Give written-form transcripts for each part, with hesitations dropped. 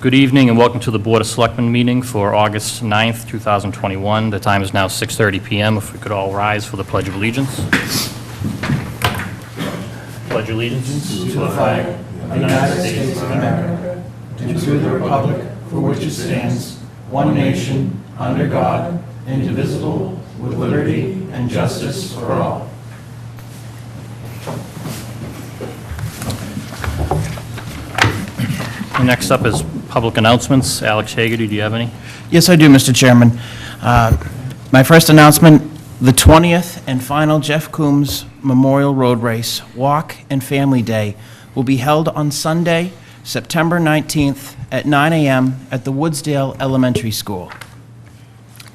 Good evening and welcome to the Board of Selectmen meeting for August 9th, 2021. The time is now 6:30 p.m. If we could all rise for the Pledge of Allegiance. Pledge allegiance to the flag of the United States of America and to the republic for which it stands, one nation, under God, indivisible, with liberty and justice for all. Next up is public announcements. Alex Hagerty, do you have any? Yes, I do, Mr. Chairman. My first announcement, the 20th and final Jeff Coombs Memorial Road Race Walk and Family Day will be held on Sunday, September 19th at 9 a.m. at the Woodsdale Elementary School,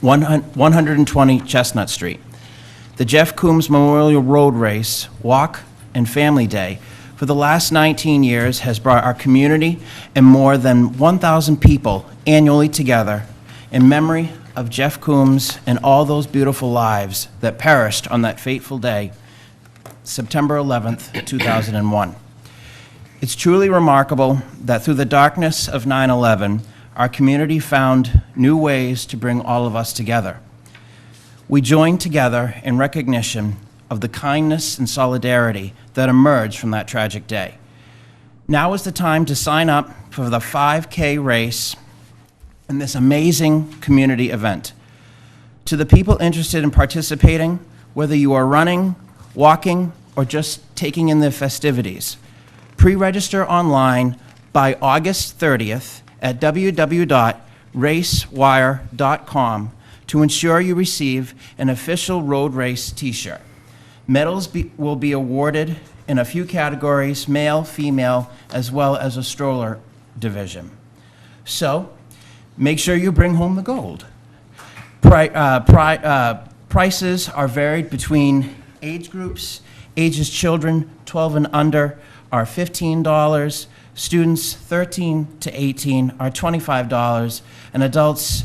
120 Chestnut Street. The Jeff Coombs Memorial Road Race Walk and Family Day for the last 19 years has brought our community and more than 1,000 people annually together in memory of Jeff Coombs and all those beautiful lives that perished on that fateful day, September 11th, 2001. It's truly remarkable that through the darkness of 9/11, our community found new ways to bring all of us together. We joined together in recognition of the kindness and solidarity that emerged from that tragic day. Now is the time to sign up for the 5K race in this amazing community event. To the people interested in participating, whether you are running, walking, or just taking in the festivities, pre-register online by August 30th at www.racewire.com to ensure you receive an official road race t-shirt. Medals will be awarded in a few categories, male, female, as well as a stroller division. So, make sure you bring home the gold. Prices are varied between age groups. Ages children 12 and under are $15, students 13 to 18 are $25, and adults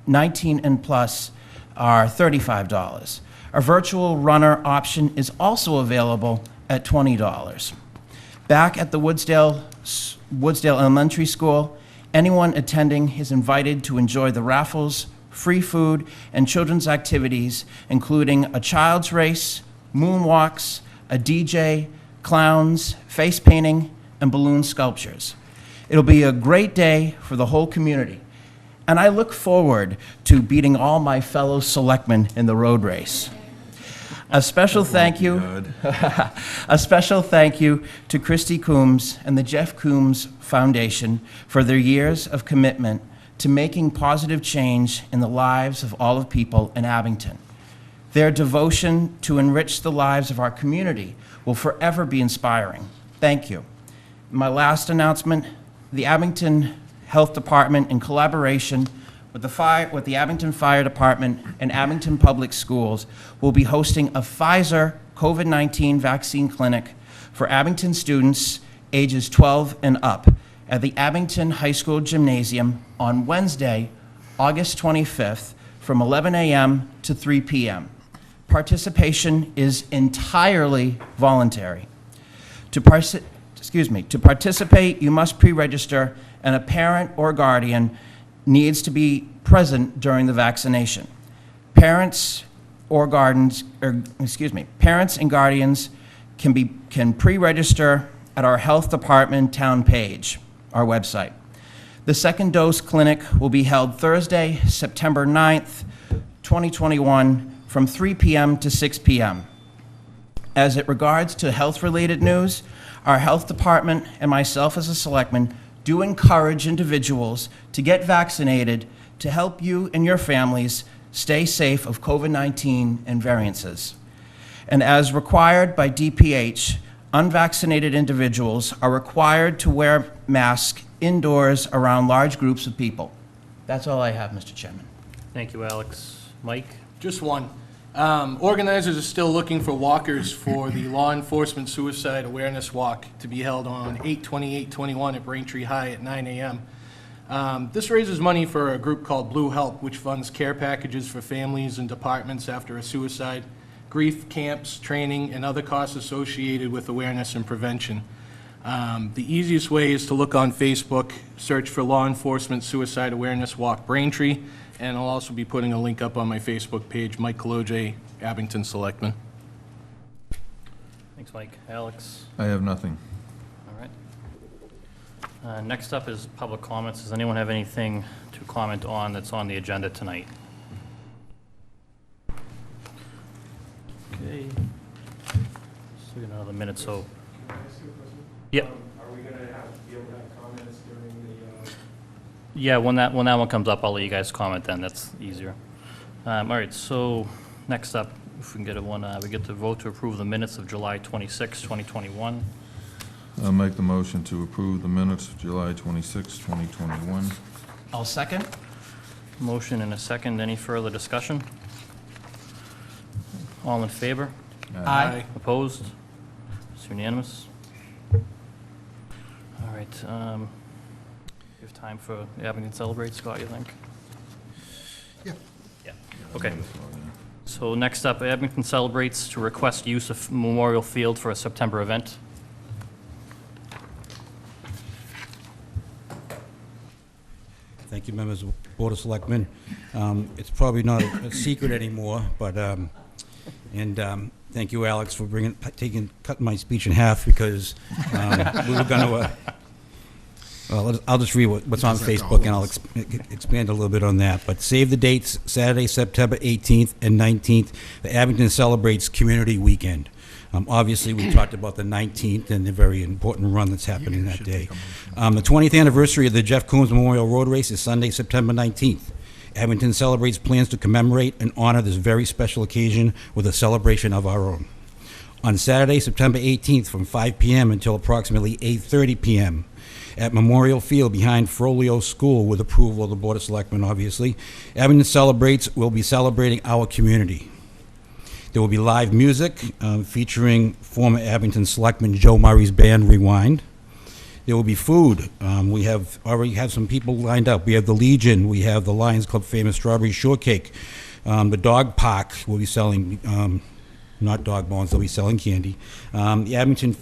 19 and plus are $35. Our virtual runner option is also available at $20. Back at the Woodsdale Elementary School, anyone attending is invited to enjoy the raffles, free food, and children's activities, including a child's race, moonwalks, a DJ, clowns, face painting, and balloon sculptures. It'll be a great day for the whole community, and I look forward to beating all my fellow selectmen in the road race. A special thank you to Christy Coombs and the Jeff Coombs Foundation for their years of commitment to making positive change in the lives of all of people in Abington. Their devotion to enrich the lives of our community will forever be inspiring. Thank you. My last announcement, the Abington Health Department, in collaboration with the Abington Fire Department and Abington Public Schools, will be hosting a Pfizer COVID-19 vaccine clinic for Abington students ages 12 and up at the Abington High School Gymnasium on Wednesday, August 25th from 11 a.m. to 3 p.m. Participation is entirely voluntary. To participate, you must pre-register, and a parent or guardian needs to be present during the vaccination. Parents and guardians can pre-register at our health department town page, our website. The second dose clinic will be held Thursday, September 9th, 2021, from 3 p.m. to 6 p.m. As it regards to health-related news, our health department and myself as a selectman do encourage individuals to get vaccinated to help you and your families stay safe of COVID-19 and variances. And as required by DPH, unvaccinated individuals are required to wear masks indoors around large groups of people. That's all I have, Mr. Chairman. Thank you, Alex. Mike? Just one. Organizers are still looking for walkers for the Law Enforcement Suicide Awareness Walk to be held on 8/28/21 at Braintree High at 9 a.m. This raises money for a group called Blue Help, which funds care packages for families and departments after a suicide, grief camps, training, and other costs associated with awareness and prevention. The easiest way is to look on Facebook, search for Law Enforcement Suicide Awareness Walk Braintree, and I'll also be putting a link up on my Facebook page, Mike Kaloje, Abington Selectmen. Thanks, Mike. Alex? I have nothing. All right. Next up is public comments. Does anyone have anything to comment on that's on the agenda tonight? Okay. So we got another minute, so. Yep. Are we going to be able to have comments during the... Yeah, when that one comes up, I'll let you guys comment then. That's easier. All right, so next up, if we can get we get to vote to approve the minutes of July 26, 2021. I'll make the motion to approve the minutes of July 26, 2021. I'll second. Motion and a second. Any further discussion? All in favor? Aye. Opposed? It's unanimous. All right, we have time for Abington Celebrate, Scott, you think? Yeah. Yeah, okay. So next up, Abington Celebrates to request use of Memorial Field for a September event. Thank you, members of the Board of Selectmen. It's probably not a secret anymore, but, thank you, Alex, for cutting my speech in half, because we were going to, I'll just read what's on Facebook, and I'll expand a little bit on that. But save the dates, Saturday, September 18th and 19th, the Abington Celebrates Community Weekend. Obviously, we talked about the 19th and the very important run that's happening that day. The 20th anniversary of the Jeff Coombs Memorial Road Race is Sunday, September 19th. Abington Celebrates plans to commemorate and honor this very special occasion with a celebration of our own. On Saturday, September 18th, from 5 p.m. until approximately 8:30 p.m., at Memorial Field behind Frollo School, with approval of the Board of Selectmen, obviously, Abington Celebrates will be celebrating our community. There will be live music featuring former Abington Selectman Joe Murray's band, Rewind. There will be food. We already have some people lined up. We have the Legion. We have the Lions Club famous strawberry shortcake. The dog park will be selling, not dog bones, they'll be selling candy. The Abington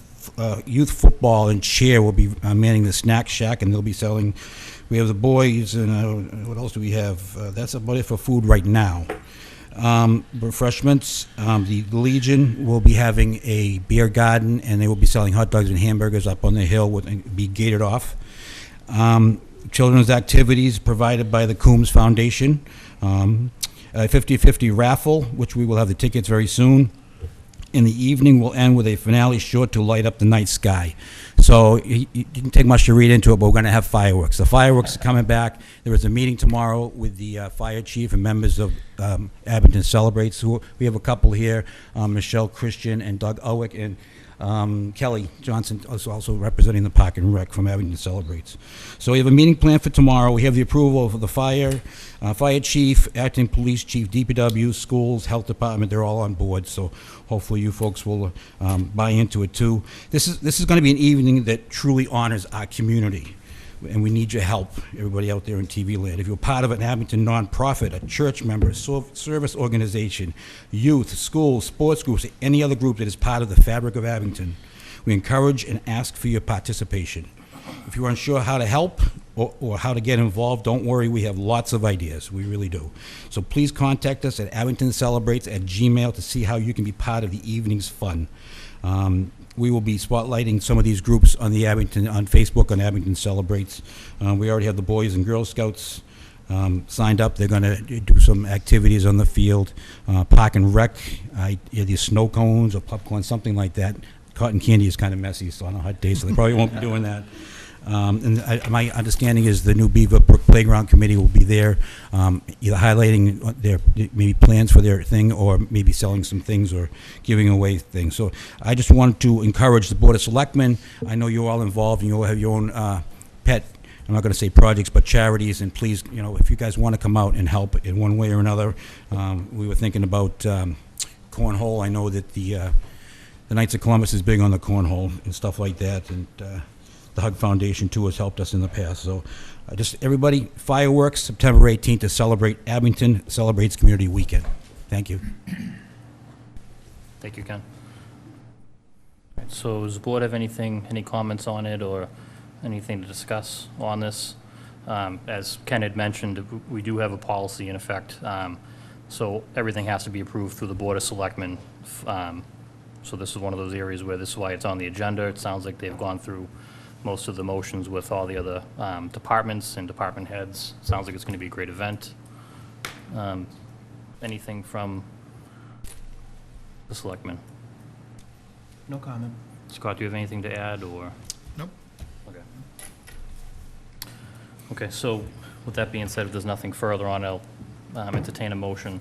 youth football and cheer will be manning the snack shack, and they'll be selling. We have the boys, and what else do we have? That's about it for food right now. Refreshments, the Legion will be having a beer garden, and they will be selling hot dogs and hamburgers up on the hill and be gated off. Children's activities provided by the Coombs Foundation. A 50-50 raffle, which we will have the tickets very soon. In the evening, we'll end with a finale short to light up the night sky. So it didn't take much to read into it, but we're going to have fireworks. The fireworks are coming back. There is a meeting tomorrow with the fire chief and members of Abington Celebrates. We have a couple here, Michelle Christian and Doug Owick, and Kelly Johnson also representing the Park and Rec from Abington Celebrates. So we have a meeting planned for tomorrow. We have the approval of the fire chief, acting police chief, DPW, schools, health department. They're all on board. So hopefully you folks will buy into it too. This is going to be an evening that truly honors our community. And we need your help, everybody out there in TV land. If you're part of an Abington nonprofit, a church member, a service organization, youth, schools, sports groups, any other group that is part of the fabric of Abington, we encourage and ask for your participation. If you're unsure how to help or how to get involved, don't worry, we have lots of ideas. We really do. So please contact us at abingtoncelebrates@gmail to see how you can be part of the evening's fun. We will be spotlighting some of these groups on Facebook on Abington Celebrates. We already have the Boys and Girl Scouts signed up. They're going to do some activities on the field. Park and Rec, either snow cones or popcorn, something like that. Cotton candy is kind of messy, so on a hot day, so they probably won't be doing that. My understanding is the new Beaver Brook Playground Committee will be there, either highlighting their maybe plans for their thing, or maybe selling some things or giving away things. So I just want to encourage the Board of Selectmen. I know you're all involved, and you all have your own pet, I'm not going to say projects, but charities, and please, if you guys want to come out and help in one way or another. We were thinking about cornhole. I know that the Knights of Columbus is big on the cornhole and stuff like that, and the Hug Foundation, too, has helped us in the past. So just everybody, fireworks, September 18th to celebrate Abington Celebrates Community Weekend. Thank you. Thank you, Ken. All right, So does the board have any comments on it or anything to discuss on this? As Ken had mentioned, we do have a policy in effect, so everything has to be approved through the Board of Selectmen. So this is one of those areas where this is why it's on the agenda. It sounds like they've gone through most of the motions with all the other departments and department heads. Sounds like it's going to be a great event. Anything from the Selectmen? No comment. Scott, do you have anything to add, or? Nope. Okay. Okay, so with that being said, if there's nothing further on, I'll entertain a motion.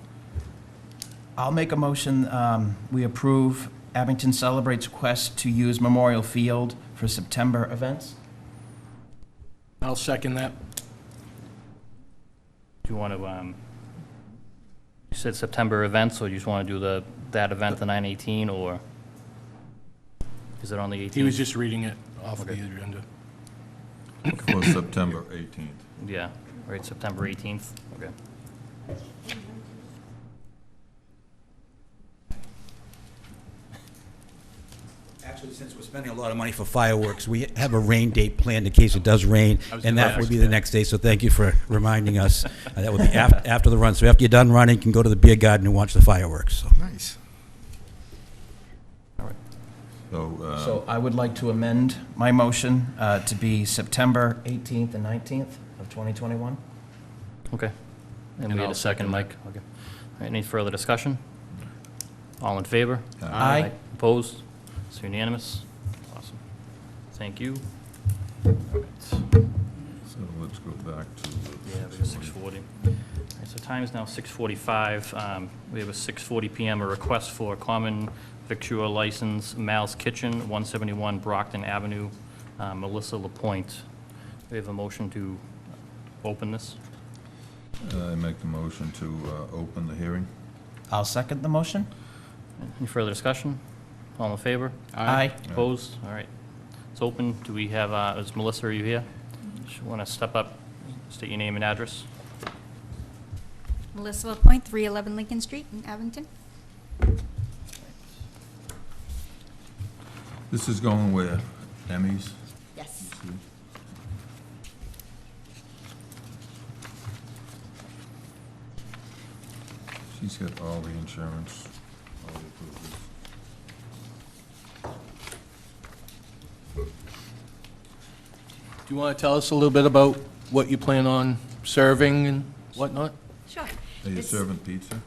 I'll make a motion, we approve Abington Celebrates request to use Memorial Field for September events. I'll second that. Do you want to, you said September events, or you just want to do that event, the 9/18, or is it on the 18th? He was just reading it off of the agenda. For September 18th. Yeah, right, September 18th, okay. Actually, since we're spending a lot of money for fireworks, we have a rain date planned in case it does rain, and that would be the next day, so thank you for reminding us. That would be after the run. So after you're done running, you can go to the beer garden and watch the fireworks. So. Nice. All right. So I would like to amend my motion to be September 18th and 19th of 2021. Okay. And we had I'll a second, second Mike? Okay. All right, any further discussion? All in favor? Aye. Opposed? It's unanimous. Awesome. Thank you. So let's go back to Yeah, we got 6:40. All right, so time is now 6:45. We have a 6:40 PM, a request for common victual license, Mal's Kitchen, 171 Brockton Avenue, Melissa Lapointe. We have a motion to open this. I make the motion to open the hearing. I'll second the motion. Any further discussion? All in favor? Aye. Opposed? All right. It's open. Do we have, is Melissa, are you here? You want to step up, state your name and address? Melissa Lapointe, 311 Lincoln Street in Abington. This is going where? Emmys? Yes. She's got all the insurance, all the approvals. Do you want to tell us a little bit about what you plan on serving and whatnot? Sure. Are you It's- serving pizza?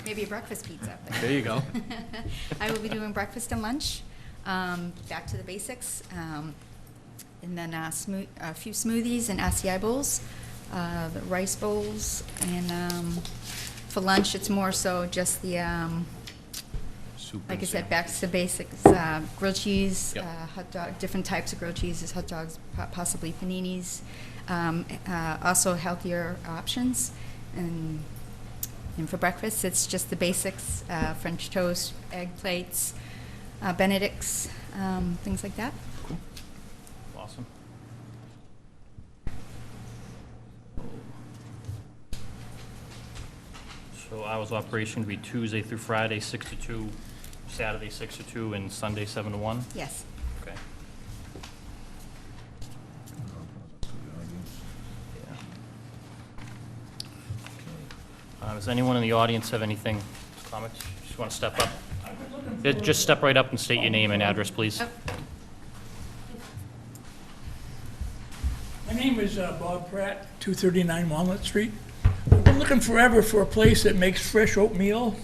Maybe a breakfast pizza. There you go. I will be doing breakfast and lunch, back to the basics, and then a few smoothies and acai bowls, the rice bowls, and for lunch, it's more so just the, Soup like I and said, back to the basics, grilled cheese, Yep. hot dog, different types of grilled cheeses, hot dogs, possibly paninis, also healthier options. And for breakfast, it's just the basics, French toast, egg plates, Benedicts, things like that. Awesome. So hours of operation would be Tuesday through Friday, 6 to 2, Saturday, 6 to 2, and Sunday, 7 to 1? Yes. Okay. Does anyone in the audience have anything, comments? Just want to step up? Just step right up and state your name and address, please. Oh. My name is Bob Pratt, 239 Walnut Street. I've been looking forever for a place that makes fresh oatmeal.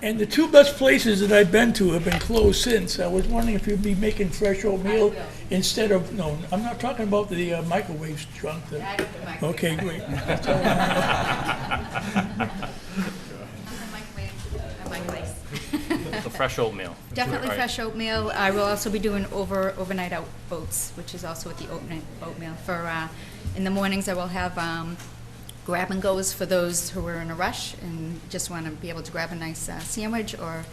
And the two best places that I've been to have been closed since. I was wondering if you'd be making fresh oatmeal will. instead of, no, I'm not talking about the microwave junk. Okay, great. That's all I The fresh oatmeal. Definitely All right. fresh oatmeal. I will also be doing overnight oats, which is also with the oatmeal. For in the mornings, I will have grab and goes for those who are in a rush and just want to be able to grab a nice sandwich or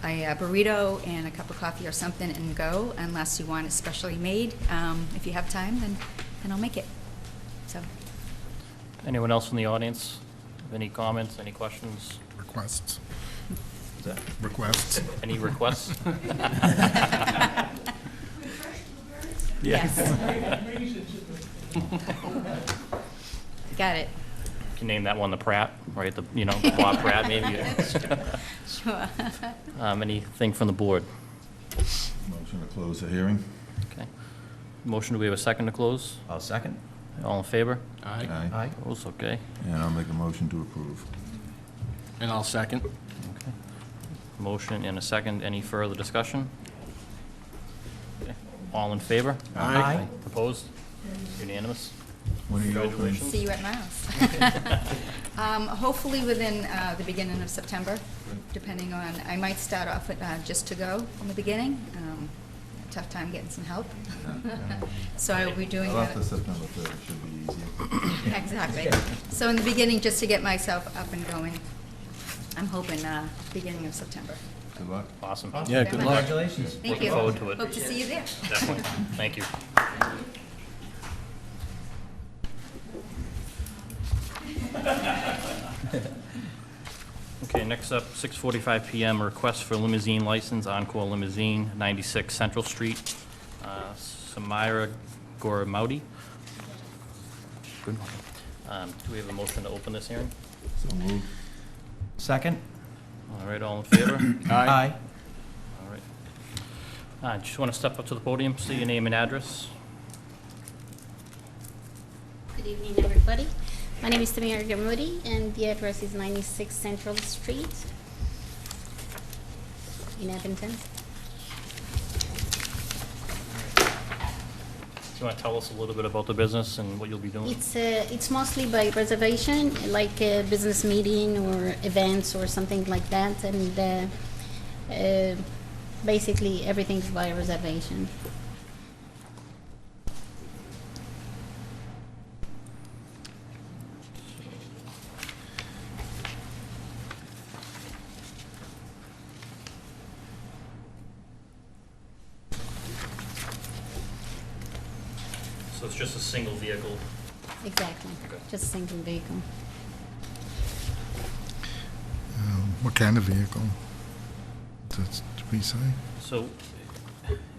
a burrito and a cup of coffee or something and go, unless you want it specially made. If you have time, then I'll make it. So. Anyone else in the audience? Have any comments, any questions? Requests. Requests. Any requests? Yes. Got it. Can name that one the Pratt, right? The, Bob Pratt, maybe. Sure. Anything from the board? Motion to close the hearing. Okay. Motion, do we have a second to close? I'll second. All in favor? Aye. Aye. Opposed, okay. And I'll make a motion to approve. And I'll second. Okay. Motion and a second. Any further discussion? Okay. All in favor? Aye. Opposed? Unanimous? When are you opening? Congratulations. See you at my house. Hopefully within the beginning of September, depending on, I might start off with just to go in the beginning. Tough time getting some help. So I will be doing Well, after that. September 3rd, it should be easier. Exactly. So in the beginning, just to get myself up and going, I'm hoping beginning of September. Good luck. Awesome. Yeah, good luck. Congratulations. Thank Looking you. forward to it. Hope to see you there. Definitely. Thank you. Okay, next up, 6:45 PM, request for limousine license, Encore Limousine, 96 Central Street, Samira Goramauti. Good morning. Do we have a motion to open this hearing? So moved. Second? All right, all in favor? Aye. All right. Just want to step up to the podium, say your name and address. Good evening, everybody. My name is Tamira Gamudi, and the address is 96 Central Street in Abington. Do you want to tell us a little bit about the business and what you'll be doing? It's mostly by reservation, like a business meeting or events or something like that, and basically everything's by reservation. So it's just a single vehicle? Exactly, Okay. just a single vehicle. What kind of vehicle? Does we say? So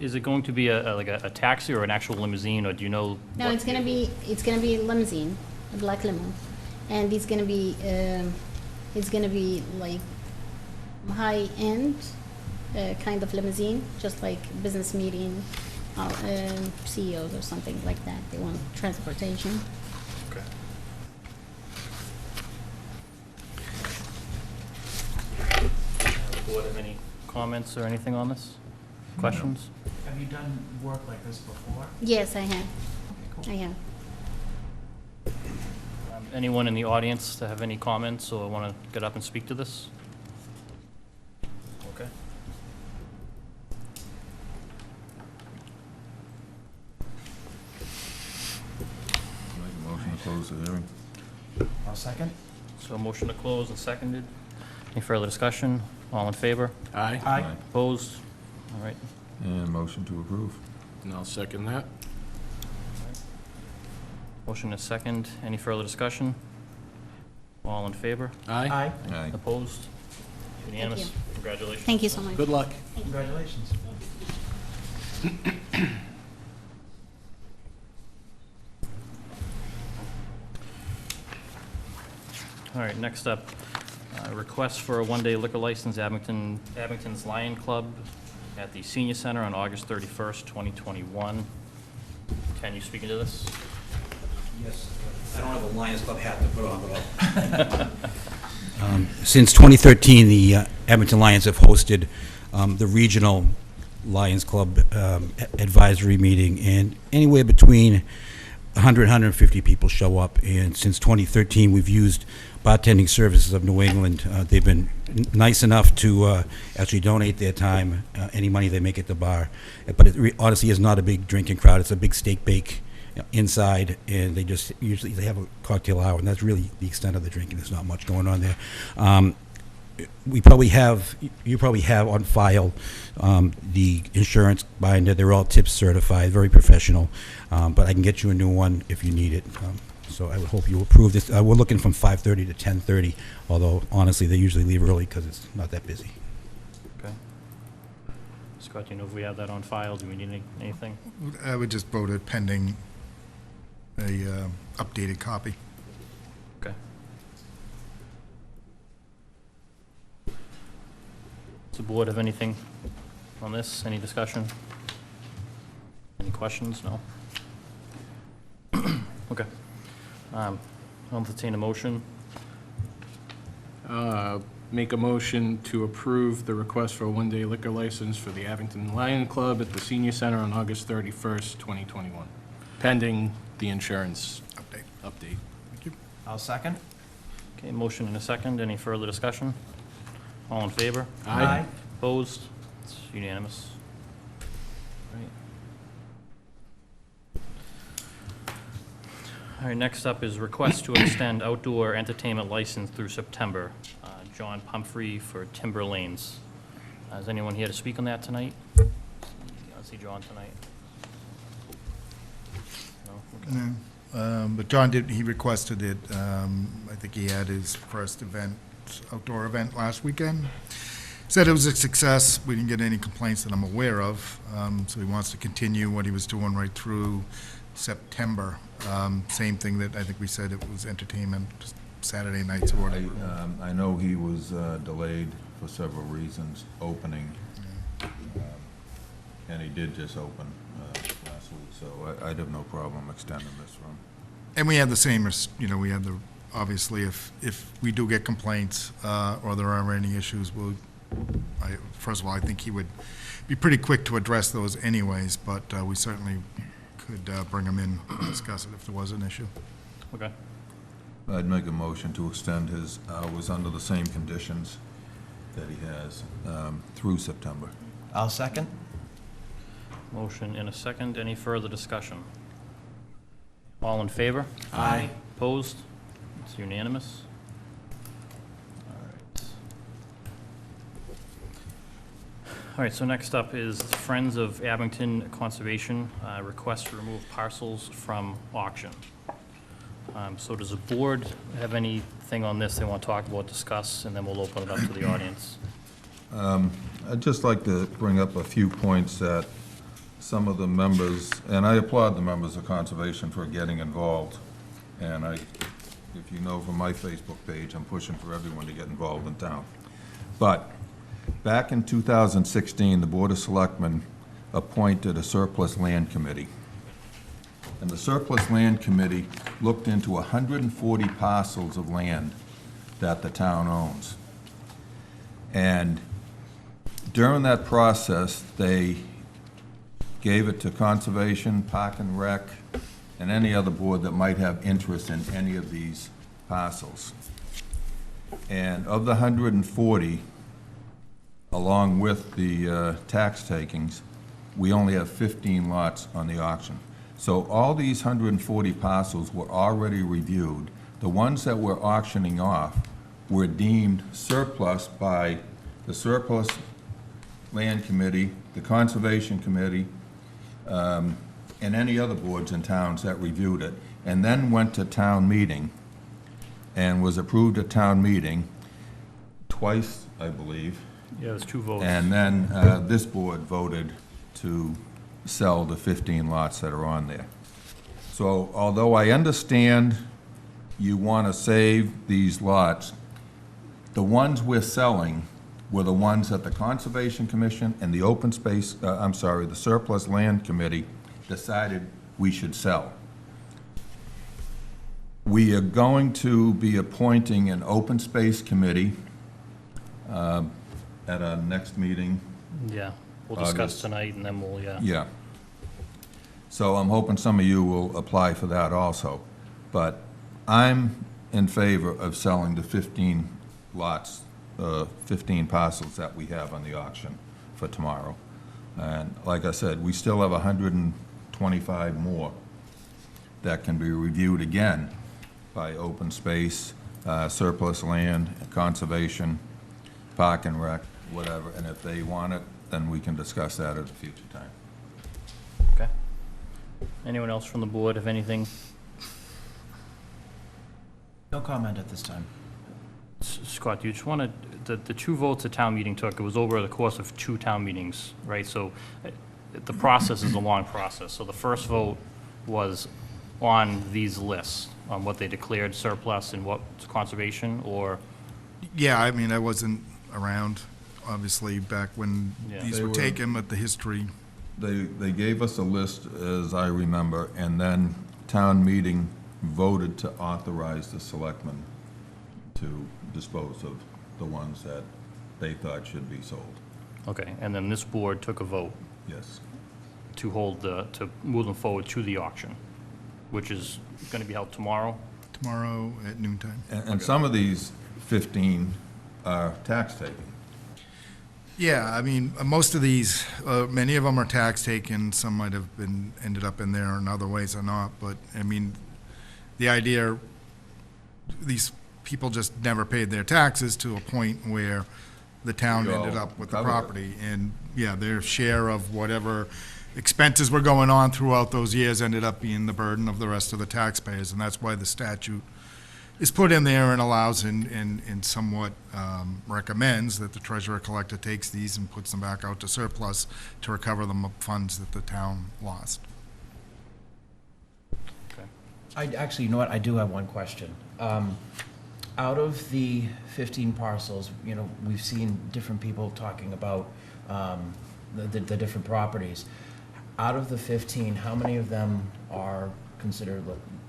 is it going to be like a taxi or an actual limousine, or do you know? No, what it's gonna be limousine, a black limo, and it's gonna be like high end kind of limousine, just like business meeting, CEOs or something like that. They want transportation. Okay. Board have any comments or anything on this? Questions? Have you done work like this before? Yes, I have. Okay, cool. I have. Anyone in the audience to have any comments or want to get up and speak to this? Okay. Make a motion to close the hearing. I'll second. So a motion to close and seconded. Any further discussion? All in favor? Aye. Aye. Opposed? All right. And motion to approve. And I'll second that. Motion is second. Any further discussion? All in favor? Aye. Aye. Aye. Opposed? Unanimous? you. Congratulations. Thank you so much. Good luck. Congratulations. All right, next up, request for a one-day liquor license, Abington's Lion Club at the Senior Center on August 31st, 2021. Ken, you speaking to this? Yes, I don't have a Lions Club hat to put on, but I'll... Since 2013, the Abington Lions have hosted the regional Lions Club advisory meeting, and anywhere between 100 and 150 people show up. And since 2013, we've used Bartending Services of New England. They've been nice enough to actually donate their time, any money they make at the bar. But it honestly is not a big drinking crowd. It's a big steak bake inside, and they just usually they have a cocktail hour, and that's really the extent of the drinking. There's not much going on there. You probably have on file the insurance binder. They're all tip certified, very professional, but I can get you a new one if you need it. So I would hope you approve this. We're looking from 5:30 to 10:30, although honestly they usually leave early because it's not that busy. Scott, do you know if we have that on file? Do we need anything? I would just vote it pending a updated copy. Okay. Does the board have anything on this? Any discussion? Any questions? No? Okay. I'll entertain a motion. Make a motion to approve the request for a one-day liquor license for the Abington Lion Club at the Senior Center on August 31st, 2021, pending the insurance update. Thank you. I'll second. Okay, motion and a second. Any further discussion? All in favor? Aye. Opposed? It's unanimous. Right. All right, next up is request to extend outdoor entertainment license through September. John Pumphrey for Timberlanes. Is anyone here to speak on that tonight? I see John tonight. No? Okay. But John he requested it. I think he had his first outdoor event last weekend. Said it was a success. We didn't get any complaints that I'm aware of. So he wants to continue what he was doing right through September. Same thing that I think we said, it was entertainment, just Saturday nights or whatever. I know he was delayed for several reasons, opening, and he did just open last week, so I'd have no problem extending this for him. And we had the same, we had the, obviously, if we do get complaints or there are any issues, first of all, I think he would be pretty quick to address those anyways, but we certainly could bring him in and discuss it if there was an issue. Okay. I'd make a motion to extend his hours under the same conditions that he has through September. I'll second. Motion and a second. Any further discussion? All in favor? Aye. Opposed? It's unanimous. All right. All right, so next up is Friends of Abington Conservation, request to remove parcels from auction. So does the board have anything on this they want to talk about, discuss, and then we'll open it up to the audience? I'd just like to bring up a few points that some of the members, and I applaud the members of Conservation for getting involved. And if you know from my Facebook page, I'm pushing for everyone to get involved in town. But back in 2016, the Board of Selectmen appointed a surplus land committee. And the surplus land committee looked into 140 parcels of land that the town owns. And during that process, they gave it to Conservation, Park and Rec, and any other board that might have interest in any of these parcels. And of the 140, along with the tax takings, we only have 15 lots on the auction. So all these 140 parcels were already reviewed. The ones that we're auctioning off were deemed surplus by the Surplus Land Committee, the Conservation Committee, and any other boards in towns that reviewed it, and then went to town meeting and was approved at town meeting twice, I believe. Yeah, there's 2 votes. And then this board voted to sell the 15 lots that are on there. So although I understand you want to save these lots, the ones we're selling were the ones that the Conservation Commission and the Open Space, the Surplus Land Committee decided we should sell. We are going to be appointing an Open Space Committee at our next meeting. Yeah, we'll discuss August. tonight, and then we'll, Yeah. So I'm hoping some of you will apply for that also. But I'm in favor of selling the 15 lots, 15 parcels that we have on the auction for tomorrow. And like I said, we still have 125 more that can be reviewed again by Open Space, Surplus Land, Conservation, Park and Rec, whatever. And if they want it, then we can discuss that at a future time. okay. Anyone else from the board have anything? No comment at this time. Scott, you just wanted, the two votes a town meeting took, it was over the course of two town meetings, right? So the process is a long process. So the first vote was on these lists, on what they declared surplus and what's conservation, or? Yeah, I mean, I wasn't around, obviously, back when Yeah. these They were were- taken, but the history, They gave us a list, as I remember, and then town meeting voted to authorize the selectmen to dispose of the ones that they thought should be sold. Okay, and then this board took a vote Yes. to hold to move them forward to the auction, which is going to be held tomorrow. tomorrow at noontime. And some of these 15 are tax taking. Yeah, I mean, most of these, many of them are tax taken, some might have ended up in there in other ways or not, but, I mean, the idea, these people just never paid their taxes to a point where the town We all ended up with the covered it. property, and, yeah, their share of whatever expenses were going on throughout those years ended up being the burden of the rest of the taxpayers, and that's why the statute is put in there and allows and somewhat recommends that the treasurer collector takes these and puts them back out to surplus to recover the funds that the town lost. Actually, you know what, I do have one question. Out of the 15 parcels, you know, we've seen different people talking about the different properties. Out of the 15, how many of them are considered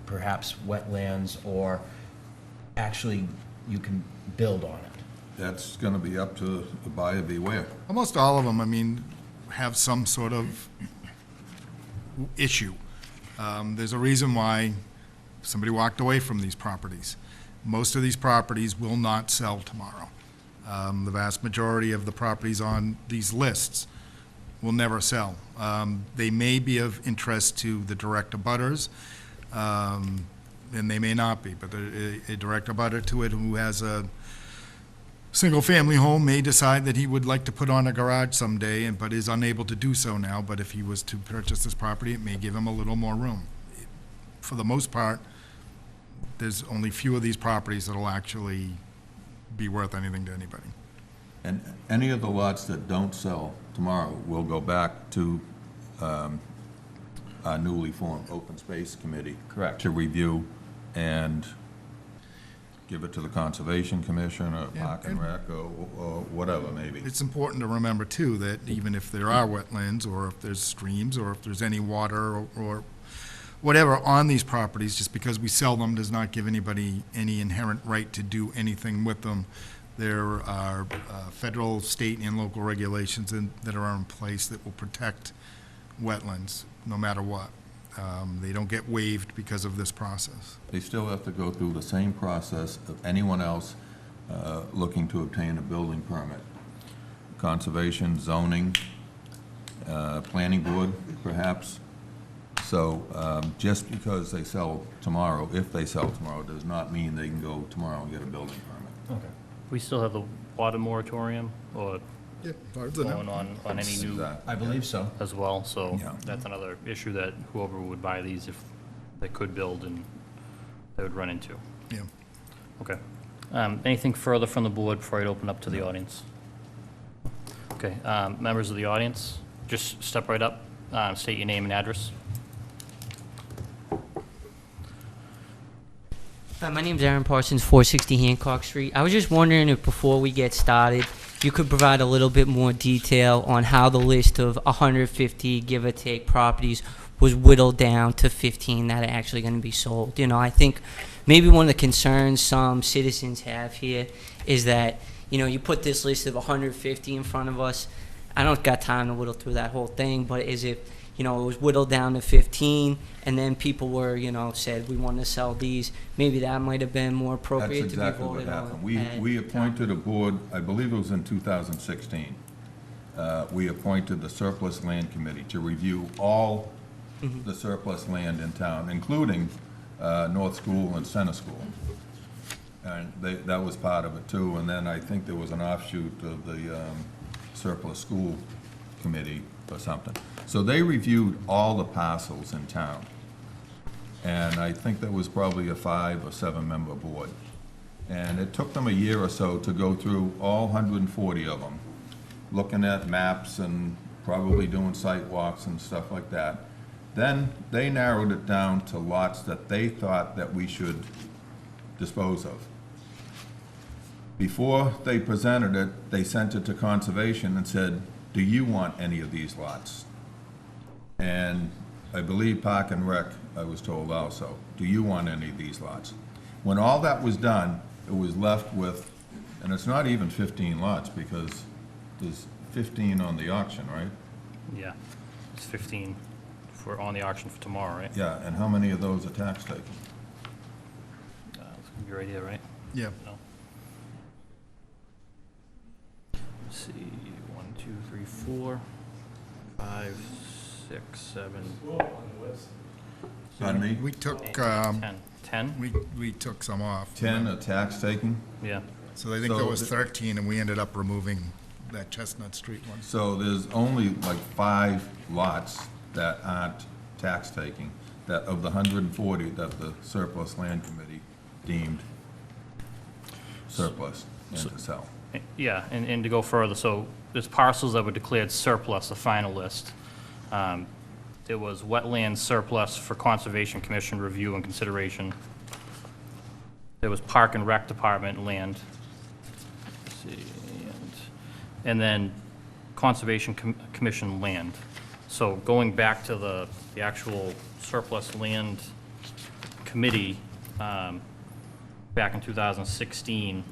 perhaps wetlands, or actually you can build on it? That's going to be up to the buyer beware. Almost all of them, I mean, have some sort of issue. There's a reason why somebody walked away from these properties. Most of these properties will not sell tomorrow. The vast majority of the properties on these lists will never sell. They may be of interest to the direct abutters, and they may not be, but a direct abutter to it who has a single-family home may decide that he would like to put on a garage someday, but is unable to do so now. But if he was to purchase this property, it may give him a little more room. For the most part, there's only few of these properties that'll actually be worth anything to anybody. And any of the lots that don't sell tomorrow will go back to our newly formed Open Space Committee. Correct. To review and give it to the Conservation Commission or Yeah, Park and and- Rec or whatever, maybe. It's important to remember, too, that even if there are wetlands, or if there's streams, or if there's any water or whatever on these properties, just because we sell them does not give anybody any inherent right to do anything with them. There are federal, state, and local regulations that are in place that will protect wetlands, no matter what. They don't get waived because of this process. They still have to go through the same process of anyone else looking to obtain a building permit. Conservation, zoning, planning board, perhaps. So just because they sell tomorrow, if they sell tomorrow, does not mean they can go tomorrow and get a building permit. Okay. We still have the water moratorium, or Yeah, going on any new Exactly. I believe so. as well, so Yeah. that's another issue that whoever would buy these, if they could build, and they would run into. Yeah. Okay. Anything further from the board before I open up to the audience? Okay, members of the audience, just step right up, state your name and address. My name's Aaron Parsons, 460 Hancock Street. I was just wondering if before we get started, you could provide a little bit more detail on how the list of 150, give or take, properties was whittled down to 15 that are actually going to be sold. You know, I think maybe one of the concerns some citizens have here is that, you know, you put this list of 150 in front of us. I don't got time to whittle through that whole thing, but is it, you know, it was whittled down to 15, and then people were, you know, said we want to sell these. Maybe that might have been more That's appropriate to be exactly what voted on. happened. at We town. appointed a board, I believe it was in 2016. We appointed the Surplus Land Committee to review all the surplus land in town, including North School and Center School. And that was part of it too. And then I think there was an offshoot of the Surplus School Committee or something. So they reviewed all the parcels in town. And I think there was probably a 5 or 7 member board. And it took them a year or so to go through all 140 of them, looking at maps and probably doing site walks and stuff like that. Then they narrowed it down to lots that they thought that we should dispose of. Before they presented it, they sent it to Conservation and said, do you want any of these lots? And I believe Park and Rec, I was told also, do you want any of these lots? When all that was done, it was left with, and it's not even 15 lots because there's 15 on the auction, right? Yeah, it's 15 for, on the auction for tomorrow, right? Yeah, and how many of those are tax taken? It's gonna be right here, right? Yeah. No. Let's see, 1, 2, 3, 4, 5, 6, 7, Pardon me? We took, 10. 10? we took some off. 10 are tax taking? Yeah. So I think So there was the- 13, and we ended up removing that Chestnut Street one. So there's only like 5 lots that aren't tax taking, that of the 140 that the surplus land committee deemed surplus and to sell. Yeah, and to go further, so there's parcels that were declared surplus, the final list. There was wetland surplus for Conservation Commission review and consideration. There was Park and Rec Department land. Let's see, and then Conservation Commission land. So going back to the actual surplus land committee, back in 2016,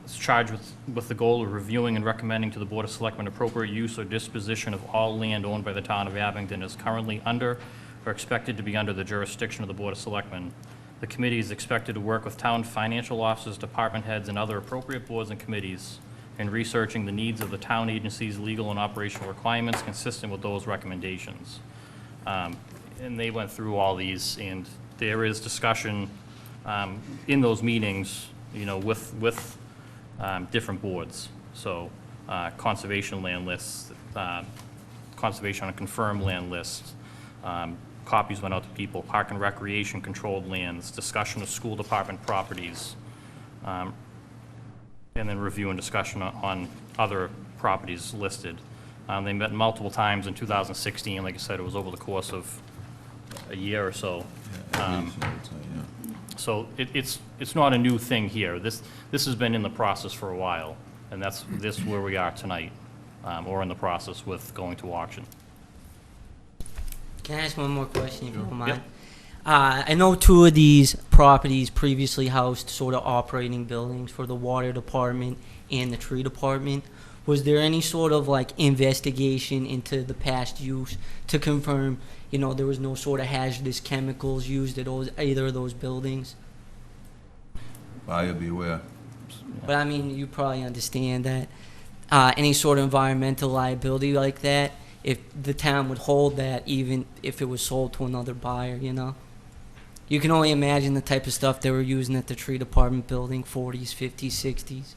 is charged with the goal of reviewing and recommending to the Board of Selectmen appropriate use or disposition of all land owned by the town of Abington is currently under or expected to be under the jurisdiction of the Board of Selectmen. The committee is expected to work with town financial officers, department heads, and other appropriate boards and committees in researching the needs of the town agencies' legal and operational requirements consistent with those recommendations. And they went through all these, and there is discussion in those meetings, you know, with different boards. So conservation land lists, conservation on confirmed land lists, copies went out to people, park and recreation controlled lands, discussion of school department properties, and then review and discussion on other properties listed. They met multiple times in 2016. Like I said, it was over the course of a year or so. At least, I would say, yeah. So it's not a new thing here. This has been in the process for a while, and this is where we are tonight, or in the process with going to auction. Can I ask one more question, if you don't Yep. mind? I know 2 of these properties previously housed sort of operating buildings for the water department and the tree department. Was there any sort of like investigation into the past use to confirm, you know, there was no sort of hazardous chemicals used at either of those buildings? Buyer beware. But I mean, you probably understand that any sort of environmental liability like that, if the town would hold that even if it was sold to another buyer, you know? You can only imagine the type of stuff they were using at the tree department building, 40s, 50s, 60s.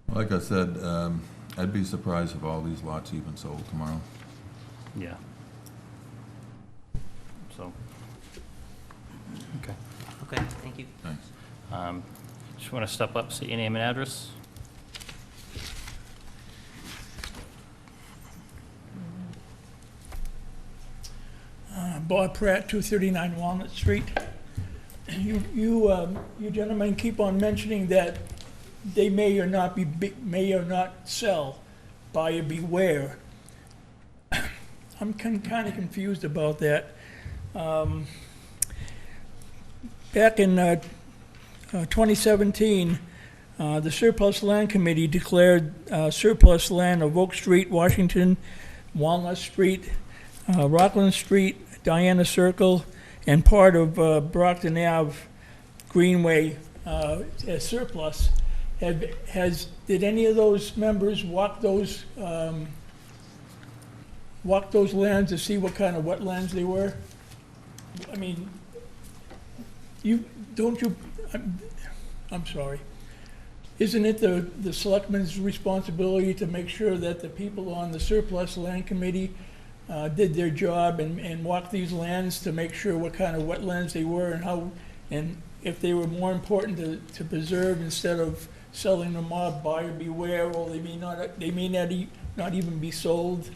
Like I said, I'd be surprised if all these lots even sold tomorrow. Yeah. So, okay. Okay, thank you. Thanks. Just want to step up, say your name and address. Bob Pratt, 239 Walnut Street. You gentlemen keep on mentioning that they may or not may or not sell. Buyer beware. I'm kind of confused about that. Back in 2017, the Surplus Land Committee declared surplus land of Oak Street, Washington, Walnut Street, Rockland Street, Diana Circle, and part of Brockton Ave Greenway as surplus. Did any of those members walk those lands to see what kind of wetlands they were? I mean, I'm sorry. Isn't it the selectmen's responsibility to make sure that the people on the surplus land committee did their job and walked these lands to make sure what kind of wetlands they were and And if they were more important to preserve instead of selling them off, buyer beware, or they may not even be sold.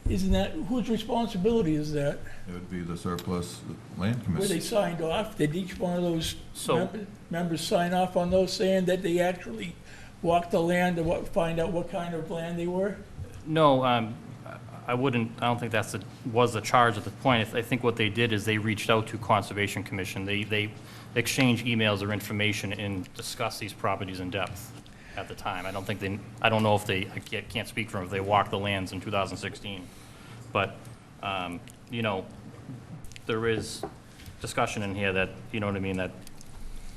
Isn't that, whose responsibility is that? It would be the surplus land Were they commission. signed off? Did each one of those So- members sign off on those saying that they actually walked the land to find out what kind of land they were? No, I don't think was the charge at the point. I think what they did is they reached out to Conservation Commission. They exchanged emails or information and discussed these properties in depth at the time. I don't know if I can't speak for them, if they walked the lands in 2016. But, you know, there is discussion in here that, you know what I mean, that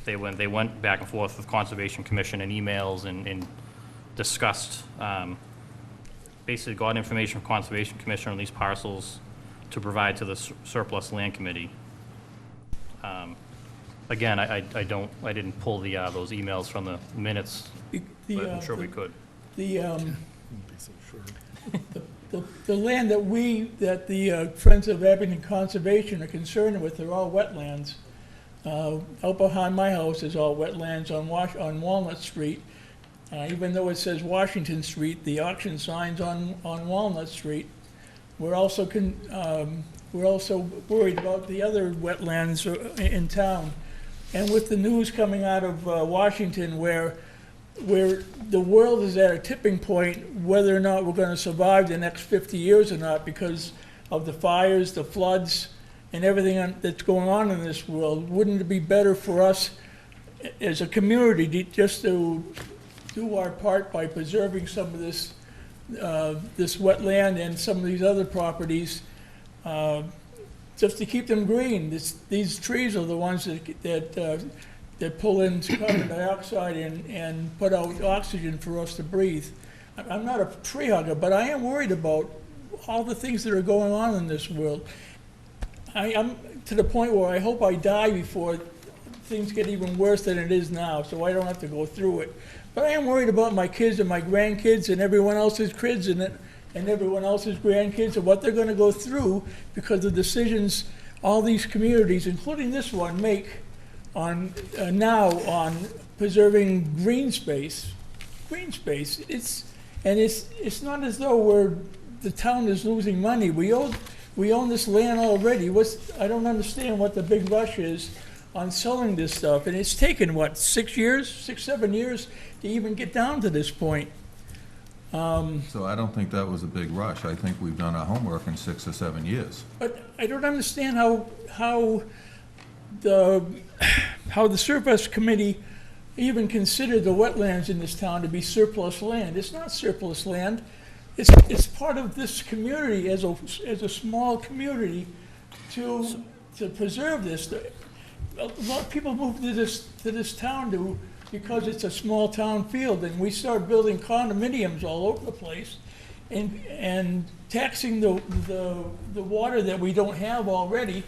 they went back and forth with Conservation Commission and emails and discussed, basically got information from Conservation Commission on these parcels to provide to the surplus land committee. Again, I didn't pull those emails from the minutes, but I'm sure we could. The land that the Friends of Abington Conservation are concerned with are all wetlands. Out behind my house is all wetlands on Walnut Street. Even though it says Washington Street, the auction sign's on Walnut Street. We're also worried about the other wetlands in town. And with the news coming out of Washington where the world is at a tipping point, whether or not we're gonna survive the next 50 years or not because of the fires, the floods, and everything that's going on in this world, wouldn't it be better for us as a community just to do our part by preserving some of this wetland and some of these other properties, just to keep them green? These trees are the ones that pull in carbon dioxide and put out oxygen for us to breathe. I'm not a tree hugger, but I am worried about all the things that are going on in this world. I'm to the point where I hope I die before things get even worse than it is now, so I don't have to go through it. But I am worried about my kids and my grandkids and everyone else's kids and everyone else's grandkids and what they're gonna go through because of decisions all these communities, including this one, make on now on preserving green space. Green space. It's not as though the town is losing money. We own this land already. I don't understand what the big rush is on selling this stuff. And it's taken, what, 6 years, 7 years to even get down to this point. So I don't think that was a big rush. I think we've done our homework in 6 or 7 years. But I don't understand how the surplus committee even considered the wetlands in this town to be surplus land. It's not surplus land. It's part of this community as a small community to preserve this. A lot of people move to this town because it's a small town field, and we start building condominiums all over the place and taxing the water that we don't have already.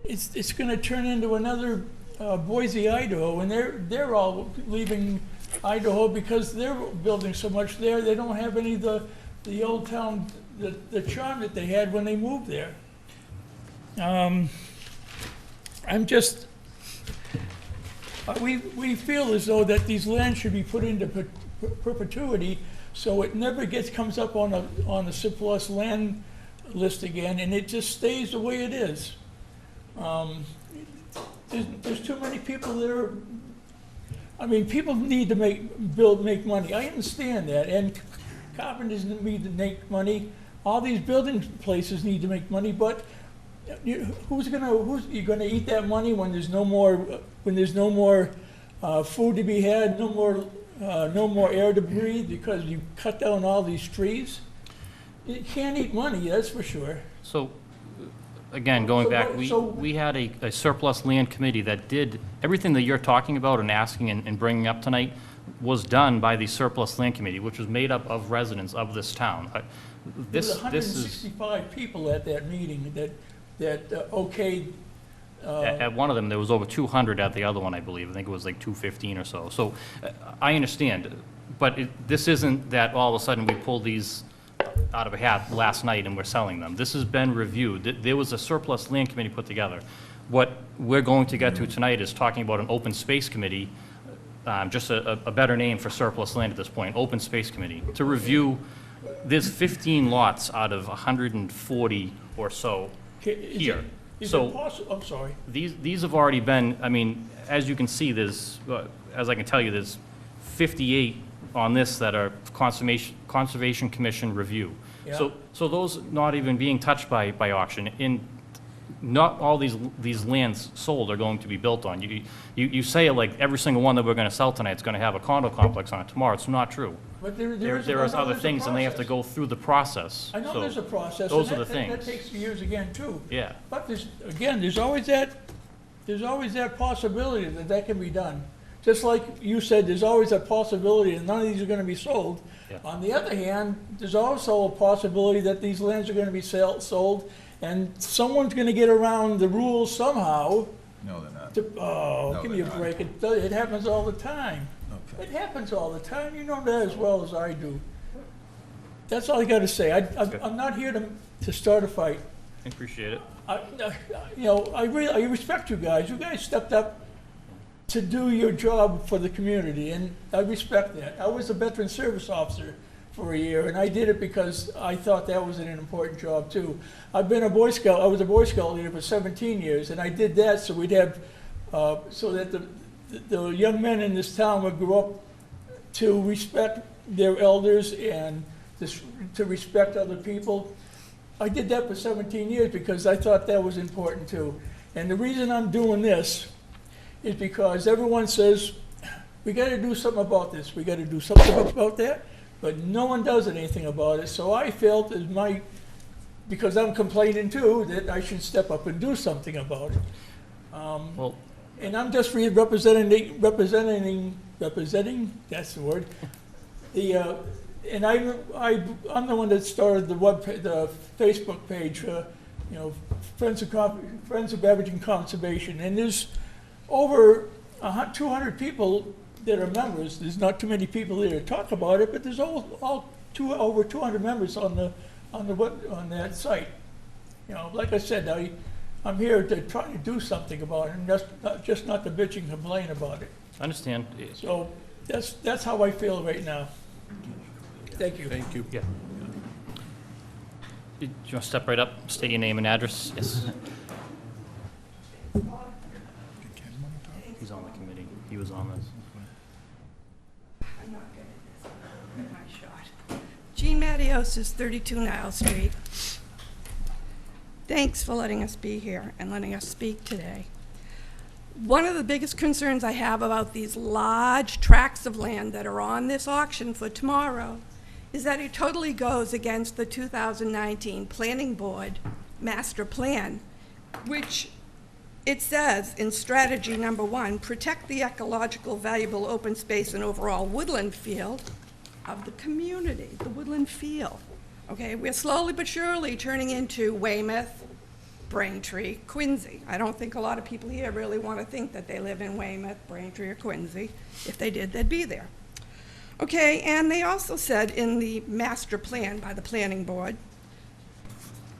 It's going to turn into another Boise, Idaho, and they're all leaving Idaho because they're building so much there. They don't have any of the old town, the charm that they had when they moved there. We feel as though that these lands should be put into perpetuity, so it never comes up on the surplus land list again, and it just stays the way it is. There's too many people that people need to make money. I understand that, and carpenters need to make money. All these building places need to make money, but who's you gonna eat that money when there's no more food to be had, no more air to breathe because you cut down all these trees? You can't eat money, that's for sure. So, again, going back, we had a surplus land committee that did everything that you're talking about and asking and bringing up tonight was done by the surplus land committee, which was made up of residents of this town. There was 165 people at that meeting that okayed. At one of them, there was over 200 at the other one, I believe. I think it was like 215 or so. So I understand, but this isn't that all of a sudden we pulled these out of a hat last night and we're selling them. This has been reviewed. There was a surplus land committee put together. what we're going to get to tonight is talking about an open space committee, just a better name for surplus land at this point, open space committee, to review, there's 15 lots out of 140 or so here. Is So it possible, I'm sorry. these have already been, I mean, as you can see, there's, as I can tell you, there's 58 on this that are Conservation Commission review. Yeah. So those not even being touched by auction, in, not all these lands sold are going to be built on. You say like every single one that we're gonna sell tonight is gonna have a condo complex on it tomorrow. It's not true. But There I know is other there's a things, and they have to process. go through the process. I know So there's a process. those and are the that things. takes years again, too. Yeah. But there's always that possibility that can be done. Just like you said, there's always a possibility that none of these are gonna be sold. Yeah. On the other hand, there's also a possibility that these lands are gonna be sold, and someone's gonna get around the rules somehow. No, they're not. Oh, give me a they're not. break. It happens all the time. Okay. It happens all the time. You know that as well as I do. That's all I gotta say. I'm not here to start a fight. I appreciate it. I respect you guys. You guys stepped up to do your job for the community, and I respect that. I was a veteran service officer for a year, and I did it because I thought that was an important job too. I've been a Boy Scout. I was a Boy Scout leader for 17 years, and I did that so we'd have, so that the young men in this town would grow up to respect their elders and to respect other people. I did that for 17 years because I thought that was important too. And the reason I'm doing this is because everyone says, we gotta do something about this, we gotta do something about that, but no one does anything about it. So I felt because I'm complaining too, that I should step up and do something about it. Well, And I'm just representing, that's the word. And I'm the one that started the Facebook page, Friends of Abington Conservation. And there's over 200 people that are members. There's not too many people there to talk about it, but there's over 200 members on that site. Like I said, I'm here to try to do something about it, and just not to bitch and complain about it. I understand. So that's how I feel right now. Thank you. Thank you. Yeah. Do you want to step right up, state your name and address? Yes. He's on the committee. He was on this. I'm not good at this. My shot. Jean Mattios is 32 Nile Street. Thanks for letting us be here and letting us speak today. One of the biggest concerns I have about these large tracts of land that are on this auction for tomorrow is that it totally goes against the 2019 Planning Board Master Plan, which it says in strategy number 1, protect the ecological valuable open space and overall woodland feel of the community, the woodland feel. Okay, we're slowly but surely turning into Weymouth, Braintree, Quincy. I don't think a lot of people here really want to think that they live in Weymouth, Braintree, or Quincy. If they did, they'd be there. Okay, and they also said in the master plan by the planning board,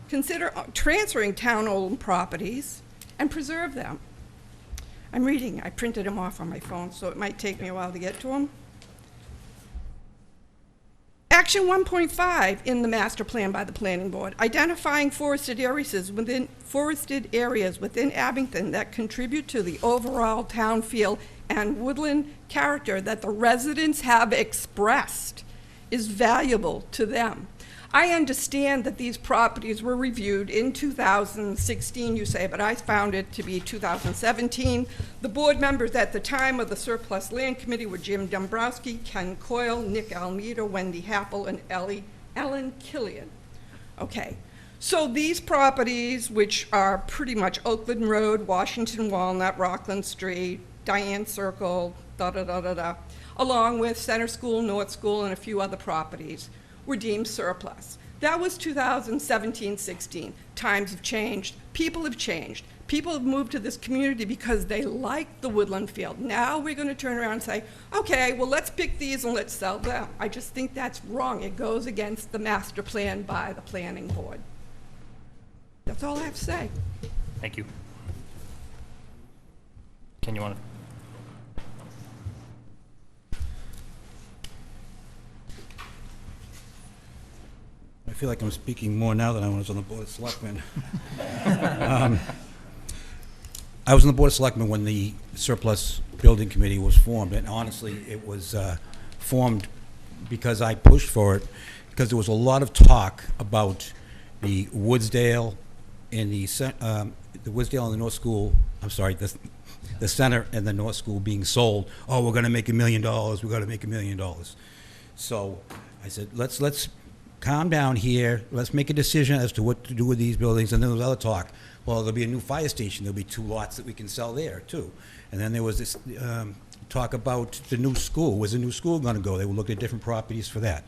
consider transferring town-owned properties and preserve them. I'm reading, I printed them off on my phone, so it might take me a while to get to them. Action 1.5 in the master plan by the planning board, identifying forested areas within Abington that contribute to the overall town feel and woodland character that the residents have expressed is valuable to them. I understand that these properties were reviewed in 2016, you say, but I found it to be 2017. The board members at the time of the Surplus Land Committee were Jim Dombrowski, Ken Coyle, Nick Almeida, Wendy Happel, and Ellen Killian. Okay, so these properties, which are pretty much Oakland Road, Washington Walnut, Rockland Street, Diane Circle, along with Center School, North School, and a few other properties, were deemed surplus. That was 2017-16. Times have changed. People have changed. People have moved to this community because they like the woodland field. Now we're going to turn around and say, okay, well, let's pick these and let's sell them. I just think that's wrong. It goes against the master plan by the planning board. That's all I have to say. Thank you. Ken, you want to? I feel like I'm speaking more now than I was on the Board of Selectmen. I was on the Board of Selectmen when the Surplus Building Committee was formed, and honestly, it was formed because I pushed for it, because there was a lot of talk about the Woodsdale and the Woodsdale and the North School, I'm sorry, the center and the North School being sold. Oh, we're gonna make $1 million, we're gonna make $1 million. So I said, let's calm down here, let's make a decision as to what to do with these buildings. And then there was other talk, well, there'll be a new fire station, there'll be 2 lots that we can sell there too. And then there was this talk about the new school. Where's the new school gonna go? They would look at different properties for that,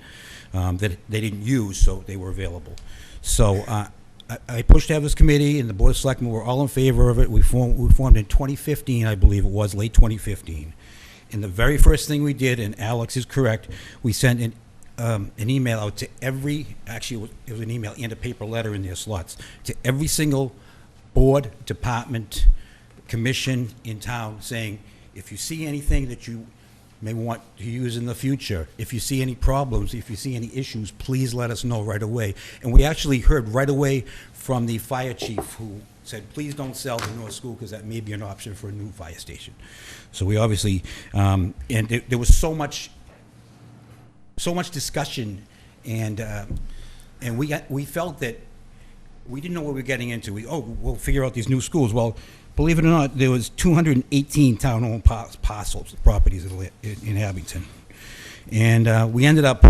that they didn't use, so they were available. So I pushed to have this committee, and the Board of Selectmen were all in favor of it. We formed in 2015, I believe it was, late 2015. And the very first thing we did, and Alex is correct, we sent an email out to every, actually it was an email and a paper letter in their slots, to every single board, department, commission in town, saying, if you see anything that you may want to use in the future, if you see any problems, if you see any issues, please let us know right away. And we actually heard right away from the fire chief, who said, please don't sell the North School, because that may be an option for a new fire station. So we obviously, and there was so much discussion, and we felt that we didn't know what we were getting into. We'll figure out these new schools. Well, believe it or not, there was 218 town-owned parcels, properties in Abington. And we ended up,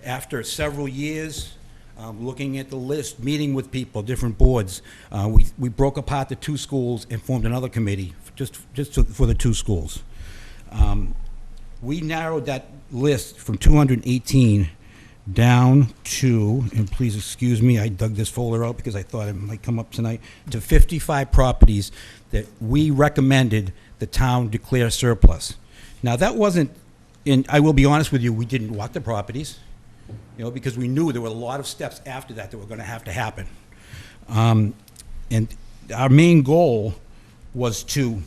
after several years, looking at the list, meeting with people, different boards, we broke apart the 2 schools and formed another committee for the 2 schools. We narrowed that list from 218 down to, and please excuse me, I dug this folder out because I thought it might come up tonight, to 55 properties that we recommended the town declare surplus. Now, that wasn't, and I will be honest with you, we didn't walk the properties, because we knew there were a lot of steps after that were going to have to happen. And our main goal was to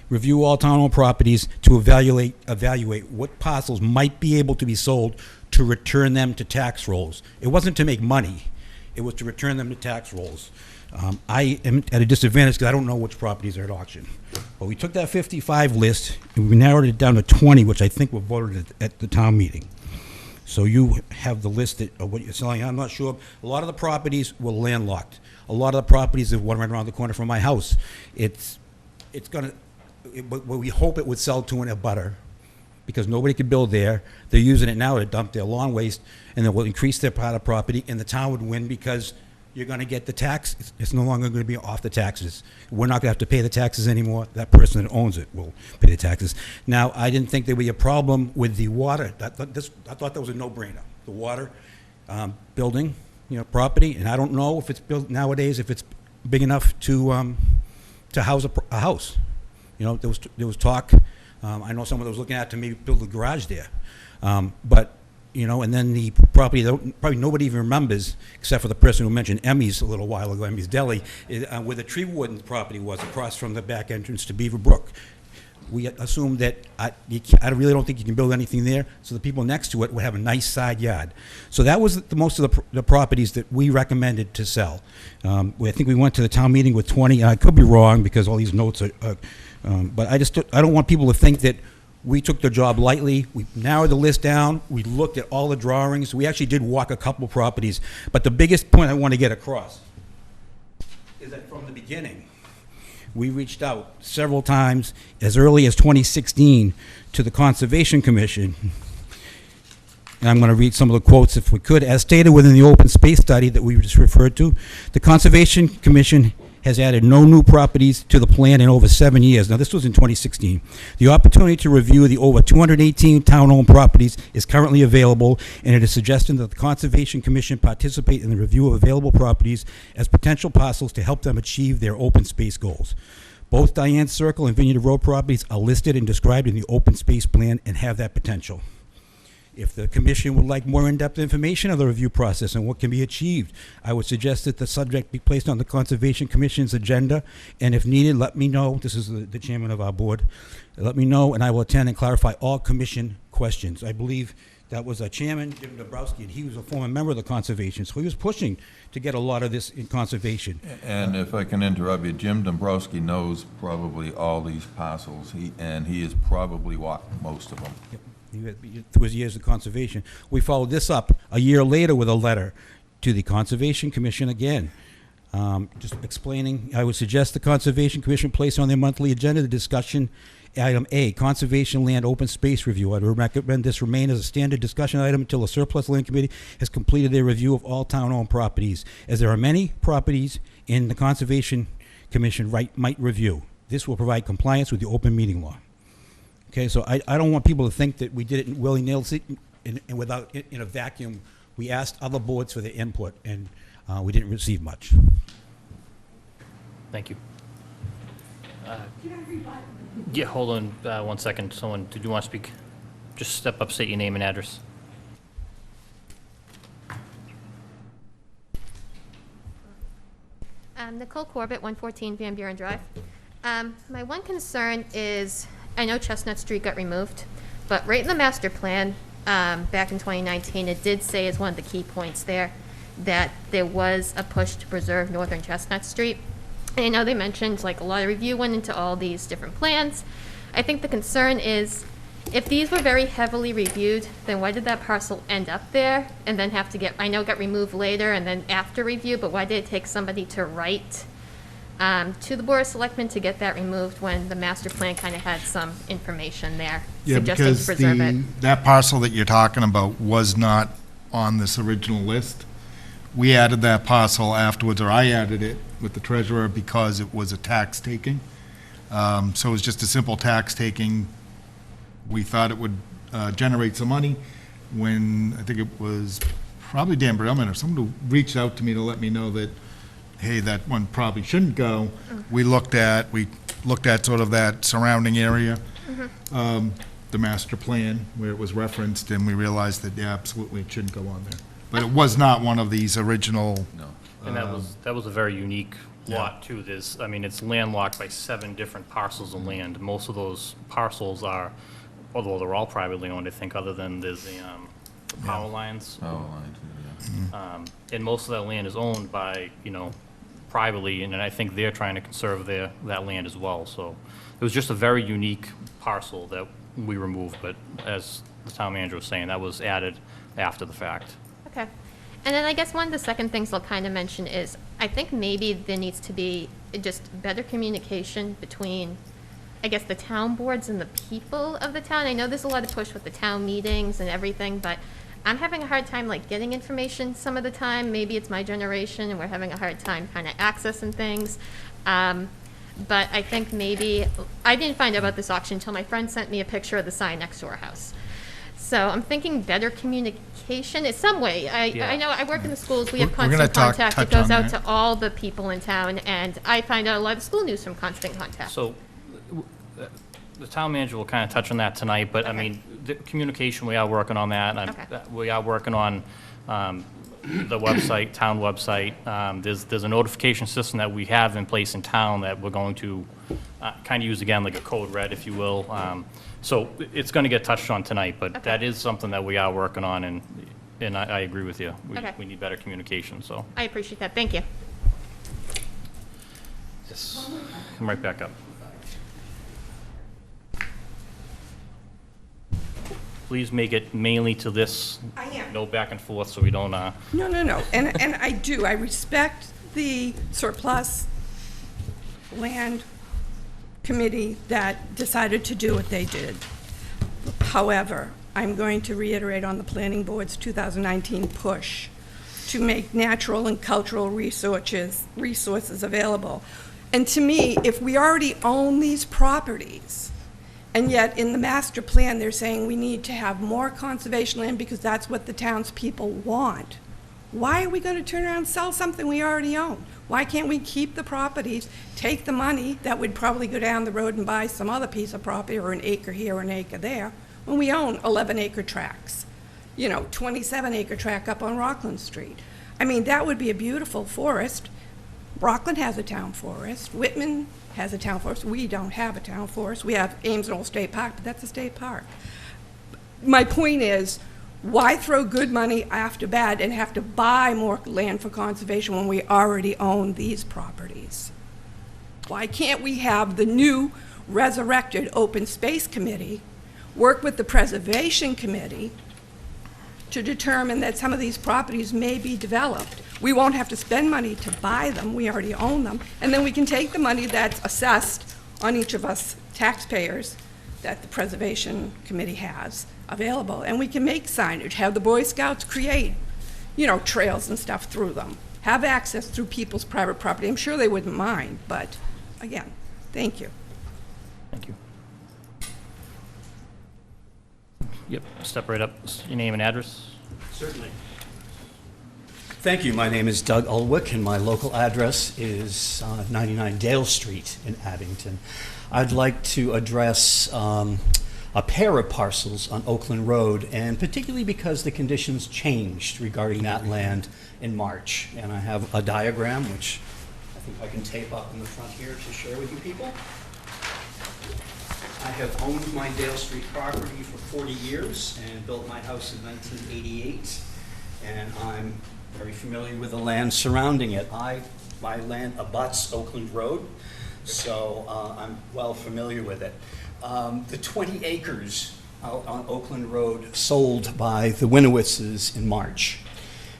review all town-owned properties, to evaluate what parcels might be able to be sold, to return them to tax rolls. It wasn't to make money, it was to return them to tax rolls. I am at a disadvantage because I don't know which properties are at auction. But we took that 55 list and we narrowed it down to 20, which I think were voted at the town meeting. So you have the list of what you're selling. I'm not sure. A lot of the properties were landlocked. A lot of the properties are one right around the corner from my house. But we hope it would sell to an abutter, because nobody could build there. They're using it now to dump their lawn waste, and then will increase their part of property, and the town would win because you're going to get the tax. It's no longer going to be off the taxes. We're not going to have to pay the taxes anymore. That person that owns it will pay the taxes. Now, I didn't think there would be a problem with the water. I thought that was a no-brainer. The water building, property, and I don't know if it's built nowadays, if it's big enough to house a house. There was talk. I know someone that was looking at to maybe build a garage there. But, and then the property that probably nobody even remembers, except for the person who mentioned Emmy's a little while ago, Emmy's Deli, where the tree warden property was, across from the back entrance to Beaver Brook. We assumed that I really don't think you can build anything there, so the people next to it would have a nice side yard. So that was most of the properties that we recommended to sell. I think we went to the town meeting with 20. I could be wrong because all these notes are but I don't want people to think that we took the job lightly. We narrowed the list down. We looked at all the drawings. We actually did walk a couple properties. But the biggest point I want to get across is that from the beginning, we reached out several times, as early as 2016, to the Conservation Commission. And I'm going to read some of the quotes if we could. As stated within the open space study that we just referred to, the Conservation Commission has added no new properties to the plan in over 7 years. Now, this was in 2016. The opportunity to review the over 218 town-owned properties is currently available, and it is suggested that the Conservation Commission participate in the review of available properties as potential parcels to help them achieve their open space goals. Both Diane Circle and Vineyard Road properties are listed and described in the open space plan and have that potential. If the commission would like more in-depth information of the review process and what can be achieved, I would suggest that the subject be placed on the Conservation Commission's agenda, and if needed, let me know. This is the chairman of our board. Let me know, and I will attend and clarify all commission questions. I believe that was Chairman Jim Dombrowski, and he was a former member of the Conservation, so he was pushing to get a lot of this in conservation. And if I can interrupt you, Jim Dombrowski knows probably all these parcels, and he has probably walked most of them. Yep. Through his years of conservation. We followed this up a year later with a letter to the Conservation Commission again. Just explaining, I would suggest the Conservation Commission place on their monthly agenda the discussion item A, Conservation Land Open Space Review. I'd recommend this remain as a standard discussion item until the Surplus Land Committee has completed their review of all town-owned properties, as there are many properties in the Conservation Commission might review. This will provide compliance with the open meeting law. Okay, so I don't want people to think that we did it willy-nilly and without, in a vacuum. We asked other boards for their input, and we didn't receive much. Thank you. Yeah, hold on 1 second. Someone, did you want to speak? Just step up, state your name and address. Nicole Corbett, 114 Van Buren Drive. My one concern is, I know Chestnut Street got removed, but right in the master plan, back in 2019, it did say as one of the key points there that there was a push to preserve northern Chestnut Street. And I know they mentioned like a lot of review went into all these different plans. I think the concern is if these were very heavily reviewed, then why did that parcel end up there and then have to get, I know it got removed later and then after review, but why did it take somebody to write to the Board of Selectmen to get that removed when the master plan kind of had some information there suggesting to preserve it? That parcel that you're talking about was not on this original list. We added that parcel afterwards, or I added it with the treasurer because it was a tax taking. So it was just a simple tax taking. We thought it would generate some money when, I think it was probably Dan Brillman or someone who reached out to me to let me know that, hey, that one probably shouldn't go. We looked at sort of that surrounding area, the master plan where it was referenced, and we realized that, yeah, absolutely it shouldn't go on there. But it was not one of these original. No. And that was a very unique lot too. I mean, it's landlocked by 7 different parcels of land. Most of those parcels are, although they're all privately owned, I think, other than there's the power lines. Power lines, yeah. And most of that land is owned by, privately, and I think they're trying to conserve that land as well. So it was just a very unique parcel that we removed, but as the town manager was saying, that was added after the fact. Okay. And then I guess one of the second things I'll kind of mention is I think maybe there needs to be just better communication between, I guess, the town boards and the people of the town. I know there's a lot of push with the town meetings and everything, but I'm having a hard time like getting information some of the time. Maybe it's my generation and we're having a hard time kind of accessing things. But I think maybe, I didn't find out about this auction until my friend sent me a picture of the sign next to our house. So I'm thinking better communication in some way. I know I work in the schools, we have We're gonna constant contact. It touch goes on out that. to all the people in town, and I find out a lot of school news from constant contact. So the town manager will kind of touch on that tonight, but I mean, the communication, we are working on that. We are working on the website, town website. There's a notification system that we have in place in town that we're going to kind of use again, like a code red, if you will. So it's going to get touched on tonight, but that is something that we are working on, and I agree with you. We need better communication, so. I appreciate that. Thank you. Yes. Come right back up. Please make it mainly to this. I am. No back and forth, so we don't. No. And I do. I respect the surplus land committee that decided to do what they did. However, I'm going to reiterate on the planning board's 2019 push to make natural and cultural resources available. And to me, if we already own these properties, and yet in the master plan, they're saying we need to have more conservation land because that's what the townspeople want. Why are we going to turn around and sell something we already own? Why can't we keep the properties, take the money that would probably go down the road and buy some other piece of property or an acre here or an acre there when we own 11-acre tracts? 27-acre tract up on Rockland Street. I mean, that would be a beautiful forest. Rockland has a town forest. Whitman has a town forest. We don't have a town forest. We have Ames Knoll State Park, but that's a state park. My point is, why throw good money after bad and have to buy more land for conservation when we already own these properties? Why can't we have the new resurrected Open Space Committee work with the Preservation Committee to determine that some of these properties may be developed? We won't have to spend money to buy them, we already own them, and then we can take the money that's assessed on each of us taxpayers that the Preservation Committee has available, and we can make signage, have the Boy Scouts create, trails and stuff through them, have access through people's private property. I'm sure they wouldn't mind, but again, thank you. Thank you. Yep, step right up. Your name and address? Certainly. Thank you. My name is Doug Ulwick, and my local address is 99 Dale Street in Abington. I'd like to address a pair of parcels on Oakland Road, and particularly because the conditions changed regarding that land in March. And I have a diagram, which I think I can tape up in the front here to share with you people. I have owned my Dale Street property for 40 years and built my house in 1988, and I'm very familiar with the land surrounding it. My land abuts Oakland Road, so I'm well familiar with it. The 20 acres out on Oakland Road sold by the Winowitzes in March,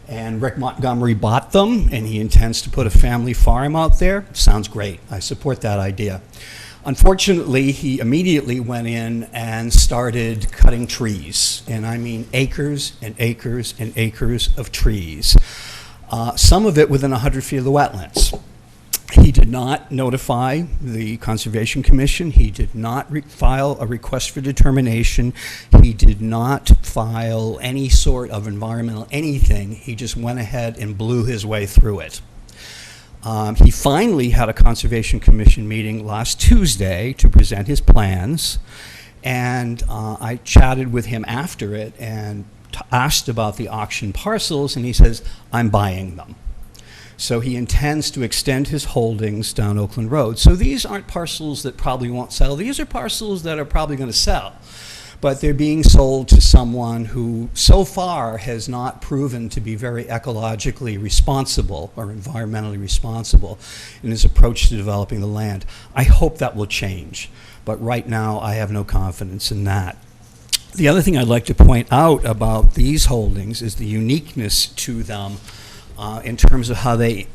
and Rick Montgomery bought them, and he intends to put a family farm out there. Sounds great. I support that idea. Unfortunately, he immediately went in and started cutting trees, and I mean acres and acres and acres of trees, some of it within 100 feet of the wetlands. He did not notify the Conservation Commission. He did not file a request for determination. He did not file any sort of environmental anything. He just went ahead and blew his way through it. He finally had a Conservation Commission meeting last Tuesday to present his plans, and I chatted with him after it and asked about the auction parcels, and he says, I'm buying them. So he intends to extend his holdings down Oakland Road. So these aren't parcels that probably won't sell. These are parcels that are probably going to sell, but they're being sold to someone who so far has not proven to be very ecologically responsible or environmentally responsible in his approach to developing the land. I hope that will change, but right now I have no confidence in that. The other thing I'd like to point out about these holdings is the uniqueness to them in terms of how they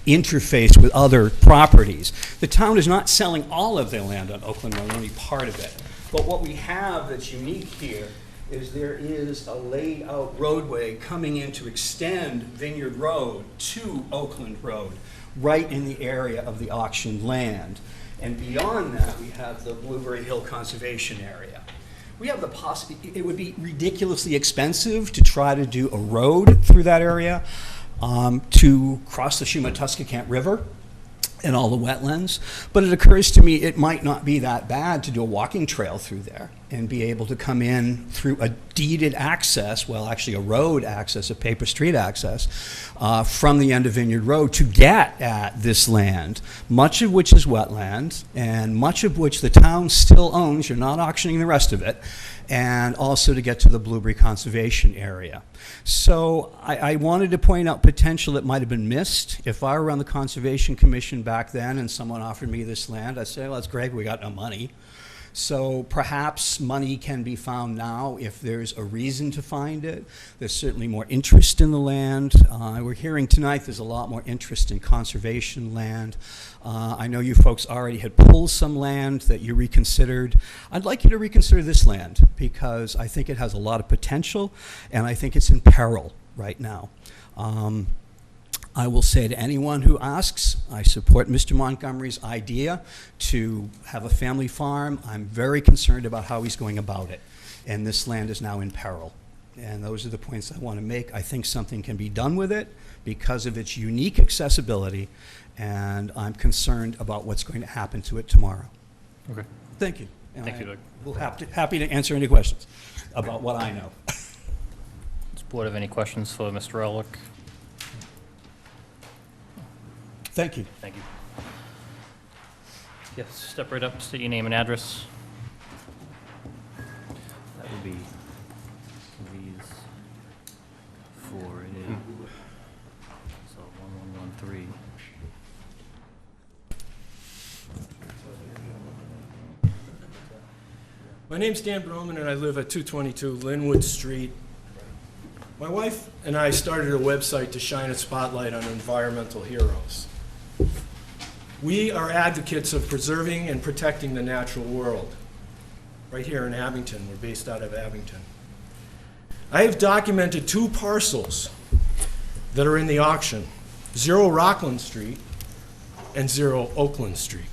interface with other properties. The town is not selling all of their land on Oakland Road, only part of it. But what we have that's unique here is there is a laid out roadway coming in to extend Vineyard Road to Oakland Road, right in the area of the auctioned land. And beyond that, we have the Blueberry Hill Conservation Area. We have the possibility, it would be ridiculously expensive to try to do a road through that area to cross the Shumatuskakant River and all the wetlands, but it occurs to me it might not be that bad to do a walking trail through there and be able to come in through a deeded access, well, actually a road access, a paper street access, from the end of Vineyard Road to get at this land, much of which is wetland and much of which the town still owns. You're not auctioning the rest of it, and also to get to the Blueberry Conservation Area. So I wanted to point out potential that might have been missed. If I were on the Conservation Commission back then and someone offered me this land, I'd say, well, that's great, we got no money. So perhaps money can be found now if there's a reason to find it. There's certainly more interest in the land. We're hearing tonight there's a lot more interest in conservation land. I know you folks already had pulled some land that you reconsidered. I'd like you to reconsider this land because I think it has a lot of potential and I think it's in peril right now. I will say to anyone who asks, I support Mr. Montgomery's idea to have a family farm. I'm very concerned about how he's going about it, and this land is now in peril. And those are the points I want to make. I think something can be done with it because of its unique accessibility, and I'm concerned about what's going to happen to it tomorrow. Okay. Thank you. And Thank you, Doug. We'll happy to answer any questions about what I know. Board have any questions for Mr. Ehrlich? Thank you. Thank you. Yes, step right up, state your name and address. That would be these four it is. So 1113. My name's Dan Broman, and I live at 222 Linwood Street. My wife and I started a website to shine a spotlight on environmental heroes. We are advocates of preserving and protecting the natural world. Right here in Abington, we're based out of Abington. I have documented 2 parcels that are in the auction, 0 Rockland Street and 0 Oakland Street.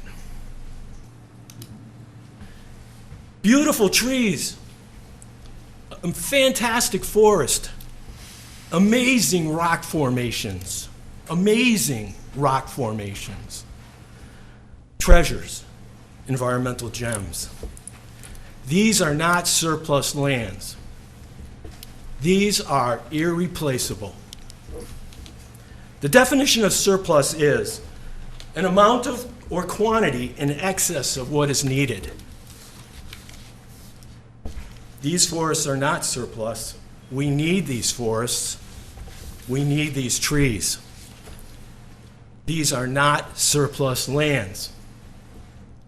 Beautiful trees, a fantastic forest, amazing rock formations, treasures, environmental gems. These are not surplus lands. These are irreplaceable. The definition of surplus is an amount of or quantity in excess of what is needed. These forests are not surplus. We need these forests. We need these trees. These are not surplus lands.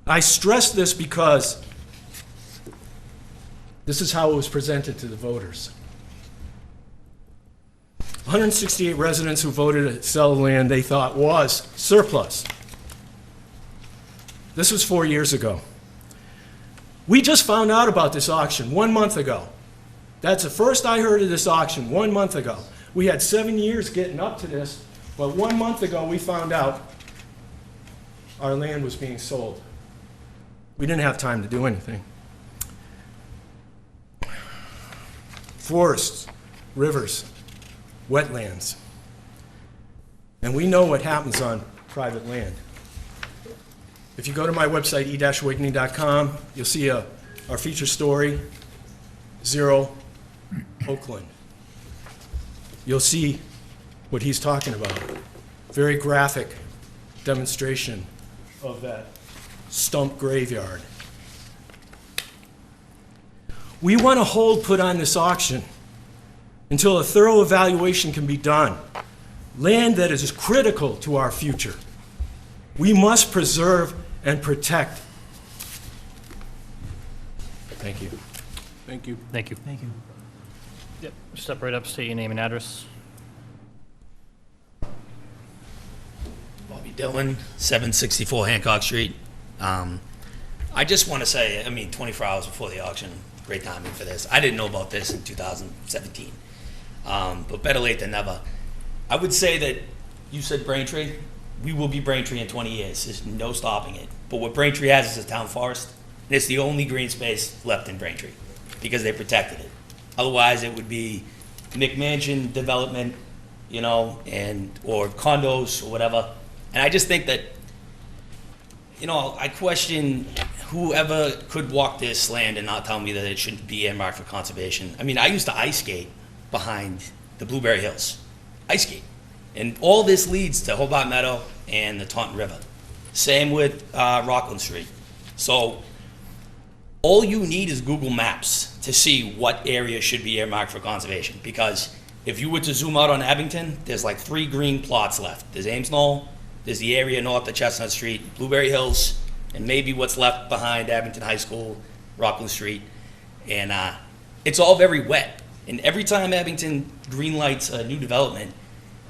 I stress this because this is how it was presented to the voters. 168 residents who voted to sell land they thought was surplus. This was 4 years ago. We just found out about this auction 1 month ago. That's the first I heard of this auction 1 month ago. We had 7 years getting up to this, but 1 month ago we found out our land was being sold. We didn't have time to do anything. Forests, rivers, wetlands. And we know what happens on private land. If you go to my website, e-awakening.com, you'll see our feature story, 0 Oakland. You'll see what he's talking about. Very graphic demonstration of that stump graveyard. We want a hold put on this auction until a thorough evaluation can be done. Land that is critical to our future. We must preserve and protect. Thank you. Thank you. Thank you. Thank you. Yep, step right up, state your name and address. Bobby Dillon, 764 Hancock Street. I just want to say, 24 hours before the auction, great timing for this. I didn't know about this in 2017, but better late than never. I would say that you said Braintree. We will be Braintree in 20 years. There's no stopping it. But what Braintree has is a town forest, and it's the only green space left in Braintree because they protected it. Otherwise, it would be McMansion development, or condos or whatever. And I just think that, I question whoever could walk this land and not tell me that it shouldn't be earmarked for conservation. I used to ice skate behind the Blueberry Hills. Ice skate. And all this leads to Hobart Meadow and the Taunton River. Same with Rockland Street. So all you need is Google Maps to see what area should be earmarked for conservation. Because if you were to zoom out on Abington, there's like 3 green plots left. There's Ames Knoll, there's the area north of Chestnut Street, Blueberry Hills, and maybe what's left behind Abington High School, Rockland Street. And it's all very wet. And every time Abington green lights a new development,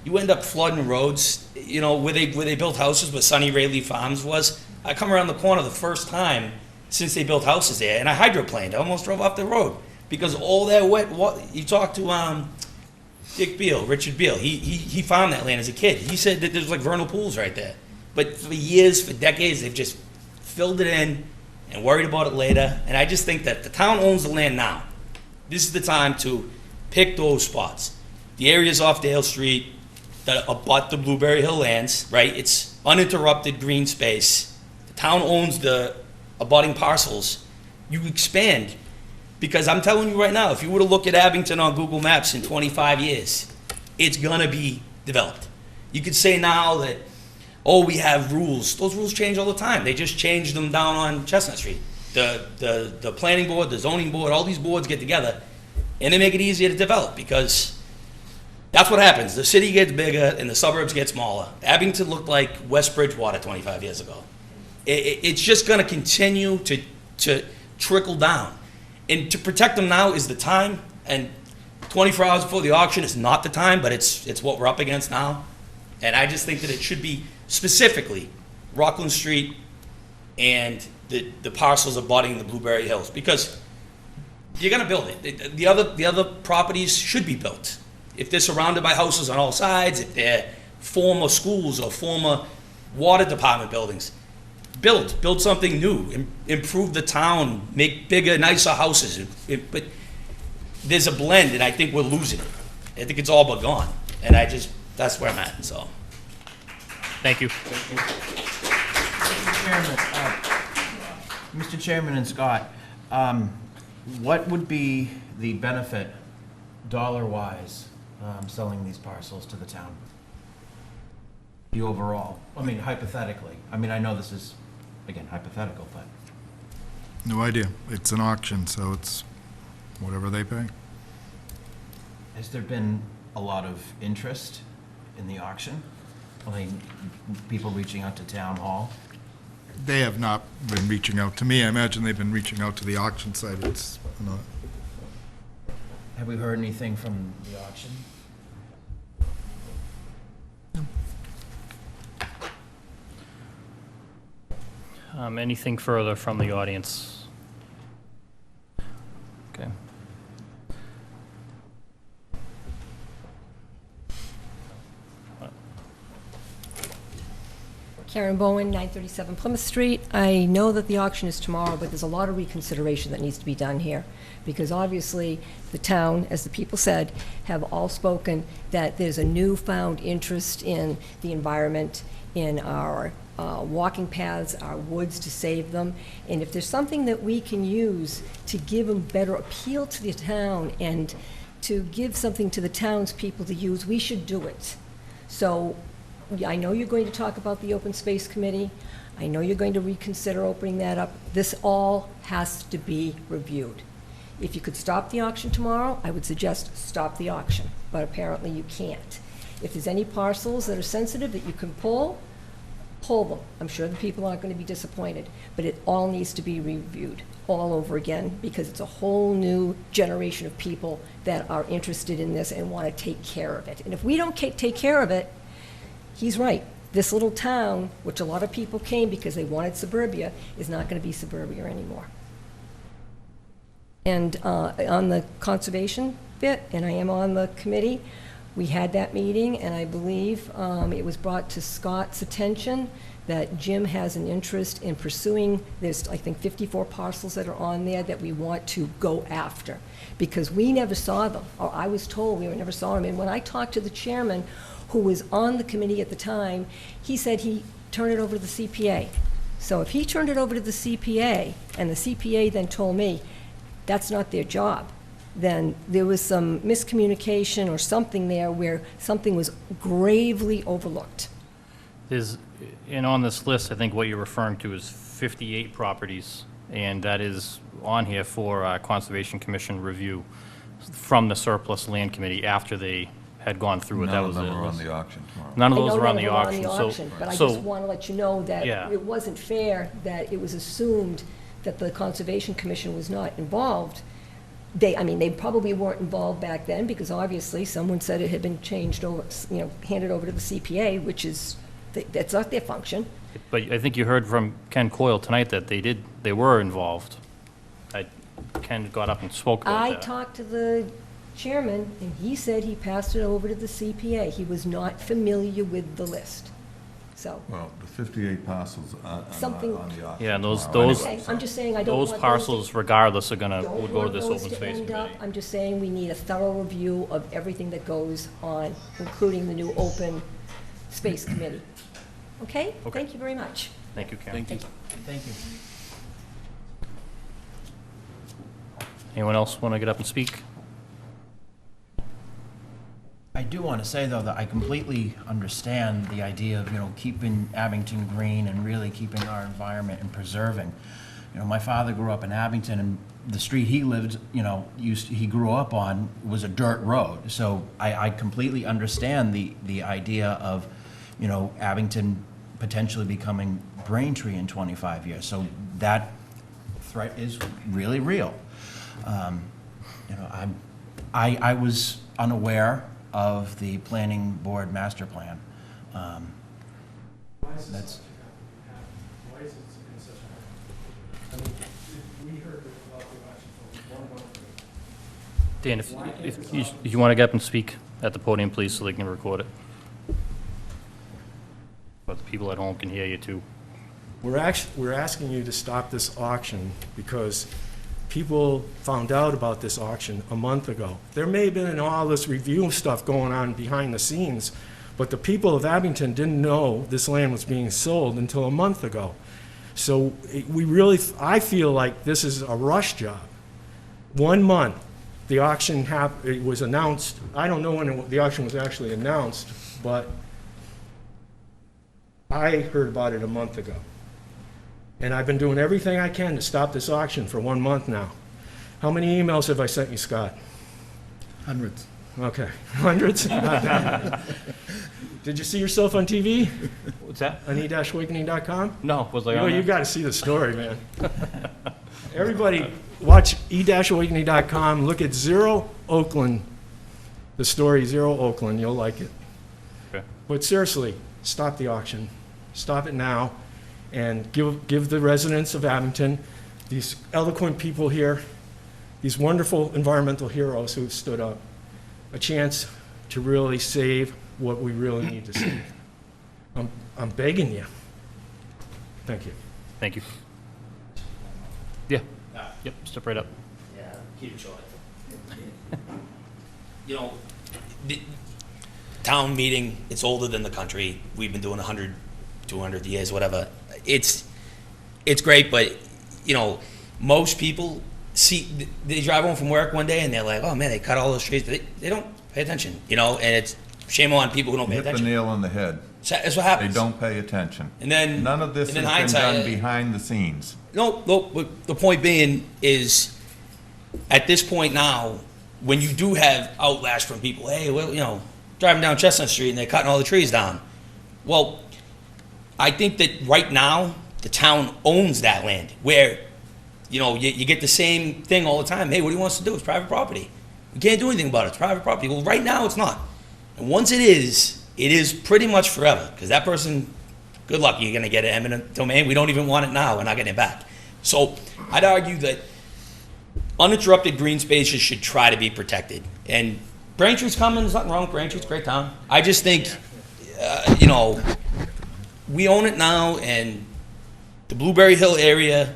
you end up flooding roads, where they built houses, where Sunny Rayleigh Farms was. I come around the corner the first time since they built houses there, and I hydroplaned. I almost drove off the road because all that wet water. You talk to Richard Beal. He farmed that land as a kid. He said that there's like vernal pools right there. But for years, for decades, they've just filled it in and worried about it later. And I just think that the town owns the land now. This is the time to pick those spots. The areas off Dale Street that abut the Blueberry Hill lands, right? It's uninterrupted green space. The town owns the abutting parcels. You expand Because I'm telling you right now, if you were to look at Abington on Google Maps in 25 years, it's gonna be developed. You could say now that, oh, we have rules. Those rules change all the time. They just changed them down on Chestnut Street. The planning board, the zoning board, all these boards get together, and they make it easier to develop, because that's what happens. The city gets bigger and the suburbs get smaller. Abington looked like West Bridgewater 25 years ago. It's just gonna continue to trickle down. And to protect them now is the time, and 24 hours before the auction is not the time, but it's what we're up against now. And I just think that it should be specifically Rockland Street and the parcels abutting the Blueberry Hills, because you're gonna build it. The other properties should be built. If they're surrounded by houses on all sides, if they're former schools or former water department buildings, build something new, improve the town, make bigger, nicer houses. But there's a blend, and I think we're losing it. I think it's all but gone, and that's where I'm at, so. Thank you. Mr. Chairman and Scott, what would be the benefit, dollar-wise, selling these parcels to the town? The overall, I mean, hypothetically. I mean, I know this is, again, hypothetical, but. No idea. It's an auction, so it's whatever they pay. Has there been a lot of interest in the auction? I mean, people reaching out to town hall? They have not been reaching out to me. I imagine they've been reaching out to the auction site. It's not. Have we heard anything from the auction? Anything further from the audience? Okay. Karen Bowen, 937 Plymouth Street. I know that the auction is tomorrow, but there's a lot of reconsideration that needs to be done here, because obviously the town, as the people said, have all spoken that there's a newfound interest in the environment, in our walking paths, our woods, to save them. And if there's something that we can use to give a better appeal to the town and to give something to the townspeople to use, we should do it. So I know you're going to talk about the Open Space Committee. I know you're going to reconsider opening that up. This all has to be reviewed. If you could stop the auction tomorrow, I would suggest stop the auction, but apparently you can't. If there's any parcels that are sensitive that you can pull them. I'm sure the people aren't going to be disappointed, but it all needs to be reviewed all over again, because it's a whole new generation of people that are interested in this and want to take care of it. And if we don't take care of it, he's right. This little town, which a lot of people came because they wanted suburbia, is not going to be suburbia anymore. And on the conservation bit, and I am on the committee, we had that meeting, and I believe it was brought to Scott's attention that Jim has an interest in pursuing. There's, I think, 54 parcels that are on there that we want to go after, because we never saw them, or I was told we never saw them. And when I talked to the chairman, who was on the committee at the time, he said he turned it over to the CPA. So if he turned it over to the CPA, and the CPA then told me that's not their job, then there was some miscommunication or something there where something was gravely overlooked. And on this list, I think what you're referring to is 58 properties, and that is on here for Conservation Commission review from the Surplus Land Committee after they had gone through it. None of them are on the auction tomorrow. None of those are on the auction. But I just want to let you know that it wasn't fair that it was assumed that the Conservation Commission was not involved. They probably weren't involved back then, because obviously someone said it had been changed over, handed over to the CPA, which is, that's not their function. But I think you heard from Ken Coyle tonight that they were involved. Ken got up and spoke about that. I talked to the chairman, and he said he passed it over to the CPA. He was not familiar with the list. So. Well, the 58 parcels are not on the auction. Yeah, and those I'm just saying, I don't want those parcels, regardless, would go to this open space committee. I'm just saying we need a thorough review of everything that goes on, including the new open space committee. Okay? Thank you very much. Thank you, Karen. Thank you. Thank you. Anyone else want to get up and speak? I do want to say, though, that I completely understand the idea of, keeping Abington green and really keeping our environment and preserving. My father grew up in Abington, and the street he lived, he grew up on was a dirt road. So I completely understand the idea of, Abington potentially becoming Braintree in 25 years. So that threat is really real. I was unaware of the planning board master plan. Why is this why is it in such a hurry? I mean, we heard about the election for 1 month ago. Dan, if you want to get up and speak at the podium, please, so they can record it. But the people at home can hear you too. We're asking you to stop this auction because people found out about this auction a month ago. There may have been all this review stuff going on behind the scenes, but the people of Abington didn't know this land was being sold until a month ago. So I feel like this is a rush job. 1 month, the auction it was announced. I don't know when the auction was actually announced, but I heard about it a month ago. And I've been doing everything I can to stop this auction for 1 month now. How many emails have I sent you, Scott? Hundreds. Okay, hundreds? Did you see yourself on TV? What's that? On e-awakening.com? No, was I on there? You got to see the story, man. Everybody watch e-awakening.com. Look at Zero Oakland, the story Zero Oakland. You'll like it. Okay. But seriously, stop the auction. Stop it now. And give the residents of Abington, these eloquent people here, these wonderful environmental heroes who've stood up, a chance to really save what we really need to save. I'm begging you. Thank you. Thank you. Yeah. Yep, step right up. Yeah, keep it short. The town meeting, it's older than the country. We've been doing 100, 200 years, whatever. It's great, but, most people they drive home from work one day and they're like, oh man, they cut all those trees. They don't pay attention, and it's shame on people who don't pay Hit the attention. nail on the head. That's what happens. They don't pay attention. And then None of this has and been in hindsight, done behind the scenes. No, but the point being is, at this point now, when you do have outlash from people, hey, well, driving down Chestnut Street and they're cutting all the trees down. Well, I think that right now, the town owns that land, where, you get the same thing all the time. Hey, what do you want us to do? It's private property. We can't do anything about it. It's private property. Well, right now, it's not. And once it is pretty much forever, because that person, good luck, you're going to get an eminent domain. We don't even want it now. We're not getting it back. So I'd argue that uninterrupted green spaces should try to be protected. And Braintree's coming. There's nothing wrong with Braintree. It's a great town. I just think, we own it now, and the Blueberry Hill area,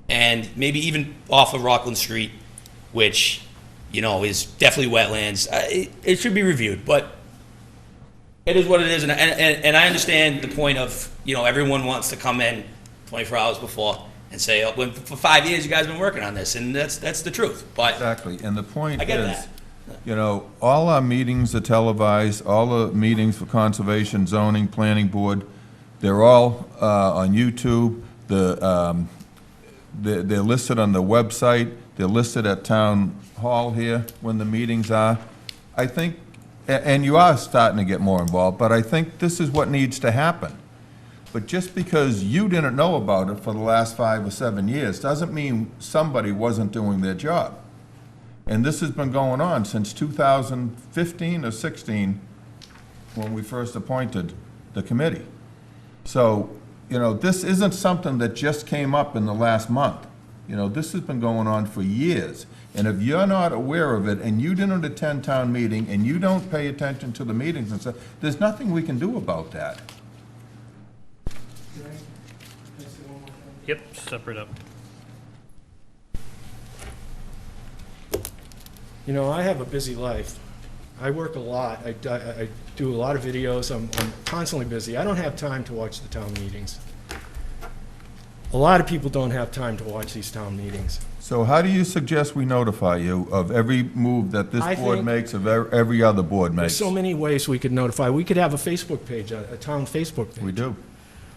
and maybe even off of Rockland Street, which, is definitely wetlands. It should be reviewed, but it is what it is, and I understand the point of, everyone wants to come in 24 hours before and say, oh, for 5 years you guys have been working on this, and that's the truth. But Exactly, and the point I get is, that. all our meetings are televised, all the meetings for conservation, zoning, planning board, they're all on YouTube. They're listed on the website. They're listed at town hall here when the meetings are. I think, and you are starting to get more involved, but I think this is what needs to happen. But just because you didn't know about it for the last 5 or 7 years doesn't mean somebody wasn't doing their job. And this has been going on since 2015 or 16, when we first appointed the committee. So, this isn't something that just came up in the last month. This has been going on for years. And if you're not aware of it, and you didn't attend town meeting, and you don't pay attention to the meetings and stuff, there's nothing we can do about that. Yep, step right up. I have a busy life. I work a lot. I do a lot of videos. I'm constantly busy. I don't have time to watch the town meetings. A lot of people don't have time to watch these town meetings. So how do you suggest we notify you of every move that this I board think- makes, of every other board There's makes? so many ways we could notify. We could have a Facebook page, a town Facebook page. We do.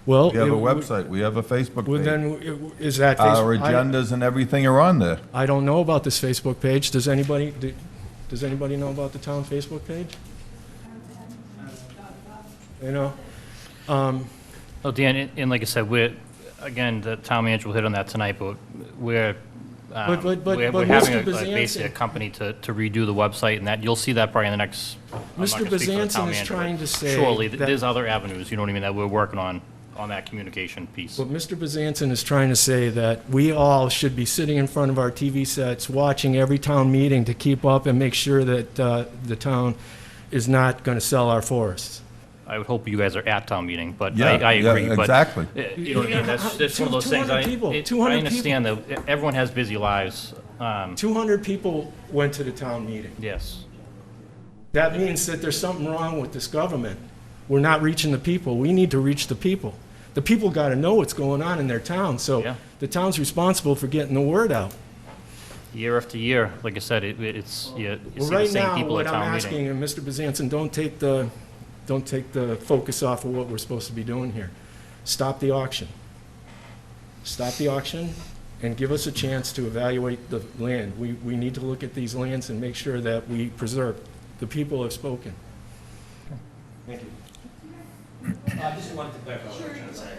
Well, We have a it- website, we have a Facebook Well, page. then, is that Our Facebook? agendas and everything are on there. I don't know about this Facebook page. Does anybody know about the town Facebook page? You know? Oh, Dan, and like I said, again, the town manager will hit on that tonight, but we're But we're Mr. having Bezanson- basically a company to redo the website, and that, you'll see that probably in the next, I'm not Mr. gonna speak for the Bezanson town is manager, trying but to say surely, that- there's other avenues, you know what I mean, that we're working on that communication piece. What Mr. Bezanson is trying to say that we all should be sitting in front of our TV sets, watching every town meeting to keep up and make sure that the town is not going to sell our forests. I would hope you guys are at town meeting, but Yeah, I yeah, agree. But, exactly. you know what I mean, that's one of those things, 200 people, 200 I understand that everyone has busy lives. 200 people went to the town meeting. Yes. That means that there's something wrong with this government. We're not reaching the people. We need to reach the people. The people got to know what's going on in their town, so Yeah. the town's responsible for getting the word out. Year after year, like I said, it's, you Well, see the right same now, people what at I'm town asking, meeting. and Mr. Bezanson, don't take the focus off of what we're supposed to be doing here. Stop the auction. Stop the auction and give us a chance to evaluate the land. We need to look at these lands and make sure that we preserve. The people have spoken. Thank you. I just wanted to clarify what I'm trying to say.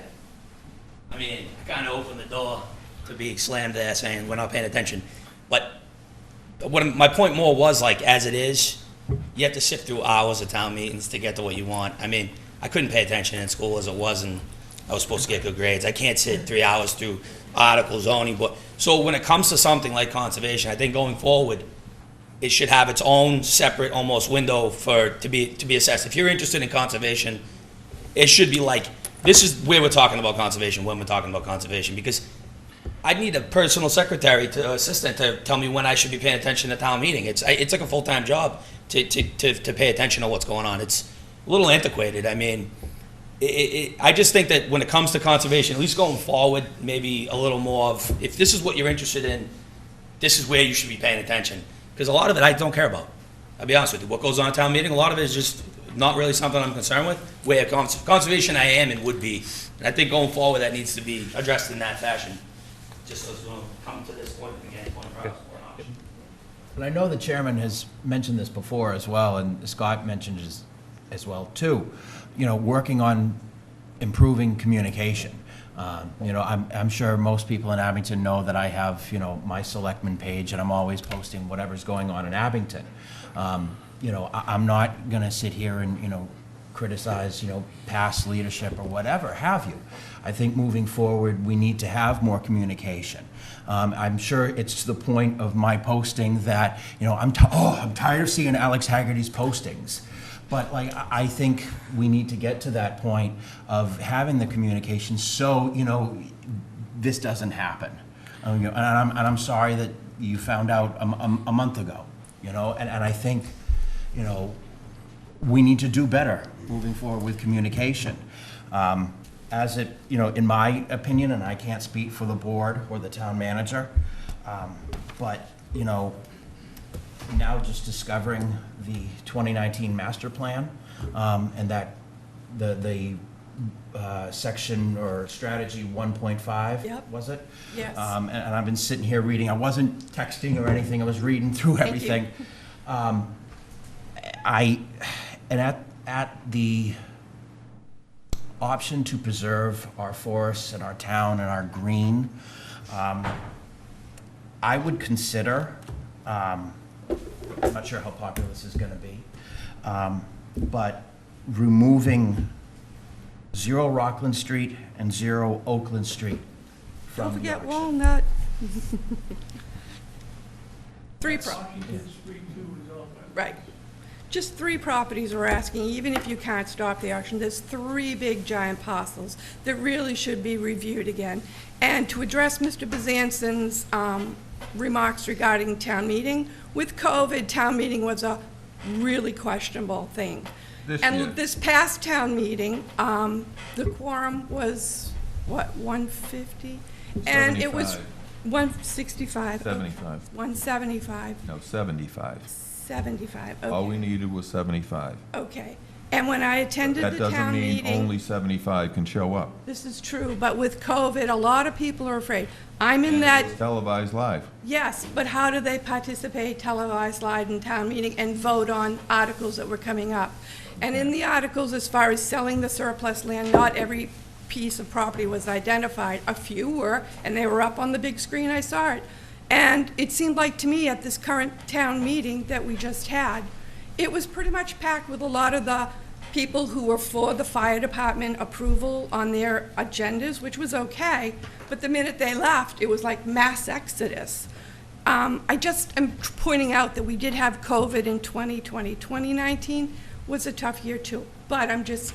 I mean, I kind of opened the door to be slammed there saying we're not paying attention. But my point more was, like, as it is, you have to sift through hours of town meetings to get to what you want. I mean, I couldn't pay attention in school as it was, and I was supposed to get good grades. I can't sit 3 hours through articles, zoning, but, so when it comes to something like conservation, I think going forward, it should have its own separate almost window to be assessed. If you're interested in conservation, it should be like, this is where we're talking about conservation, when we're talking about conservation, because I need a personal secretary assistant to tell me when I should be paying attention to town meeting. It's like a full-time job to pay attention to what's going on. It's a little antiquated. I mean, I just think that when it comes to conservation, at least going forward, maybe a little more of, if this is what you're interested in, this is where you should be paying attention. Because a lot of it I don't care about. I'll be honest with you. What goes on at town meeting, a lot of it is just not really something I'm concerned with. Where conservation I am and would be. And I think going forward, that needs to be addressed in that fashion. Just as we come to this point again, And I know the chairman has mentioned this before as well, and Scott mentioned it as well too. You know, working on improving communication. You know, I'm sure most people in Abington know that I have, you know, my Selectmen page, and I'm always posting whatever's going on in Abington. You know, I'm not gonna sit here and, you know, criticize, you know, past leadership or whatever have you. I think moving forward, we need to have more communication. I'm sure it's to the point of my posting that, you know, I'm tired of seeing Alex Haggerty's postings. But like, I think we need to get to that point of having the communication so, you know, this doesn't happen. You know, and I'm sorry that you found out a month ago, you know, and I think, you know, we need to do better moving forward with communication. As it, you know, in my opinion, and I can't speak for the board or the town manager, but, you know, now just discovering the 2019 master plan, and that the section or strategy 1.5, Yep. was it? Yes. And I've been sitting here reading. I wasn't texting or anything. I was reading through Thank you. everything. At the option to preserve our forests and our town and our green, I would consider, I'm not sure how popular this is gonna be, but removing 0 Rockland Street and 0 Oakland Street Don't from the forget auction. Walnut. Three Right. Just 3 properties we're asking, even if you can't stop the auction, there's 3 big giant parcels that really should be reviewed again. And to address Mr. Bezanson's remarks regarding town meeting, with COVID, town meeting was a really questionable thing. This year. And this past town meeting, the quorum was what, 150? And it was 165. 75. 175. No, 75. 75, okay. All we needed was 75. Okay. And when I attended That the doesn't town mean meeting, only 75 can show up. this is true, but with COVID, a lot of people are afraid. I'm in that, It's televised live. yes, but how do they participate televised live in town meeting and vote on articles that were coming up? And in the articles, as far as selling the surplus land, not every piece of property was identified. A few were, and they were up on the big screen, I saw it. And it seemed like to me at this current town meeting that we just had, it was pretty much packed with a lot of the people who were for the fire department approval on their agendas, which was okay, but the minute they left, it was like mass exodus. I just am pointing out that we did have COVID in 2020. 2019 was a tough year too, but I'm just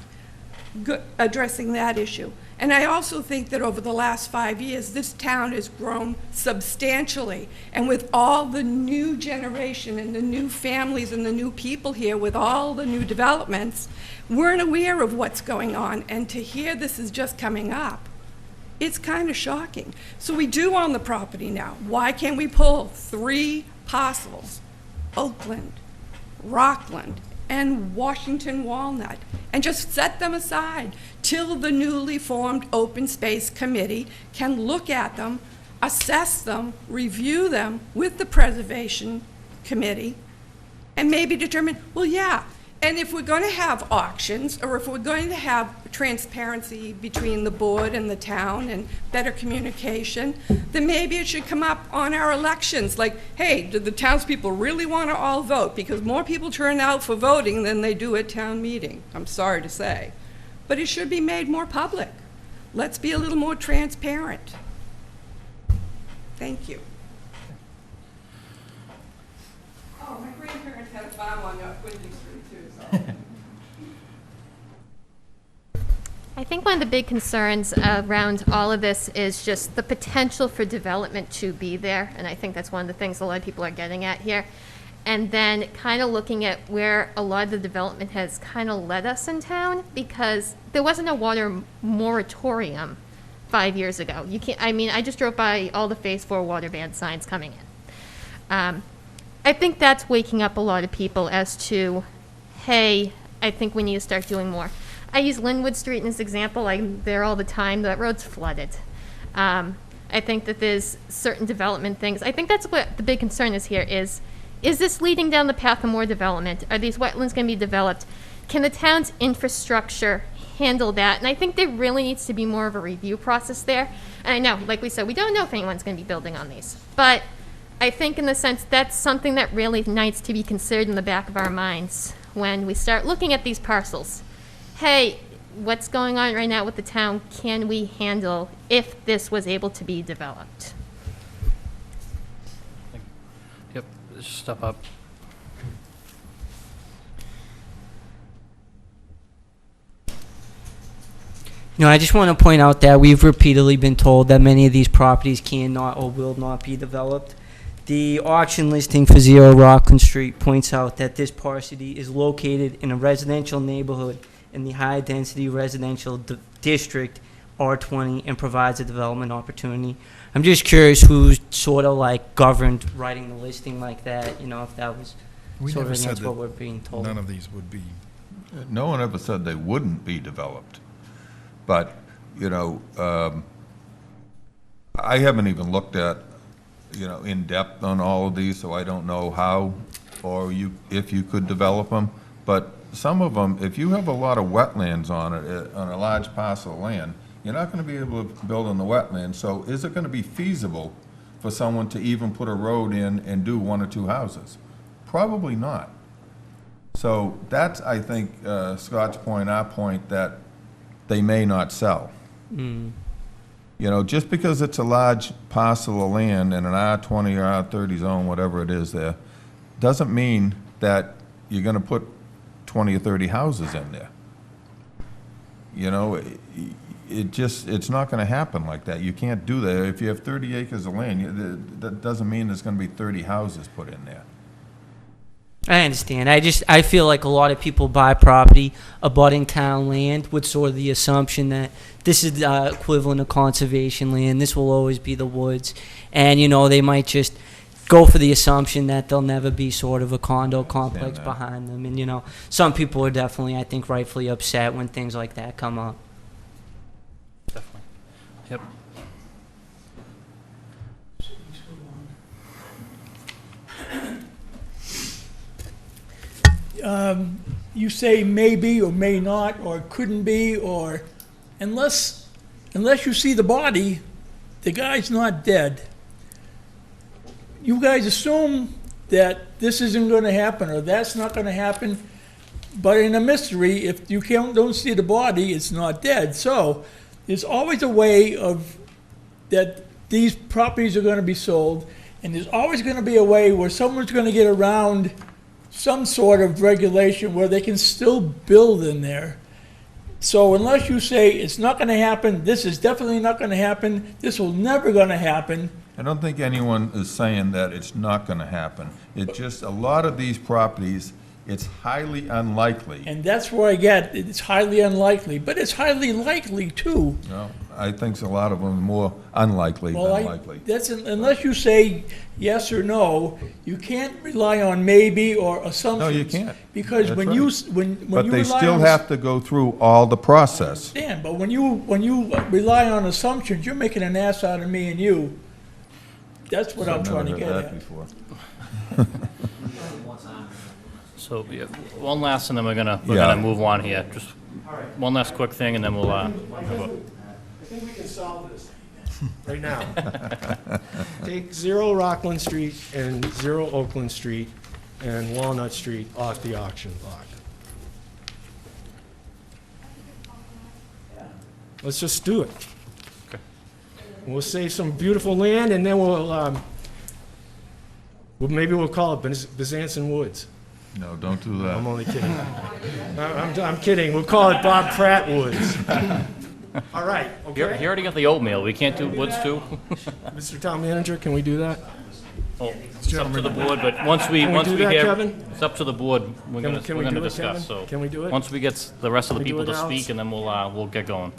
addressing that issue. And I also think that over the last 5 years, this town has grown substantially. And with all the new generation and the new families and the new people here, with all the new developments, weren't aware of what's going on. And to hear this is just coming up, it's kind of shocking. So we do own the property now. Why can't we pull 3 parcels, Oakland, Rockland, and Washington Walnut, and just set them aside till the newly formed Open Space Committee can look at them, assess them, review them with the Preservation Committee, and maybe determine, well, yeah, and if we're going to have auctions, or if we're going to have transparency between the board and the town and better communication, then maybe it should come up on our elections. Like, hey, do the townspeople really want to all vote? Because more people turn out for voting than they do at town meeting, I'm sorry to say. But it should be made more public. Let's be a little more transparent. Thank you. Oh, my grandparents had a farm on Quincy Street. I think one of the big concerns around all of this is just the potential for development to be there, and I think that's one of the things a lot of people are getting at here. And then kind of looking at where a lot of the development has kind of led us in town, because there wasn't a water moratorium 5 years ago. You can't, I mean, I just drove by all the Phase 4 water ban signs coming in. I think that's waking up a lot of people as to, hey, I think we need to start doing more. I use Linwood Street as an example. I'm there all the time. That road's flooded. I think that there's certain development things. I think that's what the big concern is here is this leading down the path of more development? Are these wetlands going to be developed? Can the town's infrastructure handle that? And I think there really needs to be more of a review process there. And I know, like we said, we don't know if anyone's going to be building on these. But I think in the sense that's something that really needs to be considered in the back of our minds when we start looking at these parcels. Hey, what's going on right now with the town? Can we handle if this was able to be developed? Yep, just step up. No, I just want to point out that we've repeatedly been told that many of these properties cannot or will not be developed. The auction listing for 0 Rockland Street points out that this parcel is located in a residential neighborhood in the high-density residential district, R20, and provides a development opportunity. I'm just curious who's sort of like governed writing the listing like that, you know, if that was We sort of never said against what that we're being told. none of these would be. No one ever said they wouldn't be developed. But, you know, I haven't even looked at, you know, in depth on all of these, so I don't know how or if you could develop them. But some of them, if you have a lot of wetlands on it, on a large parcel of land, you're not going to be able to build on the wetlands. So is it going to be feasible for someone to even put a road in and do 1 or 2 houses? Probably not. So that's, I think, Scott's point, our point, that they may not sell. Mm. You know, just because it's a large parcel of land in an R20 or R30 zone, whatever it is there, doesn't mean that you're going to put 20 or 30 houses in there. You know, it's not going to happen like that. You can't do that. If you have 30 acres of land, that doesn't mean there's going to be 30 houses put in there. I understand. I feel like a lot of people buy property abutting town land with sort of the assumption that this is equivalent of conservation land. This will always be the woods. And, they might just go for the assumption that there'll never be sort of a condo complex behind them. And, some people are definitely, I think, rightfully upset when things like that come up. Definitely. Yep. You say maybe or may not or couldn't be, or unless you see the body, the guy's not dead. You guys assume that this isn't going to happen or that's not going to happen, but in a mystery, if you don't see the body, it's not dead. So there's always a way of that these properties are going to be sold, and there's always going to be a way where someone's going to get around some sort of regulation where they can still build in there. So unless you say it's not going to happen, this is definitely not going to happen, this will never going to happen. I don't think anyone is saying that it's not going to happen. It's just a lot of these properties, it's highly unlikely. And that's where I get it's highly unlikely, but it's highly likely too. No, I think a lot of them are more unlikely than likely. Unless you say yes or no, you can't rely on maybe or assumptions. No, you can't. Because That's when right. you But you they rely still on have to go through all the process. understand, but when you rely on assumptions, you're making an ass out of me and you. That's what I'm trying to get at. Before. So, yeah, one last, and then we're Yeah. gonna move on here. Just one last quick thing, and then we'll, I think we can solve this right now. Take 0 Rockland Street and 0 Oakland Street and Walnut Street off the auction block. Let's just do it. Okay. We'll save some beautiful land, and then maybe we'll call it Byzantium Woods. No, don't do that. I'm only kidding. I'm kidding. We'll call it Bob Pratt Woods. All right, okay? He already got the oatmeal. We can't do woods too? Mr. Town Manager, can we do that? Oh, it's up to the board, but once we Can we do that, hear, Kevin? it's up to the board. We're Can we gonna do it, discuss, Kevin? so. Can we do it? Once we get the rest of the Can we do people to it, Alex? speak, and then we'll get going.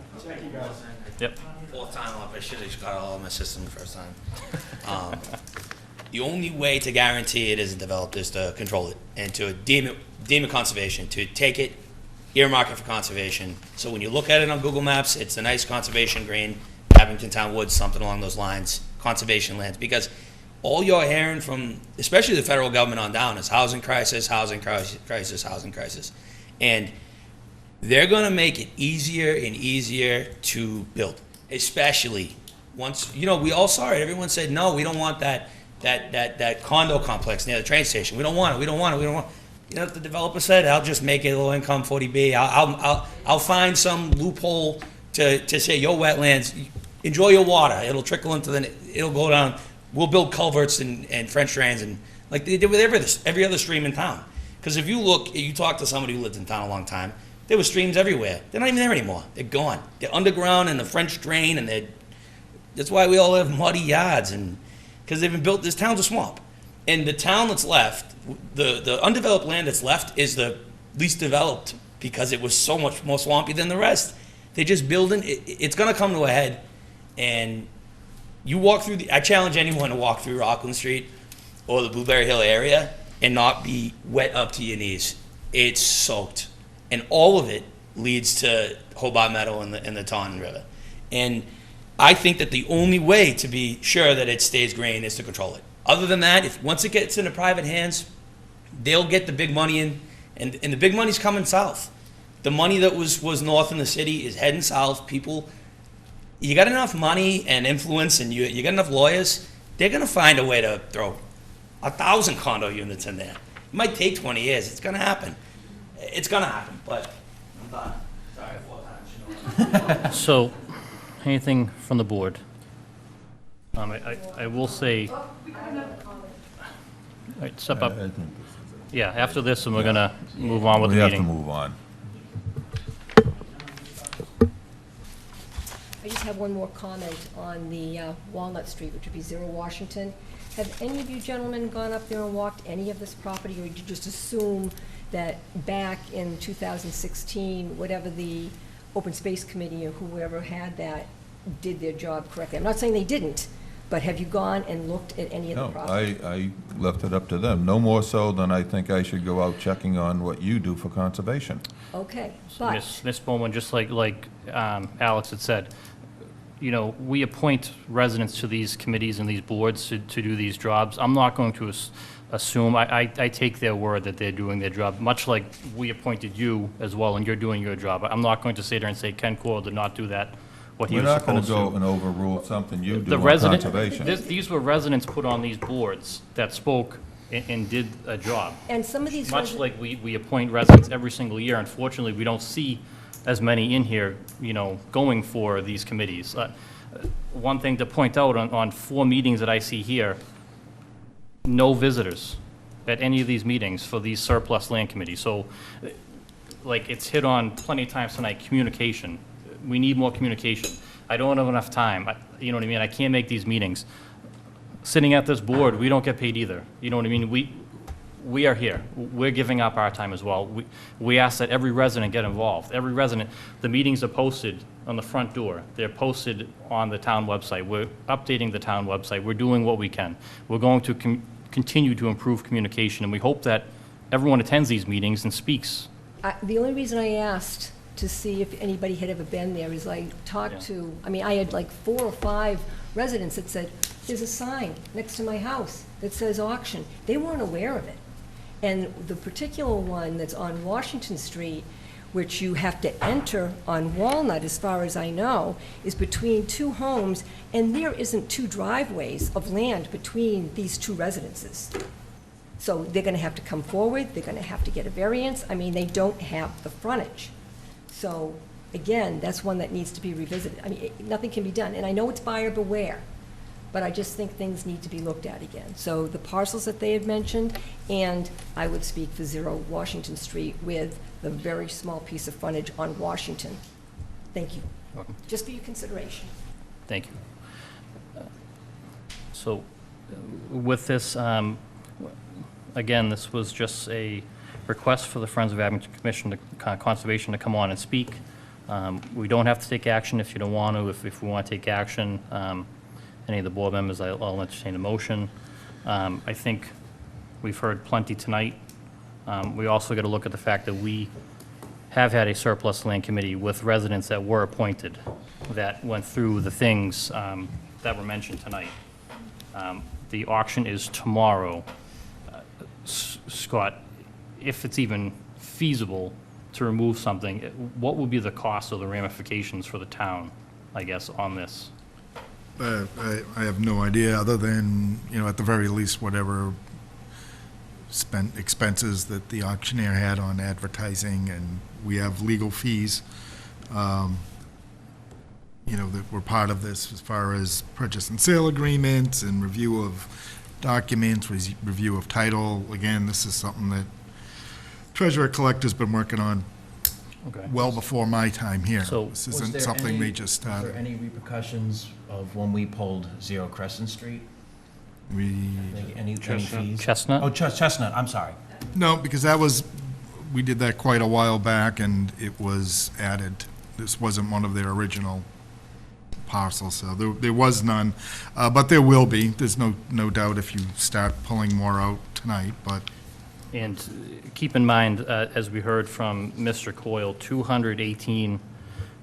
Yep. Fourth time up, I should have just got it all in my system the first time. The only way to guarantee it isn't developed is to control it and to deem it conservation, to take it, earmark it for conservation. So when you look at it on Google Maps, it's a nice conservation green, Abington Town Woods, something along those lines, conservation lands. Because all you're hearing from, especially the federal government on down, is housing crisis, housing crisis, housing crisis. And they're gonna make it easier and easier to build, especially once, we all saw it. Everyone said, no, we don't want that condo complex near the train station. We don't want it. You know what the developer said? I'll just make it low income 40B. I'll find some loophole to say your wetlands, enjoy your water. It'll trickle it'll go down. We'll build culverts and French drains and like they did with every other stream in town. Because if you talk to somebody who lived in town a long time, there were streams everywhere. They're not even there anymore. They're gone. They're underground in the French drain, and that's why we all have muddy yards, and because they've been built. This town's a swamp, and the town that's left, the undeveloped land that's left, is the least developed because it was so much more swampy than the rest. They're just building. It's going to come to a head, and you walk through. I challenge anyone to walk through Rockland Street or the Blueberry Hill area and not be wet up to your knees. It's soaked. And all of it leads to Hobart Meadow and the Taunton River. And I think that the only way to be sure that it stays green is to control it. Other than that, once it gets into private hands, they'll get the big money in, and the big money's coming south. The money that was north in the city is heading south. People, you got enough money and influence, and you got enough lawyers, they're going to find a way to throw 1,000 condo units in there. It might take 20 years. It's going to happen. It's going to happen, but I'm done. Sorry, 4 times. So, anything from the board? I will say, all right, step up. I think Yeah, after this, and we're gonna move on with the we meeting. have to move on. I just have one more comment on the Walnut Street, which would be 0 Washington. Have any of you gentlemen gone up there and walked any of this property, or did you just assume that back in 2016, whatever the Open Space Committee or whoever had that did their job correctly? I'm not saying they didn't, but have you gone and looked at any of the No, property? I left it up to them, no more so than I think I should go out checking on what you do for conservation. Okay, So, but, Ms. Bowman, just like Alex had said, you know, we appoint residents to these committees and these boards to do these jobs. I'm not going to assume, I take their word that they're doing their job, much like we appointed you as well, and you're doing your job. I'm not going to sit there and say Ken Coyle did not do that, what he We're was not going to supposed to. go and overrule something you do The on resident, conservation. these were residents put on these boards that spoke and did a job. and some of these Much resi- like we appoint residents every single year. Unfortunately, we don't see as many in here, you know, going for these committees. One thing to point out, on 4 meetings that I see here, no visitors at any of these meetings for these surplus land committees. So, like, it's hit on plenty of times tonight, communication. We need more communication. I don't have enough time. You know what I mean? I can't make these meetings. Sitting at this board, we don't get paid either. You know what I mean? We are here. We're giving up our time as well. We ask that every resident get involved. Every resident, the meetings are posted on the front door. They're posted on the town website. We're updating the town website. We're doing what we can. We're going to continue to improve communication, and we hope that everyone attends these meetings and speaks. the only reason I asked to see if anybody had ever been there is I talked to, I mean, I had like 4 or 5 residents that said, there's a sign next to my house that says auction. They weren't aware of it. And the particular one that's on Washington Street, which you have to enter on Walnut, as far as I know, is between 2 homes, and there isn't 2 driveways of land between these 2 residences. So they're gonna have to come forward, they're gonna have to get a variance. I mean, they don't have the frontage. So, again, that's one that needs to be revisited. I mean, nothing can be done, and I know it's buyer beware, but I just think things need to be looked at again. So the parcels that they had mentioned, and I would speak for 0 Washington Street with the very small piece of frontage on Washington. Thank you. Welcome. Just for your consideration. Thank you. So with this, again, this was just a request for the Friends of Abington Commission to Conservation to come on and speak. We don't have to take action if you don't want to. If we want to take action, any of the board members, I'll entertain a motion. I think we've heard plenty tonight. We also got to look at the fact that we have had a surplus land committee with residents that were appointed that went through the things that were mentioned tonight. The auction is tomorrow. Scott, if it's even feasible to remove something, what would be the cost or the ramifications for the town, I guess, on this? I have no idea, other than, at the very least, whatever spent expenses that the auctioneer had on advertising, and we have legal fees, that were part of this as far as purchase and sale agreements and review of documents, review of title. Again, this is something that Treasurer Collector's been working on well before my time here. So this isn't something they just started. Was there any repercussions of when we pulled 0 Crescent Street? Any fees? Chestnut? Oh, Chestnut, I'm sorry. No, because we did that quite a while back, and it was added. This wasn't one of their original parcels, so there was none. But there will be. There's no doubt if you start pulling more out tonight, but. And keep in mind, as we heard from Mr. Coyle, 218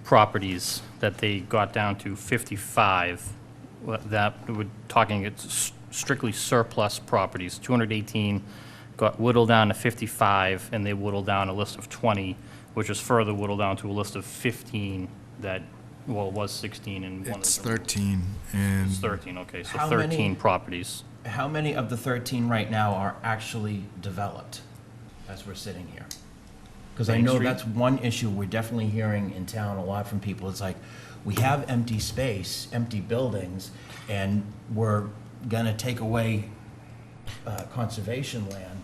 properties that they got down to 55. That we're talking, it's strictly surplus properties. 218 got whittled down to 55, and they whittled down a list of 20, which is further whittled down to a list of 15 that, well, it was 16 and one. It's 13. And it's 13, okay, so How 13 many- properties. How many of the 13 right now are actually developed as we're sitting here? Because I Main know Street? that's one issue we're definitely hearing in town a lot from people. It's like, we have empty space, empty buildings, and we're gonna take away conservation land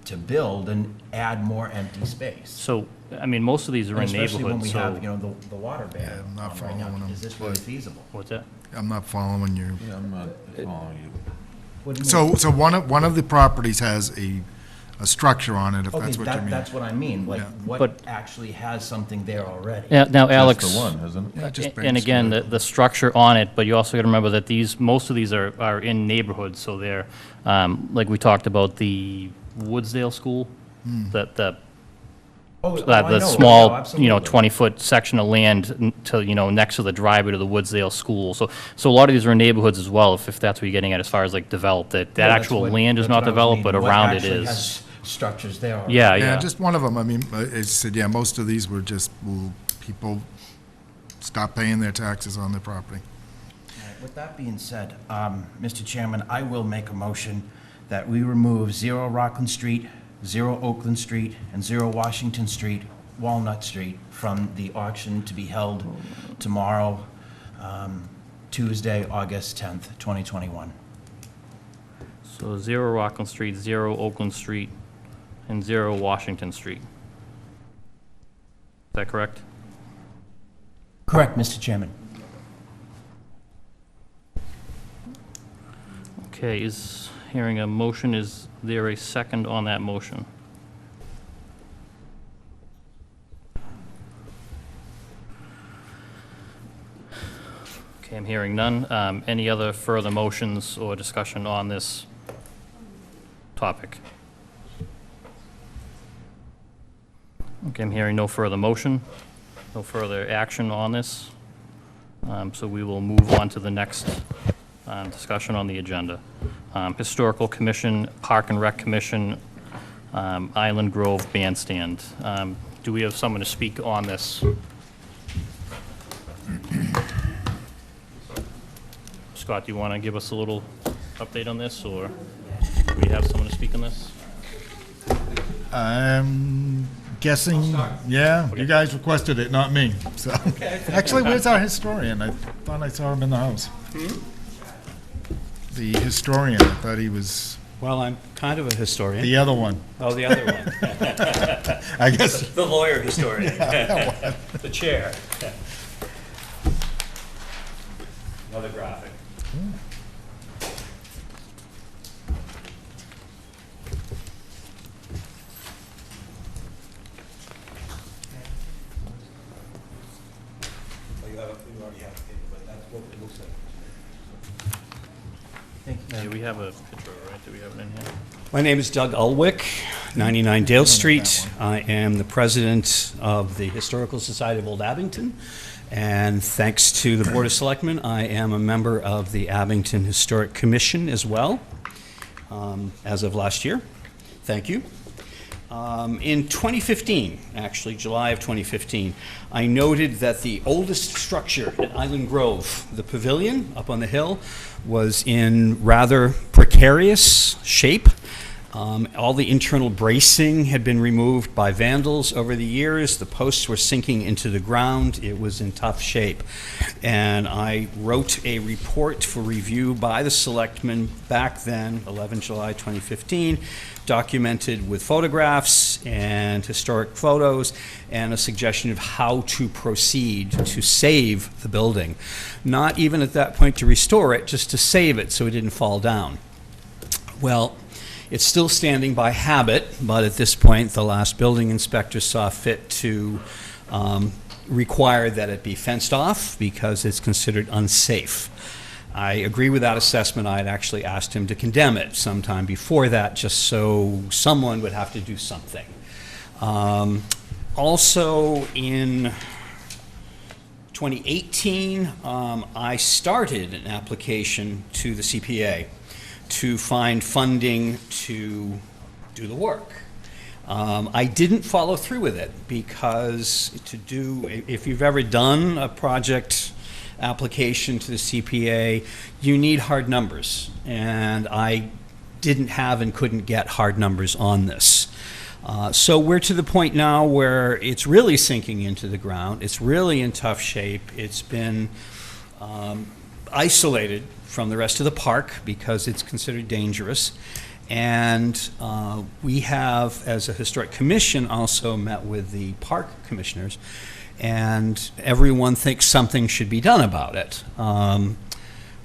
to build and add more empty space. So, I mean, most of these are in Especially when we neighborhoods, have, so. the water ban I'm not on right now. following them. Is this really feasible? What's that? I'm not following your. Yeah, I'm not following you. What do you mean? So one of the properties has a structure on it, if Okay, that's what you mean. that's what I mean, like, Yeah. what But- actually has something there already? Yeah, now, Alex. Just the one, isn't it? Yeah, just And again, Bandstand. the structure on it, but you also got to remember that most of these are in neighborhoods, so they're, like we talked about the Woodsdale School, the Oh, I the know. small, Oh, absolutely. 20-foot section of land to, next to the driveway to the Woodsdale School. So a lot of these are in neighborhoods as well, if that's what you're getting at as far as like developed, that Yeah, that's actual what- land is that's not what I was developed, but meaning. What around it actually is. has structures there already? Yeah, Yeah, yeah. just one of them. I mean, it said, yeah, most of these were just, people stop paying their taxes on their property. All right, with that being said, Mr. Chairman, I will make a motion that we remove 0 Rockland Street, 0 Oakland Street, and 0 Washington Street, Walnut Street, from the auction to be held tomorrow, Tuesday, August 10th, 2021. So 0 Rockland Street, 0 Oakland Street, and 0 Washington Street. Is that correct? Correct, Mr. Chairman. Okay, hearing a motion, is there a second on that motion? Okay, I'm hearing none. Any other further motions or discussion on this topic? Okay, I'm hearing no further motion, no further action on this. So we will move on to the next discussion on the agenda. Historical Commission, Park and Rec Commission, Island Grove Bandstand. Do we have someone to speak on this? Scott, do you want to give us a little update on this, or do we have someone to speak on this? I'm guessing, yeah, you guys requested it, not me, so. Actually, where's our historian? I thought I saw him in the house. The historian, I thought he was Well, I'm kind of a historian. the other one. Oh, the other one. I guess. The lawyer historian. Yeah, that The chair. Another graphic. Yeah, we have a picture, right? Do we have it in here? My name is Doug Ulwick, 99 Dale Street. I am the president of the Historical Society of Old Abington, and thanks to the Board of Selectmen, I am a member of the Abington Historic Commission as well, as of last year. Thank you. In 2015, actually, July of 2015, I noted that the oldest structure at Island Grove, the pavilion up on the hill, was in rather precarious shape. All the internal bracing had been removed by vandals over the years. The posts were sinking into the ground. It was in tough shape. And I wrote a report for review by the selectmen back then, 11 July 2015, documented with photographs and historic photos and a suggestion of how to proceed to save the building. Not even at that point to restore it, just to save it so it didn't fall down. Well, it's still standing by habit, but at this point, the last building inspector saw fit to require that it be fenced off because it's considered unsafe. I agree with that assessment. I had actually asked him to condemn it sometime before that, just so someone would have to do something. Also, in 2018, I started an application to the CPA to find funding to do the work. I didn't follow through with it because if you've ever done a project application to the CPA, you need hard numbers, and I didn't have and couldn't get hard numbers on this. So we're to the point now where it's really sinking into the ground. It's really in tough shape. It's been isolated from the rest of the park because it's considered dangerous. And we have, as a historic commission, also met with the park commissioners, and everyone thinks something should be done about it.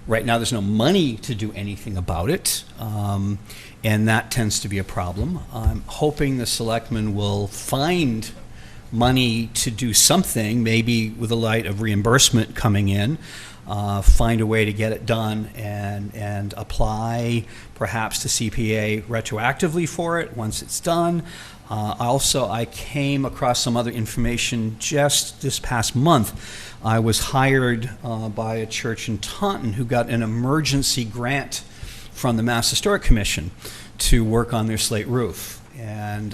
Right now, there's no money to do anything about it, and that tends to be a problem. I'm hoping the selectmen will find money to do something, maybe with a light of reimbursement coming in, find a way to get it done and apply perhaps to CPA retroactively for it once it's done. Also, I came across some other information just this past month. I was hired by a church in Taunton who got an emergency grant from the Mass Historic Commission to work on their slate roof. And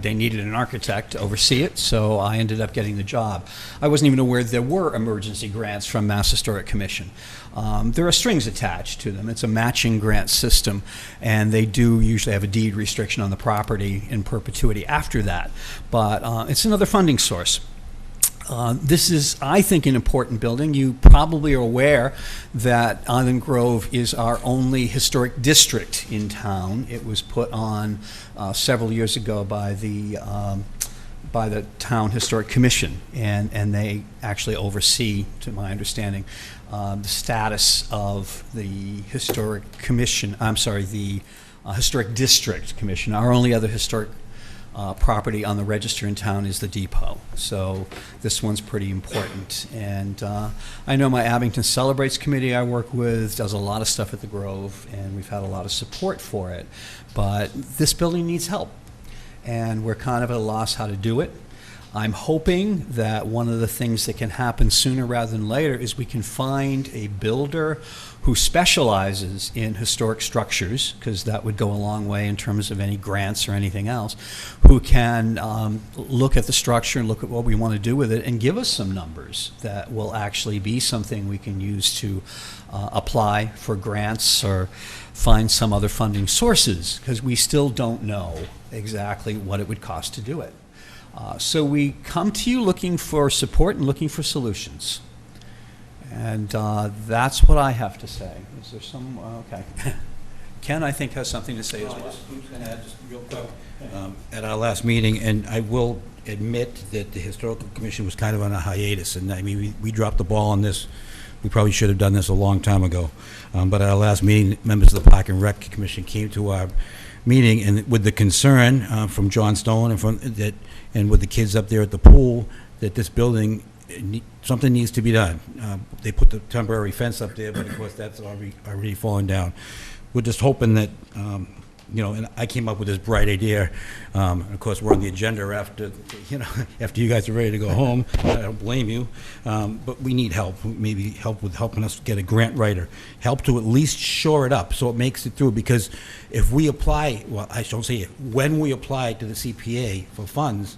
they needed an architect to oversee it, so I ended up getting the job. I wasn't even aware there were emergency grants from Mass Historic Commission. There are strings attached to them. It's a matching grant system, and they do usually have a deed restriction on the property in perpetuity after that. But it's another funding source. This is, I think, an important building. You probably are aware that Island Grove is our only historic district in town. It was put on several years ago by the Town Historic Commission, and they actually oversee, to my understanding, the status of the Historic Commission, the Historic District Commission. Our only other historic property on the register in town is the depot. So this one's pretty important. And I know my Abington Celebrates committee I work with does a lot of stuff at the Grove, and we've had a lot of support for it. But this building needs help, and we're kind of at a loss how to do it. I'm hoping that one of the things that can happen sooner rather than later is we can find a builder who specializes in historic structures, because that would go a long way in terms of any grants or anything else, who can look at the structure and look at what we want to do with it and give us some numbers that will actually be something we can use to apply for grants or find some other funding sources, because we still don't know exactly what it would cost to do it. So we come to you looking for support and looking for solutions. And that's what I have to say. Is there some, okay. Ken, I think, has something to say as well. I'm just going to add just real quick. At our last meeting, and I will admit that the Historical Commission was kind of on a hiatus, and I mean, we dropped the ball on this. We probably should have done this a long time ago. But at our last meeting, members of the Park and Rec Commission came to our meeting, and with the concern from John Stone and with the kids up there at the pool, that this building, something needs to be done. They put the temporary fence up there, but of course that's already fallen down. We're just hoping that, and I came up with this bright idea. And of course, we're on the agenda after you guys are ready to go home. I don't blame you, but we need help. Maybe help with helping us get a grant writer. Help to at least shore it up so it makes it through. Because if we apply, well, I shouldn't say it, when we apply to the CPA for funds,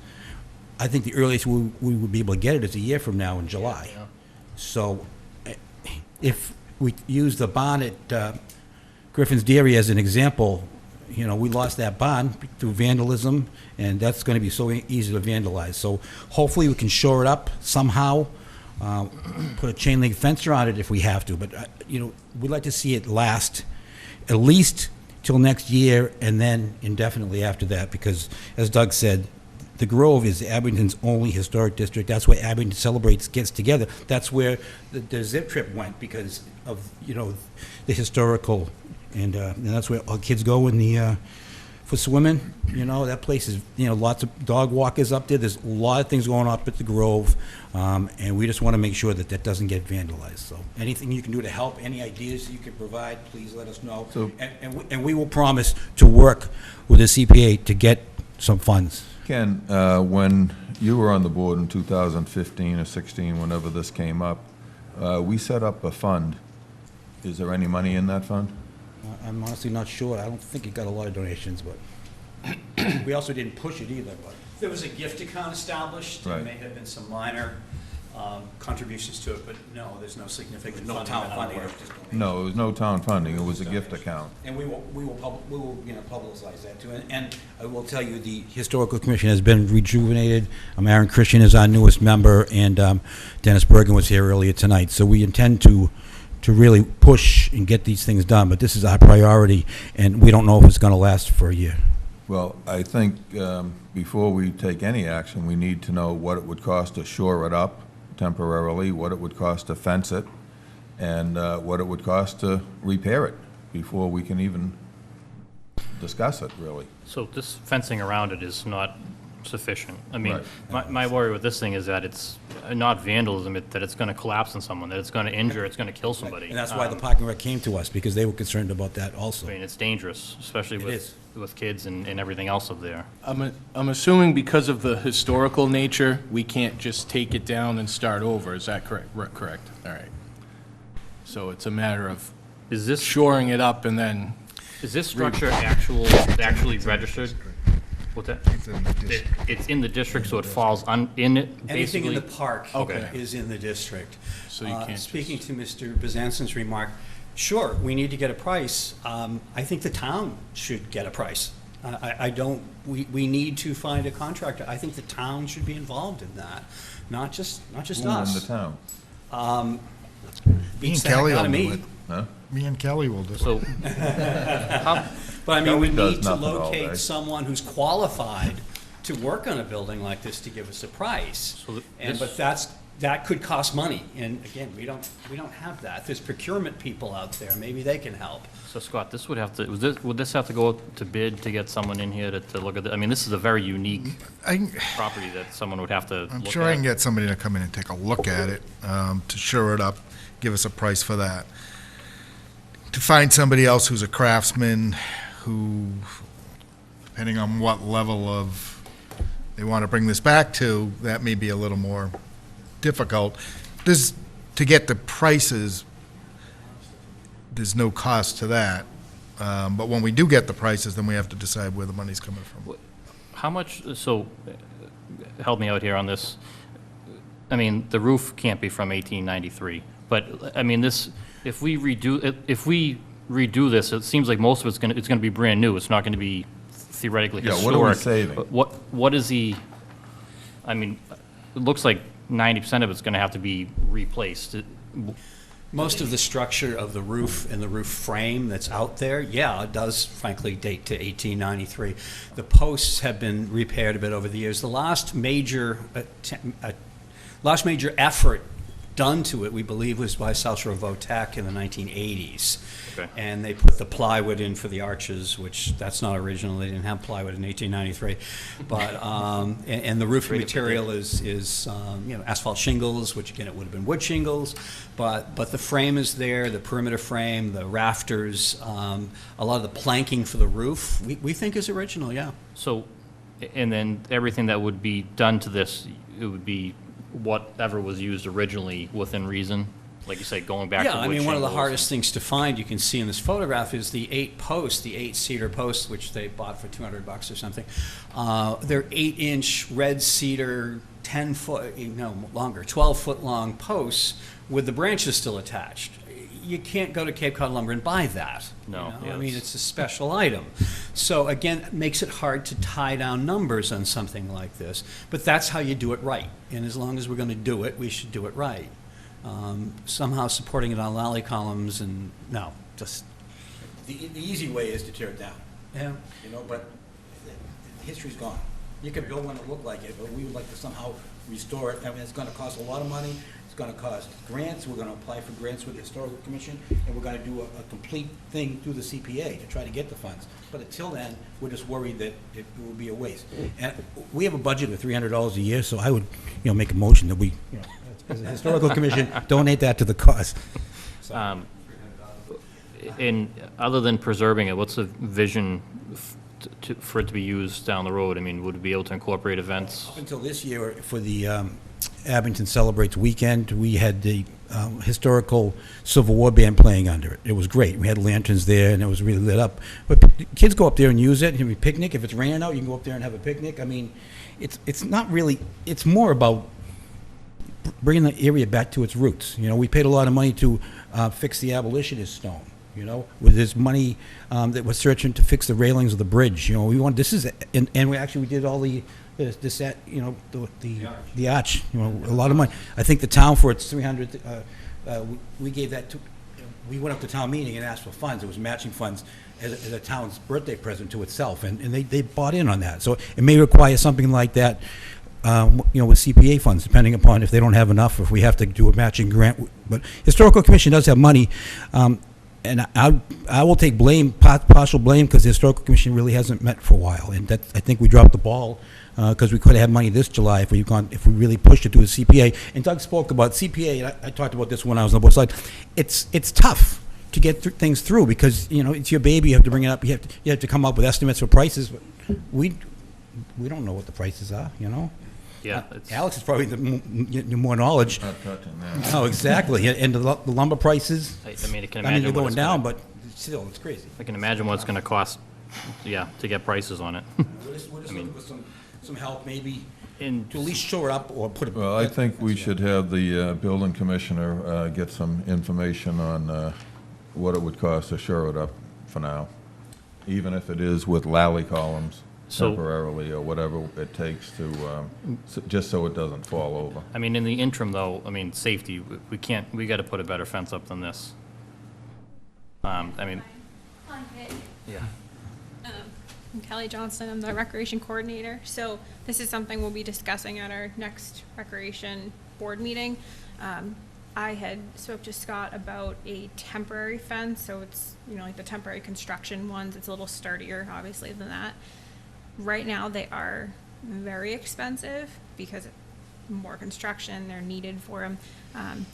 I think the earliest we would be able to get it is a year from now in July. Yeah. So if we use the barn at Griffin's Dairy as an example, we lost that barn through vandalism, and that's going to be so easy to vandalize. So hopefully we can shore it up somehow, put a chain link fence around it if we have to. But, we'd like to see it last at least till next year and then indefinitely after that, because as Doug said, the Grove is Abington's only historic district. That's where Abington Celebrates gets together. That's where the zip trip went because of, the historical, and that's where all kids go in for swimming. That place is, lots of dog walkers up there. There's a lot of things going on up at the Grove, and we just want to make sure that that doesn't get vandalized. So anything you can do to help, any ideas that you can provide, please let us know. So, and we will promise to work with the CPA to get some funds. Ken, when you were on the board in 2015 or 16, whenever this came up, we set up a fund. Is there any money in that fund? I'm honestly not sure. I don't think it got a lot of donations, but we also didn't push it either. But There was a gift account established. Right. There may have been some minor contributions to it, but no, there's no significant no funding. town that I'm funding. aware It of. was just donations. No, it was no town funding. It was a gift account. And we will publicize that too. And I will tell you, the Historical Commission has been rejuvenated. Aaron Christian is our newest member, and Dennis Bergen was here earlier tonight. So we intend to really push and get these things done. But this is our priority, and we don't know if it's going to last for a year. Well, I think before we take any action, we need to know what it would cost to shore it up temporarily, what it would cost to fence it, and what it would cost to repair it before we can even discuss it, really. So this fencing around it is not sufficient. I mean, Right. my worry with this thing is that it's not vandalism, that it's going to collapse on someone, that it's going to injure, it's going to kill somebody. And that's why the parking rec came to us, because they were concerned about that also. I mean, it's dangerous, especially with kids and everything else up there. I'm assuming because of the historical nature, we can't just take it down and start over. Is that correct? Correct. All right. So it's a matter of shoring it up and then. Is this structure actually registered? What's that? It's in the district, so it falls in it, basically? Anything in the park Okay. is in the district. So you can't Speaking to Mr. Bezanson's remark, sure, we need to get a price. I think the town should get a price. We need to find a contractor. I think the town should be involved in that, not just Who us. in the town? Me and Beats the heck Kelly out will of do me. it. Huh? Me and Kelly will do it. So, But I mean, we Kelly does need to nothing all locate day. someone who's qualified to work on a building like this to give us a price. So But that could cost money, and again, we don't have that. There's procurement people out there, maybe they can help. So Scott, this would have to, would this have to go to bid to get someone in here to look at it? I mean, this is a very unique property that someone would have to look at. I'm sure I can get somebody to come in and take a look at it, to shore it up, give us a price for that. To find somebody else who's a craftsman, who, depending on what level of, they want to bring this back to, that may be a little more difficult. To get the prices, there's no cost to that. But when we do get the prices, then we have to decide where the money's coming from. How much, so, help me out here on this. I mean, the roof can't be from 1893, but, I mean, this, if we redo this, it seems like most of it's gonna be brand new. It's not gonna be theoretically historic. Yeah, what are we saving? But what is I mean, it looks like 90% of it's gonna have to be replaced. Most of the structure of the roof and the roof frame that's out there, yeah, it does frankly date to 1893. The posts have been repaired a bit over the years. The last major effort done to it, we believe, was by South Shore Votech in the 1980s. Okay. And they put the plywood in for the arches, which that's not original. They didn't have plywood in 1893. But and the roofing material is asphalt shingles, which again it would have been wood shingles. But the frame is there, the perimeter frame, the rafters, a lot of the planking for the roof. We think is original, yeah. So, and then everything that would be done to this, it would be whatever was used originally within reason? Like you say, going back to wood Yeah, I mean, one of the shingles hardest things to find, you can see in this photograph, is the 8-cedar posts, which they bought for $200 or something. They're 8-inch red cedar, 12-foot long posts with the branches still attached. You can't go to Cape Cod Lumber and buy that. No, I mean, it's a special item. So again, it makes it hard to tie down numbers on something like this. But that's how you do it right. And as long as we're going to do it, we should do it right. Somehow supporting it on lolly columns and, no, just. The easy way is to tear it down. Yeah. But the history's gone. You can build one that look like it, but we would like to somehow restore it. I mean, it's gonna cost a lot of money. It's gonna cost grants. We're gonna apply for grants with the Historical Commission, and we're gonna do a complete thing through the CPA to try to get the funds. But until then, we're just worried that it will be a waste. And we have a budget of $300 a year, so I would, make a motion that we, as a Historical Commission, donate that to the cause. And other than preserving it, what's the vision for it to be used down the road? I mean, would it be able to incorporate events? Up until this year, for the Abington Celebrates weekend, we had the historical Civil War band playing under it. It was great. We had lanterns there, and it was really lit up. But kids go up there and use it. You can picnic. If it's raining out, you can go up there and have a picnic. I mean, it's not really. It's more about bringing the area back to its roots. We paid a lot of money to fix the abolitionist stone. With this money that we're searching to fix the railings of the bridge. We want and we did all the arch. A lot of money. I think the town for its 300. We gave that to. We went up to town meeting and asked for funds. It was matching funds as a town's birthday present to itself, and they bought in on that. So it may require something like that. with CPA funds, depending upon if they don't have enough, or if we have to do a matching grant. But Historical Commission does have money, and I will take blame, partial blame, because the Historical Commission really hasn't met for a while, and that, I think we dropped the ball, because we could have had money this July if we really pushed it to a CPA. And Doug spoke about CPA, and I talked about this when I was on the board side. It's tough to get things through, because it's your baby. You have to bring it up. You have to come up with estimates for prices. But we don't know what the prices are. Yeah. Alex is probably the more knowledge. Not touching that. Oh, exactly. And the lumber prices. I mean, I can I mean, imagine they're what going it's down, gonna- but still, it's crazy. I can imagine what it's going to cost, to get prices on it. We're just looking for some help, maybe, to at least shore it up or put it. Well, I think we should have the building commissioner get some information on what it would cost to shore it up for now, even if it is with lally columns temporarily or whatever it takes to, just so it doesn't fall over. I mean, in the interim, though, safety, we got to put a better fence up than this. Yeah. I'm Kelly Johnston, I'm the recreation coordinator. So this is something we'll be discussing at our next recreation board meeting. I had spoke to Scott about a temporary fence, so it's, like the temporary construction ones, it's a little sturdier, obviously, than that. Right now, they are very expensive because more construction, they're needed for them.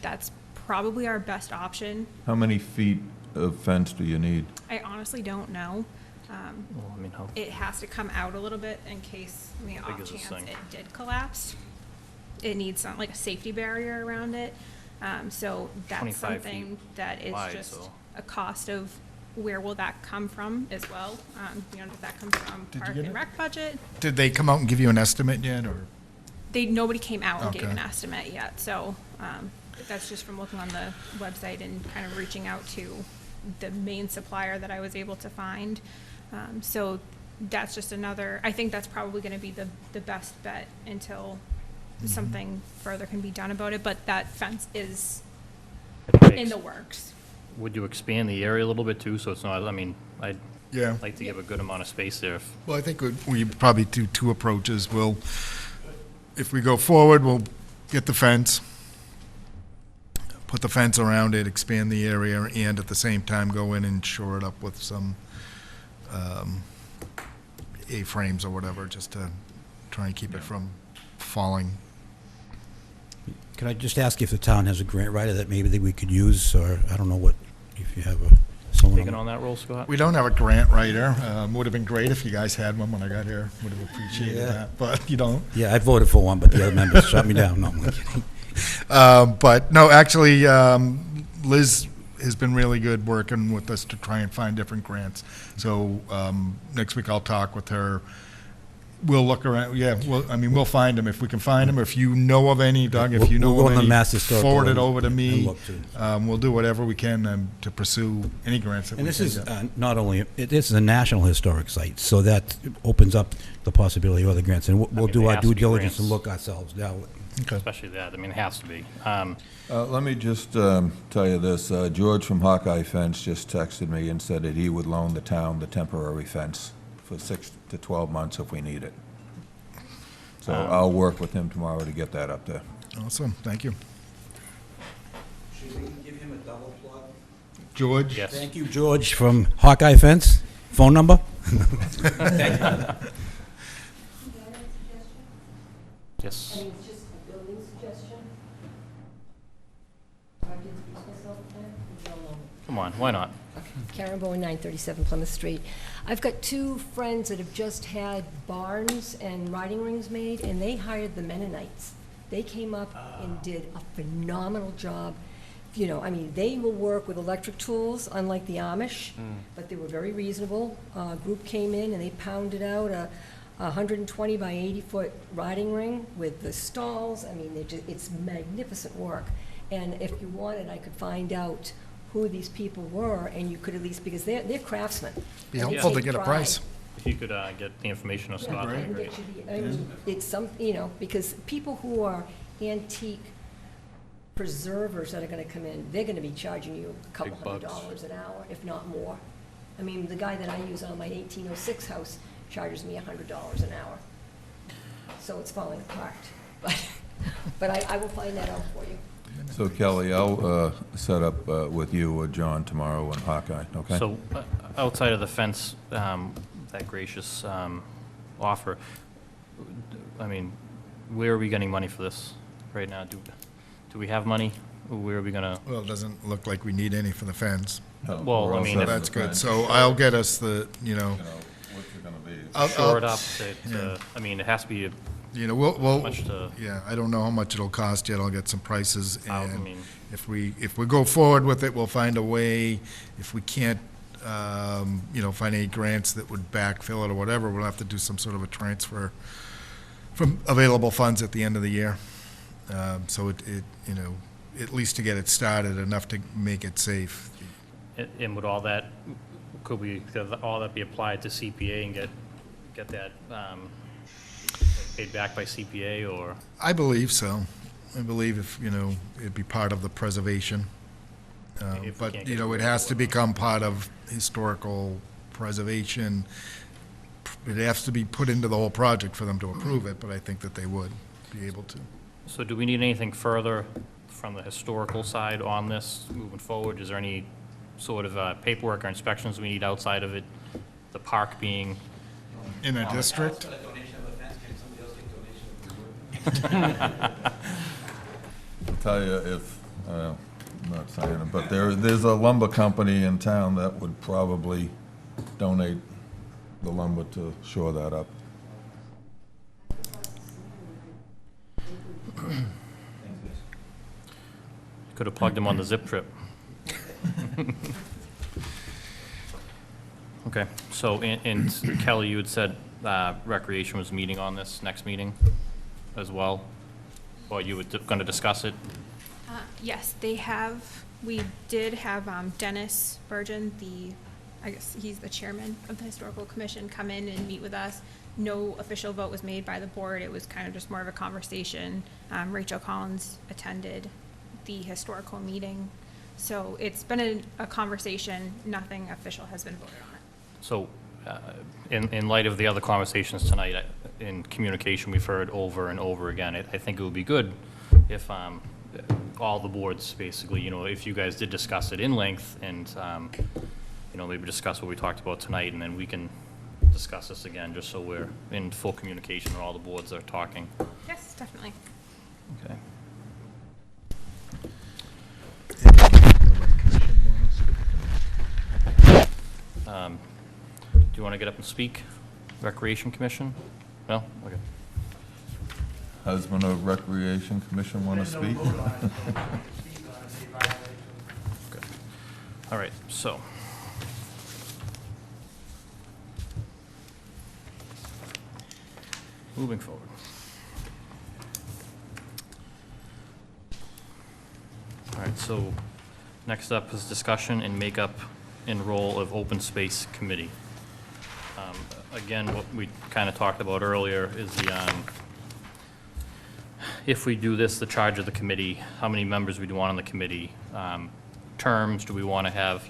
That's probably our best option. How many feet of fence do you need? I honestly don't know. It has to come out a little bit in case, off chance it did collapse. It needs like a safety barrier around it. So that's something that is just a cost of where will that come from as well. Does that come from Park and Rec budget? Did they come out and give you an estimate yet, or? Nobody came out and Okay. gave an estimate yet, so that's just from looking on the website and kind of reaching out to the main supplier that I was able to find. So that's just another, I think that's probably gonna be the best bet until something further can be done about it, but that fence is in the works. Would you expand the area a little bit too, so it's not, I'd Yeah. like to give a good amount of space there. Well, I think we probably do two approaches. If we go forward, we'll get the fence, put the fence around it, expand the area, and at the same time go in and shore it up with some A-frames or whatever, just to try and keep it from falling. Can I just ask if the town has a grant writer that maybe that we could use, or I don't know if you have someone. Taking on that role, Scott? We don't have a grant writer. Would have been great if you guys had one when I got here. Would have appreciated that, but you don't. Yeah, I voted for one, but the other members shot me down. No, I'm kidding. But no, actually, Liz has been really good working with us to try and find different grants. So next week I'll talk with her. We'll look around. Yeah, we'll find them if we can find them. If you know of any, Doug, if you know We'll go of on the any, Mass Historical forward it and- over to and me. look too. We'll do whatever we can to pursue any grants that And we this can is get. not only, this is a national historic site, so that opens up the possibility of other grants. And we'll do there our has to due be diligence and grants. look ourselves now. Especially that, it has to be. Let me just tell you this. George from Hawkeye Fence just texted me and said that he would loan the town the temporary fence for 6 to 12 months if we need it. So I'll work with him tomorrow to get that up there. Awesome, thank you. Should we give him a double plug? George? Yes. Thank you, George from Hawkeye Fence. Phone number? Thank you. Yes. It's just a building suggestion. Come on, why not? Karen Bowen, 937 Plymouth Street. I've got two friends that have just had barns and riding rings made, and they hired the Mennonites. They came up and did a phenomenal job. They will work with electric tools, unlike the Amish, but they were very reasonable. A group came in and they pounded out a 120 by 80-foot riding ring with the stalls. It's magnificent work. And if you wanted, I could find out who these people were, and you could at least, because they're craftsmen. Be and they helpful to take get a pride. price. If you could get the information of Scott, that'd be great. It's some, because people who are antique preservers that are gonna come in, they're gonna be charging you a couple $100 an hour, if not more. The guy that I use on my 1806 house charges me $100 an hour. so it's falling apart. But I will find that out for you. So Kelly, I'll set up with you or John tomorrow in Hawkeye, okay? So, outside of the fence, that gracious offer, I mean, where are we getting money for this right now? Do we have money? Where are we gonna? Well, it doesn't look like we need any for the fence. No, Well, we're I all mean, set if- for That's the good. fence. So I'll get us the, What's it gonna be? Shore it up, yeah. I mean, it has to be We'll, much to, yeah, I don't know how much it'll cost yet. I'll get some prices. I And mean, if we go forward with it, we'll find a way. If we can't, find any grants that would backfill it or whatever, we'll have to do some sort of a transfer from available funds at the end of the year. So it, at least to get it started, enough to make it safe. and would all that, could all that be applied to CPA and get that paid back by CPA, or? I believe so. I believe if, it'd be part of the preservation. If we But, can't get it has to become part of historical preservation. It has to be put into the whole project for them to approve it, but I think that they would be able to. So do we need anything further from the historical side on this moving forward? Is there any sort of paperwork or inspections we need outside of it, the park being? In a district? I'll tell you if, I'm not saying it, but there's a lumber company in town that would probably donate the lumber to shore that up. Could have plugged him on the zip trip. Okay, so, and Kelly, you had said Recreation was meeting on this next meeting as well? Or you were going to discuss it? Yes, we did have Dennis Burgeon, I guess he's the chairman of the Historical Commission, come in and meet with us. No official vote was made by the board. It was kind of just more of a conversation. Rachel Collins attended the historical meeting. So it's been a conversation. Nothing official has been voted on it. So, in light of the other conversations tonight, in communication we've heard over and over again, I think it would be good if all the boards, basically, if you guys did discuss it in length and, maybe discuss what we talked about tonight, and then we can discuss this again, just so we're in full communication and all the boards are talking. Yes, definitely. Okay. Do you want to get up and speak? Recreation Commission? No? Okay. Husband of Recreation Commission want to speak? Okay. All right, so. Moving forward. All right, so next up is discussion and makeup and role of Open Space Committee. Again, what we kind of talked about earlier is if we do this, the charge of the committee, how many members we do want on the committee, terms, do we want to have,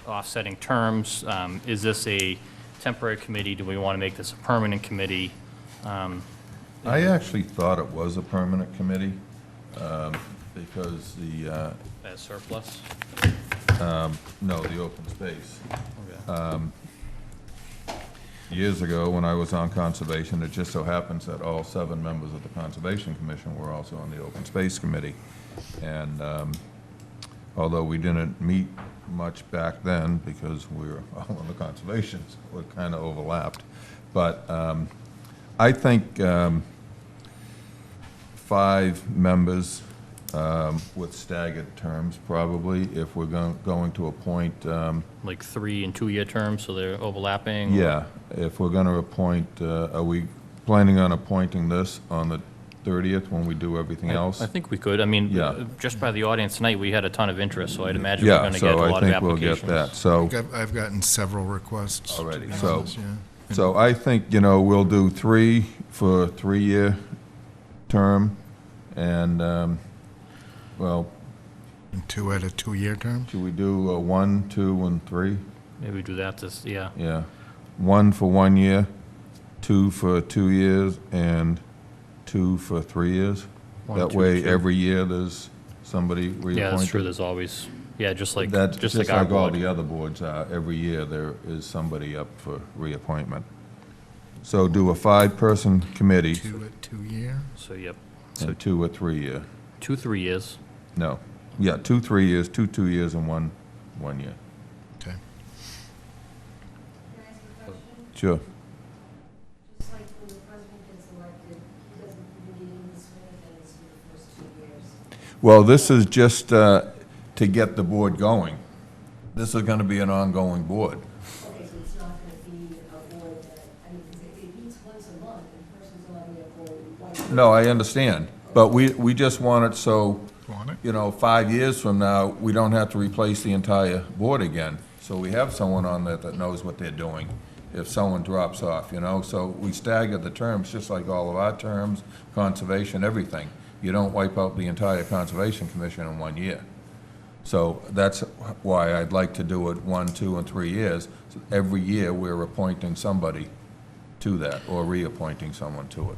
offsetting terms? Is this a temporary committee? Do we want to make this a permanent committee? I actually thought it was a permanent committee, because the, As surplus? no, the open space. Okay. Years ago, when I was on Conservation, it just so happens that all 7 members of the Conservation Commission were also on the Open Space Committee. And although we didn't meet much back then, because we were all on the Conservation, so we're kind of overlapped. But I think 5 members with staggered terms, probably, if we're going to appoint. Like 3 and 2-year terms, so they're overlapping? Yeah, if we're going to appoint, are we planning on appointing this on the 30th when we do everything else? I think we could. I mean, Yeah. just by the audience tonight, we had a ton of interest, so I'd imagine we're going to get a lot of Yeah, so I think we'll applications. get that, so. I've gotten several requests. to Already, be so, honest, yeah. so I think, we'll do 3 for a 3-year term, and, well. And 2 at a 2-year term? Should we do 1, 2, and 3? Maybe do that, yeah. Yeah, 1 for 1 year, 2 for 2 years and 2 for 3 years? 1, That 2, way, 3. every year, there's somebody reappointed? Yeah, that's true, there's always, yeah, just like, That's just just like our like all board. the other boards are. Every year, there is somebody up for reappointment. So do a 5-person committee, 2 year? So, yep, and 2 or 3 year. 2 3 years. No, yeah, 2 3 years, 2 2 years, and 1 1 year. Okay. Sure. Just like when the president gets elected, he doesn't begin the swing of things for the first 2 years. Well, this is just to get the board going. This is going to be an ongoing board. Okay, so it's not going to be a board that, I mean, 'cause it meets once a month, and the person's only there for 1 year. No, I understand, but we just want it so, Want it? you know, 5 years from now, we don't have to replace the entire board again. So we have someone on there that knows what they're doing if someone drops off, you know? So we stagger the terms, just like all of our terms, conservation, everything. You don't wipe out the entire Conservation Commission in 1 year. So that's why I'd like to do it 1, 2, and 3 years. So every year, we're appointing somebody to that, or reappointing someone to it.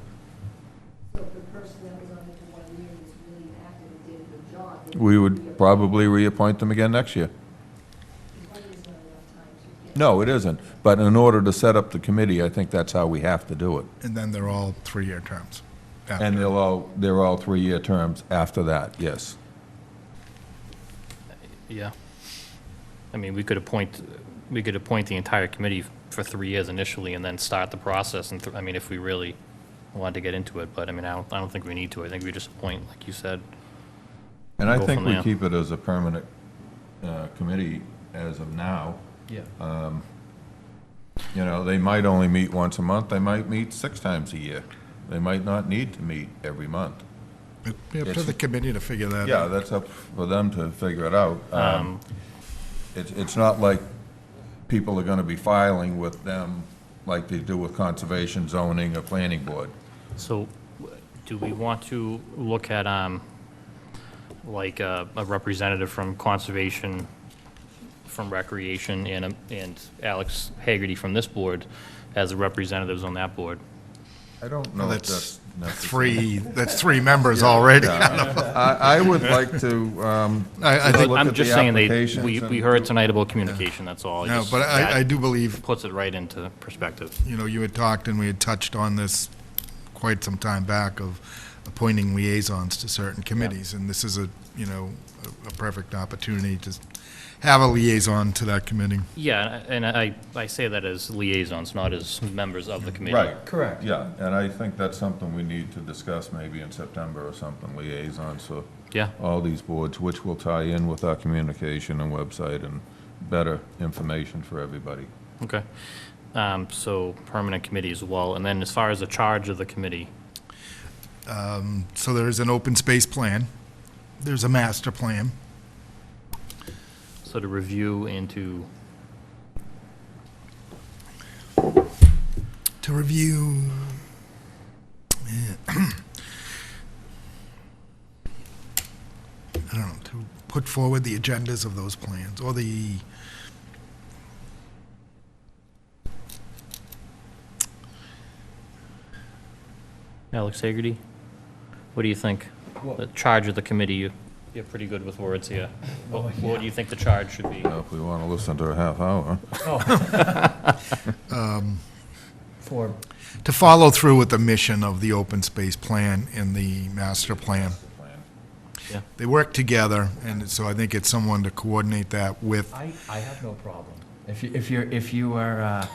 So if the person that was on it for 1 year was really active and did a good job, then We would probably reappoint them again next year. 1 year's not enough time to get. No, it isn't. But in order to set up the committee, I think that's how we have to do it. And then they're all 3-year terms. after. And they're all 3-year terms after that, yes. Yeah. I mean, we could appoint the entire committee for 3 years initially and then start the process, and, I mean, if we really wanted to get into it, but, I mean, I don't think we need to. I think we just appoint, like you said. And I Go think from we there. keep it as a permanent committee as of now. Yeah. You know, they might only meet once a month, they might meet 6 times a year. They might not need to meet every month. It'd be up to the committee to figure that Yeah, out. that's up for them to figure it out. It's not like people are gonna be filing with them like they do with conservation, zoning, or planning board. So, do we want to look at, like, a representative from Conservation, from Recreation, and Alex Hagerty from this board as representatives on that board? I don't know Well, if that's Three, that's 3 members already. I would like to, I think- look I'm at just the saying, applications we and- heard tonight about communication, that's all. No, Just but that I do believe, puts it right into perspective. you know, you had talked and we had touched on this quite some time back of appointing liaisons to certain committees, and this is a perfect opportunity to have a liaison to that committee. Yeah, and I say that as liaisons, not as members of the committee. Right. Correct. Yeah, and I think that's something we need to discuss maybe in September or something, liaisons for Yeah. all these boards, which will tie in with our communication and website and better information for everybody. Okay. So permanent committee as well. And then as far as the charge of the committee, So there's an open space plan, there's a master plan, so to review and to, I don't know, to put forward the agendas of those plans, or the, Alex Hagerty, what do you think? The charge of the committee, you're pretty good with words here. What do you think the charge should be? If we want to listen to a half hour. For, to follow through with the mission of the open space plan and the master plan. Yeah. They work together, and so I think it's someone to coordinate that with. I have no problem. If you are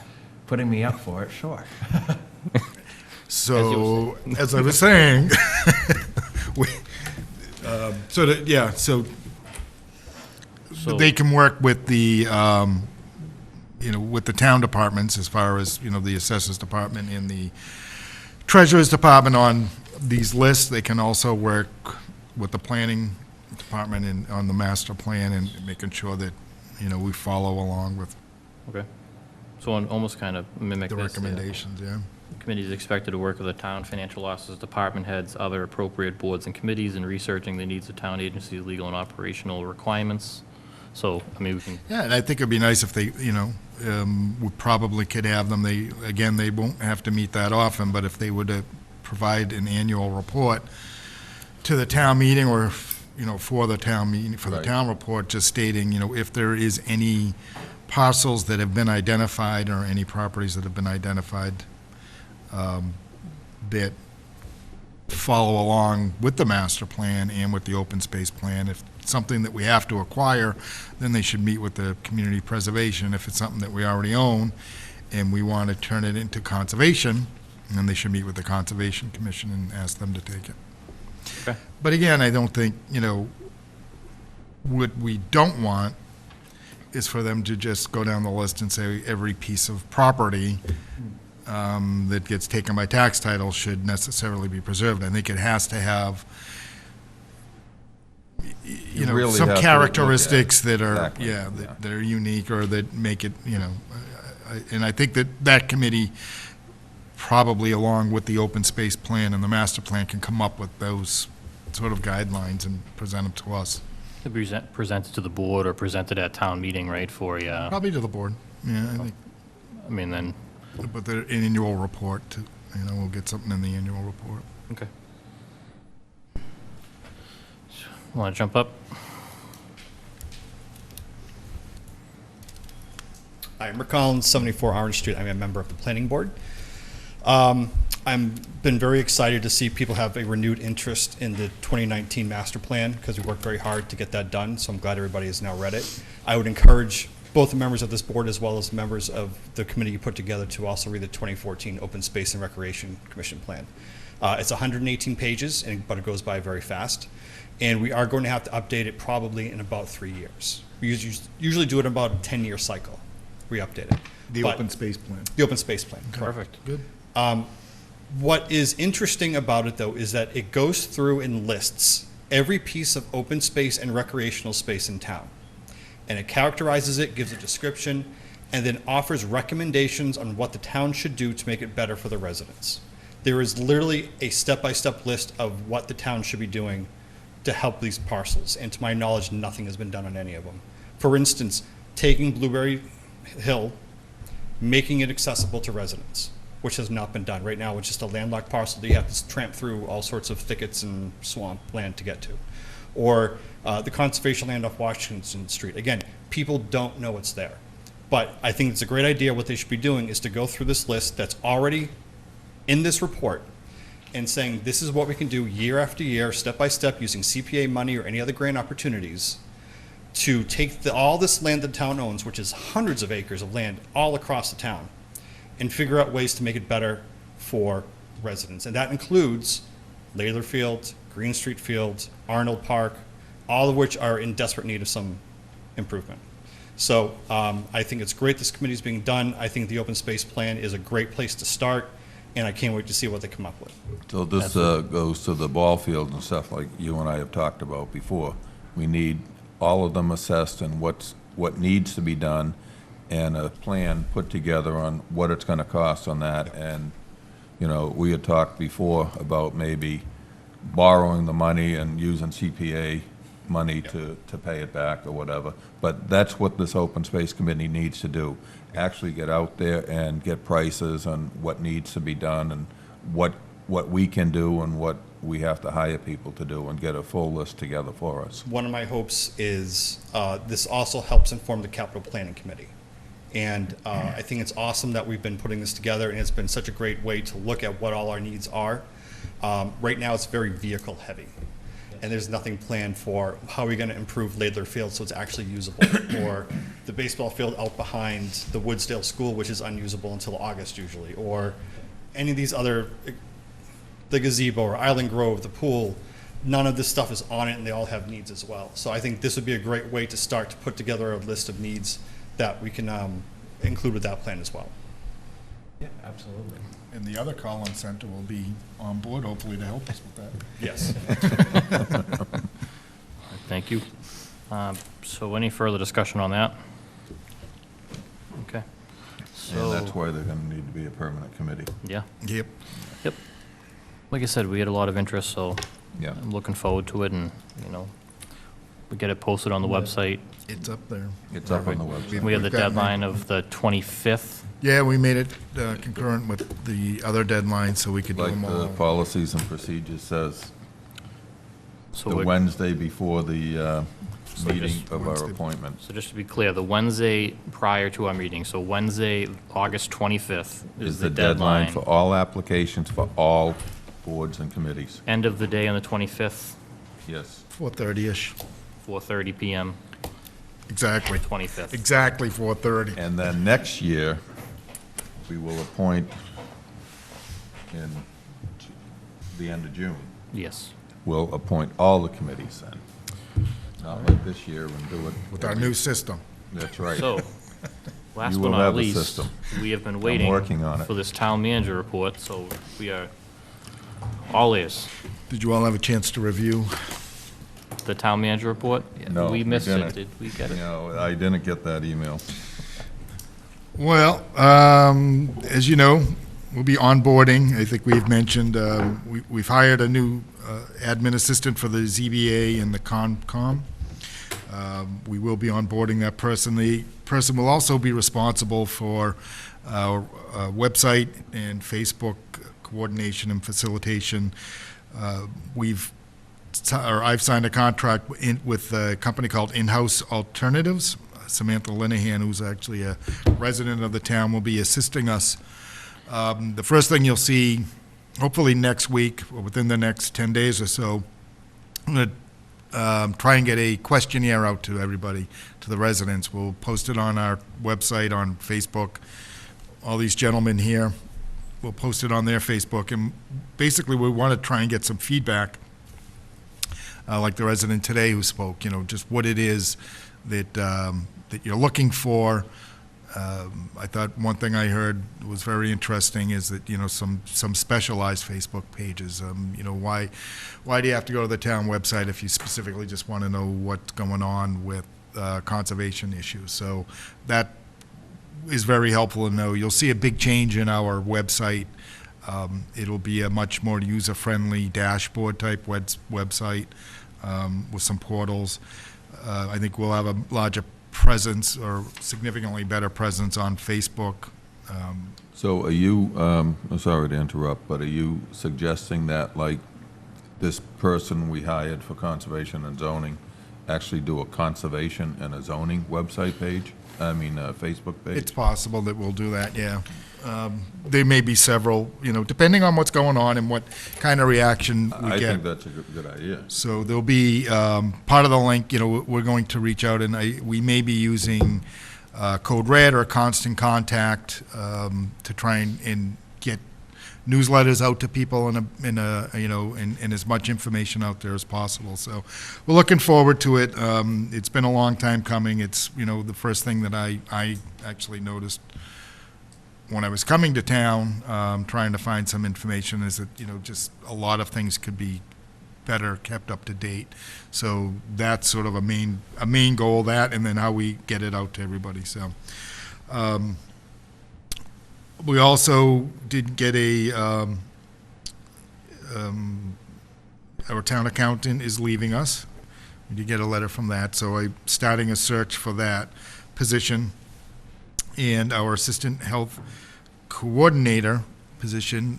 putting me up for it, sure. So, as I was saying, so they can work with the, with the town departments as far as, the assessors department and the treasurer's department on these lists. They can also work with the planning department and on the master plan and making sure that, we follow along with Okay. So almost kind of mimic the this, recommendations, yeah. The committee is expected to work with the town financial officers, department heads, other appropriate boards and committees in researching the needs of town agencies' legal and operational requirements. So, I mean, we can, Yeah, and I think it'd be nice if they, we probably could have them, they won't have to meet that often, but if they were to provide an annual report to the town meeting or, for the town meeting, for the Right. town report, just stating, if there is any parcels that have been identified or any properties that have been identified, that follow along with the master plan and with the open space plan. If it's something that we have to acquire, then they should meet with the community preservation. If it's something that we already own and we want to turn it into conservation, then they should meet with the Conservation Commission and ask them to take it. Okay. But again, I don't think, what we don't want is for them to just go down the list and say every piece of property that gets taken by tax title should necessarily be preserved. I think it has to have, really some have to characteristics look at it. that are, Exactly. that are unique or that make it, and I think that committee, probably along with the open space plan and the master plan, can come up with those sort of guidelines and present them to us. to present it to the board or present it at town meeting, right, for a, Probably to the board, yeah, I think. I mean, then, But the annual report, we'll get something in the annual report. okay. Want to jump up? I'm Rick Collins, 74 Orange Street. I'm a member of the planning board. I've been very excited to see people have a renewed interest in the 2019 master plan because we worked very hard to get that done, so I'm glad everybody has now read it. I would encourage both the members of this board as well as members of the committee you put together to also read the 2014 Open Space and Recreation Commission Plan. It's 118 pages, but it goes by very fast. And we are going to have to update it probably in about 3 years. We usually do it in about a 10-year cycle. We update it. The But- open space plan. The open space plan, correct. Perfect. Good. What is interesting about it, though, is that it goes through and lists every piece of open space and recreational space in town. And it characterizes it, gives a description, and then offers recommendations on what the town should do to make it better for the residents. There is literally a step-by-step list of what the town should be doing to help these parcels, and to my knowledge, nothing has been done on any of them. For instance, taking Blueberry Hill, making it accessible to residents, which has not been done. Right now, it's just a landlocked parcel that you have to tramp through all sorts of thickets and swamp land to get to. Or the conservation land off Washington Street. Again, people don't know it's there. But I think it's a great idea. What they should be doing is to go through this list that's already in this report and saying, this is what we can do year after year, step by step, using CPA money or any other grant opportunities to take all this land the town owns, which is hundreds of acres of land all across the town, and figure out ways to make it better for residents. And that includes Lather Field, Green Street Field, Arnold Park, all of which are in desperate need of some improvement. So I think it's great this committee is being done. I think the open space plan is a great place to start, and I can't wait to see what they come up with. So this goes to the ball field and stuff like you and I have talked about before. We need all of them assessed and what needs to be done, and a plan put together on what it's gonna cost on that. And, we had talked before about maybe borrowing the money and using CPA money to pay it back or whatever. But that's what this open space committee needs to do. Actually get out there and get prices on what needs to be done and what we can do and what we have to hire people to do, and get a full list together for us. One of my hopes is this also helps inform the capital planning committee. And I think it's awesome that we've been putting this together, and it's been such a great way to look at what all our needs are. Right now, it's very vehicle heavy, and there's nothing planned for how are we going to improve Ladler Field so it's actually usable, or the baseball field out behind the Woodsdale School, which is unusable until August usually, or any of these other, the gazebo or Island Grove, the pool. None of this stuff is on it, and they all have needs as well. So I think this would be a great way to start to put together a list of needs that we can include with that plan as well. Yeah, absolutely. And the other Collins Center will be on board, hopefully, to help us with that. Yes. Thank you. So any further discussion on that? Okay. And that's why they're gonna need to be a permanent committee. Yeah. Yep. Yep. Like I said, we had a lot of interest, so Yeah. I'm looking forward to it, and, we get it posted on the website. It's up there. It's up on the website. We have the We've gotten deadline of the 25th. Yeah, we made it concurrent with the other deadlines, so we could do Like them the all. policies and procedures says, So the we're- Wednesday before the So meeting just of our Wednesday. appointment. So just to be clear, the Wednesday prior to our meeting, so Wednesday, August 25th Is the deadline for all applications for all boards and committees. End of the day on the 25th, Yes. 4:30-ish. 4:30 PM, Exactly. 25th. Exactly 4:30. And then next year, we will appoint in the end of June. Yes. We'll appoint all the committees then. Not like this year and do it. With our new system. That's right. So, last You but will not have a least, system. we have been I'm waiting working on it. for this town manager report, so we are all ears. Did you all have a chance to review? The town manager report? No, We missed it, didn't. did we get it? No, I didn't get that email. Well, as you know, we'll be onboarding. I think we've mentioned, we've hired a new admin assistant for the ZBA and the Concom. We will be onboarding that person. The person will also be responsible for our website and Facebook coordination and facilitation. I've signed a contract with a company called In-House Alternatives. Samantha Linehan, who's actually a resident of the town, will be assisting us. The first thing you'll see, hopefully next week, or within the next 10 days or so, I'm going to try and get a questionnaire out to everybody, to the residents. We'll post it on our website, on Facebook. All these gentlemen here, we'll post it on their Facebook. And basically, we want to try and get some feedback, like the resident today who spoke, just what it is that that you're looking for. I thought one thing I heard was very interesting is that, some specialized Facebook pages. Why do you have to go to the town website if you specifically just want to know what's going on with conservation issues? So that is very helpful to know. You'll see a big change in our website. It'll be a much more user-friendly dashboard type website with some portals. I think we'll have a larger presence, or significantly better presence, on Facebook. So are you, I'm sorry to interrupt, but are you suggesting that, like, this person we hired for conservation and zoning actually do a conservation and a zoning website page? Facebook page? It's possible that we'll do that, yeah. There may be several, depending on what's going on and what kind of reaction we I get. think that's a good idea. So there'll be, part of the link, we're going to reach out, and we may be using Code Red or Constant Contact to try and get newsletters out to people and as much information out there as possible. So we're looking forward to it. It's been a long time coming. It's, the first thing that I actually noticed when I was coming to town, trying to find some information, is that, just a lot of things could be better kept up to date. So that's sort of a main goal, that, and then how we get it out to everybody. So we also did get our town accountant is leaving us. We did get a letter from that, so I'm starting a search for that position. And our assistant health coordinator position,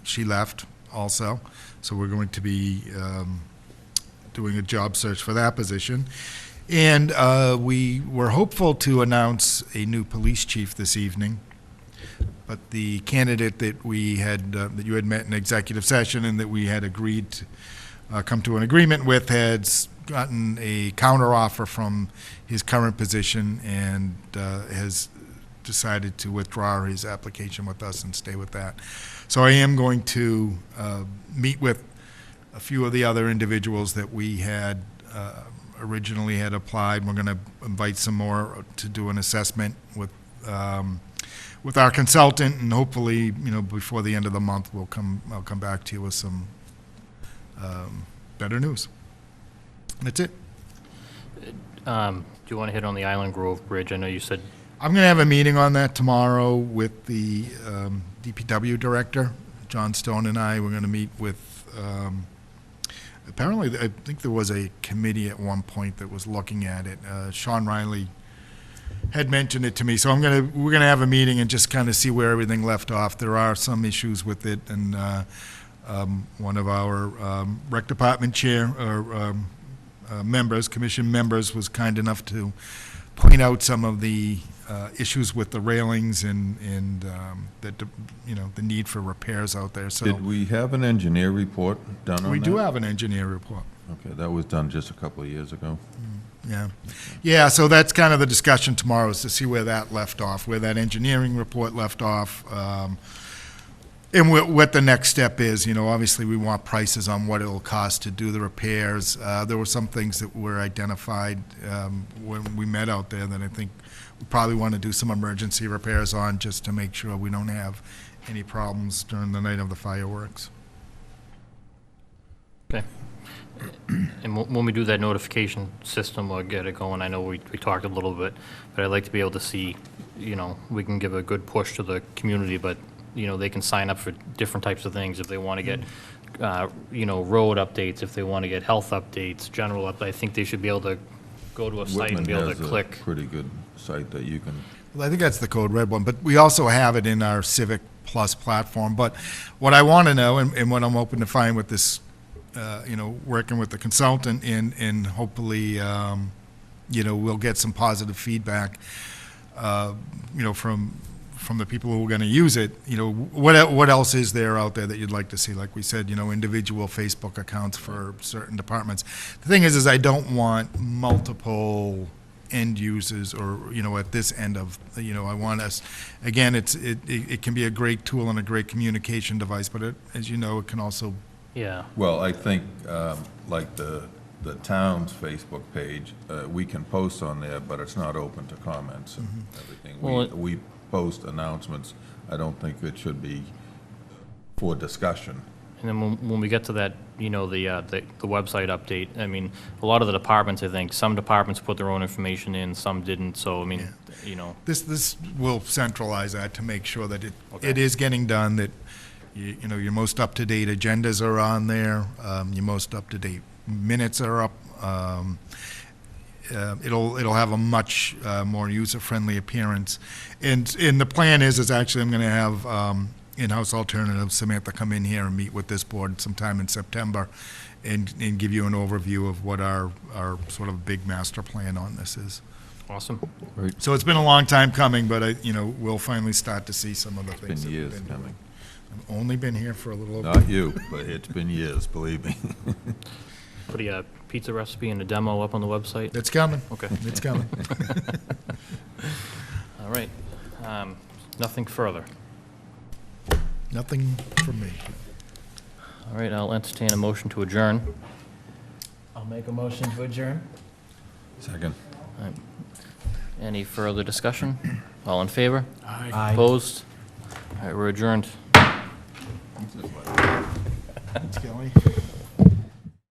she left also. So we're going to be doing a job search for that position. And we were hopeful to announce a new police chief this evening. But the candidate that we had, that you had met in executive session and that we had agreed to come to an agreement with, has gotten a counteroffer from his current position and has decided to withdraw his application with us and stay with that. So I am going to meet with a few of the other individuals that we had originally had applied. We're going to invite some more to do an assessment with our consultant, and hopefully, before the end of the month, I'll come back to you with some better news. That's it. Do you want to hit on the Island Grove Bridge? I know you said... I'm going to have a meeting on that tomorrow with the DPW director, John Stone, and I. We're going to meet with apparently, I think there was a committee at one point that was looking at it. Sean Riley had mentioned it to me, so we're gonna have a meeting and just kind of see where everything left off. There are some issues with it, and one of our rec department chair, or commission members, was kind enough to point out some of the issues with the railings and the need for repairs out there. So Did we have an engineer report done on that? we do have an engineer report. Okay, that was done just a couple of years ago. Yeah, so that's kind of the discussion tomorrow, is to see where that left off, where that engineering report left off, and what the next step is. Obviously, we want prices on what it'll cost to do the repairs. There were some things that were identified when we met out there that I think we probably want to do some emergency repairs on, just to make sure we don't have any problems during the night of the fireworks. Okay. And when we do that notification system or get it going, I know we talked a little bit, but I'd like to be able to see, we can give a good push to the community, but, they can sign up for different types of things if they want to get, road updates, if they want to get health updates, general updates. I think they should be able to go to a site and be able to click. Whitman has a pretty good site that you can. Well, I think that's the Code Red one, but we also have it in our Civic Plus platform. But what I want to know, and what I'm hoping to find with this, working with the consultant, and hopefully, we'll get some positive feedback, from the people who are going to use it. What else is there out there that you'd like to see? Like we said, individual Facebook accounts for certain departments. The thing is I don't want multiple end users, or at this end of, I want us, again, it can be a great tool and a great communication device, but as you know, it can also. Yeah. Well, I think, like the town's Facebook page, we can post on there, but it's not open to comments and everything. Well, We post announcements. I don't think it should be for discussion. And then when we get to that, the website update, I mean, a lot of the departments, I think, some departments put their own information in, some didn't, so, I mean, This will centralize that to make sure that it is getting done, that, your most up-to-date agendas are on there, your most up-to-date minutes are up. It'll have a much more user-friendly appearance. And the plan is actually I'm going to have in-house alternatives, Samantha, come in here and meet with this board sometime in September and give you an overview of what our sort of big master plan on this is. Awesome. Right. So it's been a long time coming, but we'll finally start to see some of the things. It's been that years we've been coming. doing. I've only been here for a little over. Not you, but it's been years, believe me. Put a pizza recipe and a demo up on the website? It's coming. Okay. It's coming. All right. Nothing further. Nothing from me. All right, I'll entertain a motion to adjourn. I'll make a motion to adjourn. Second. All right. Any further discussion? All in favor? Aye. Aye. Opposed? All right, we're adjourned. Thanks, Kelly.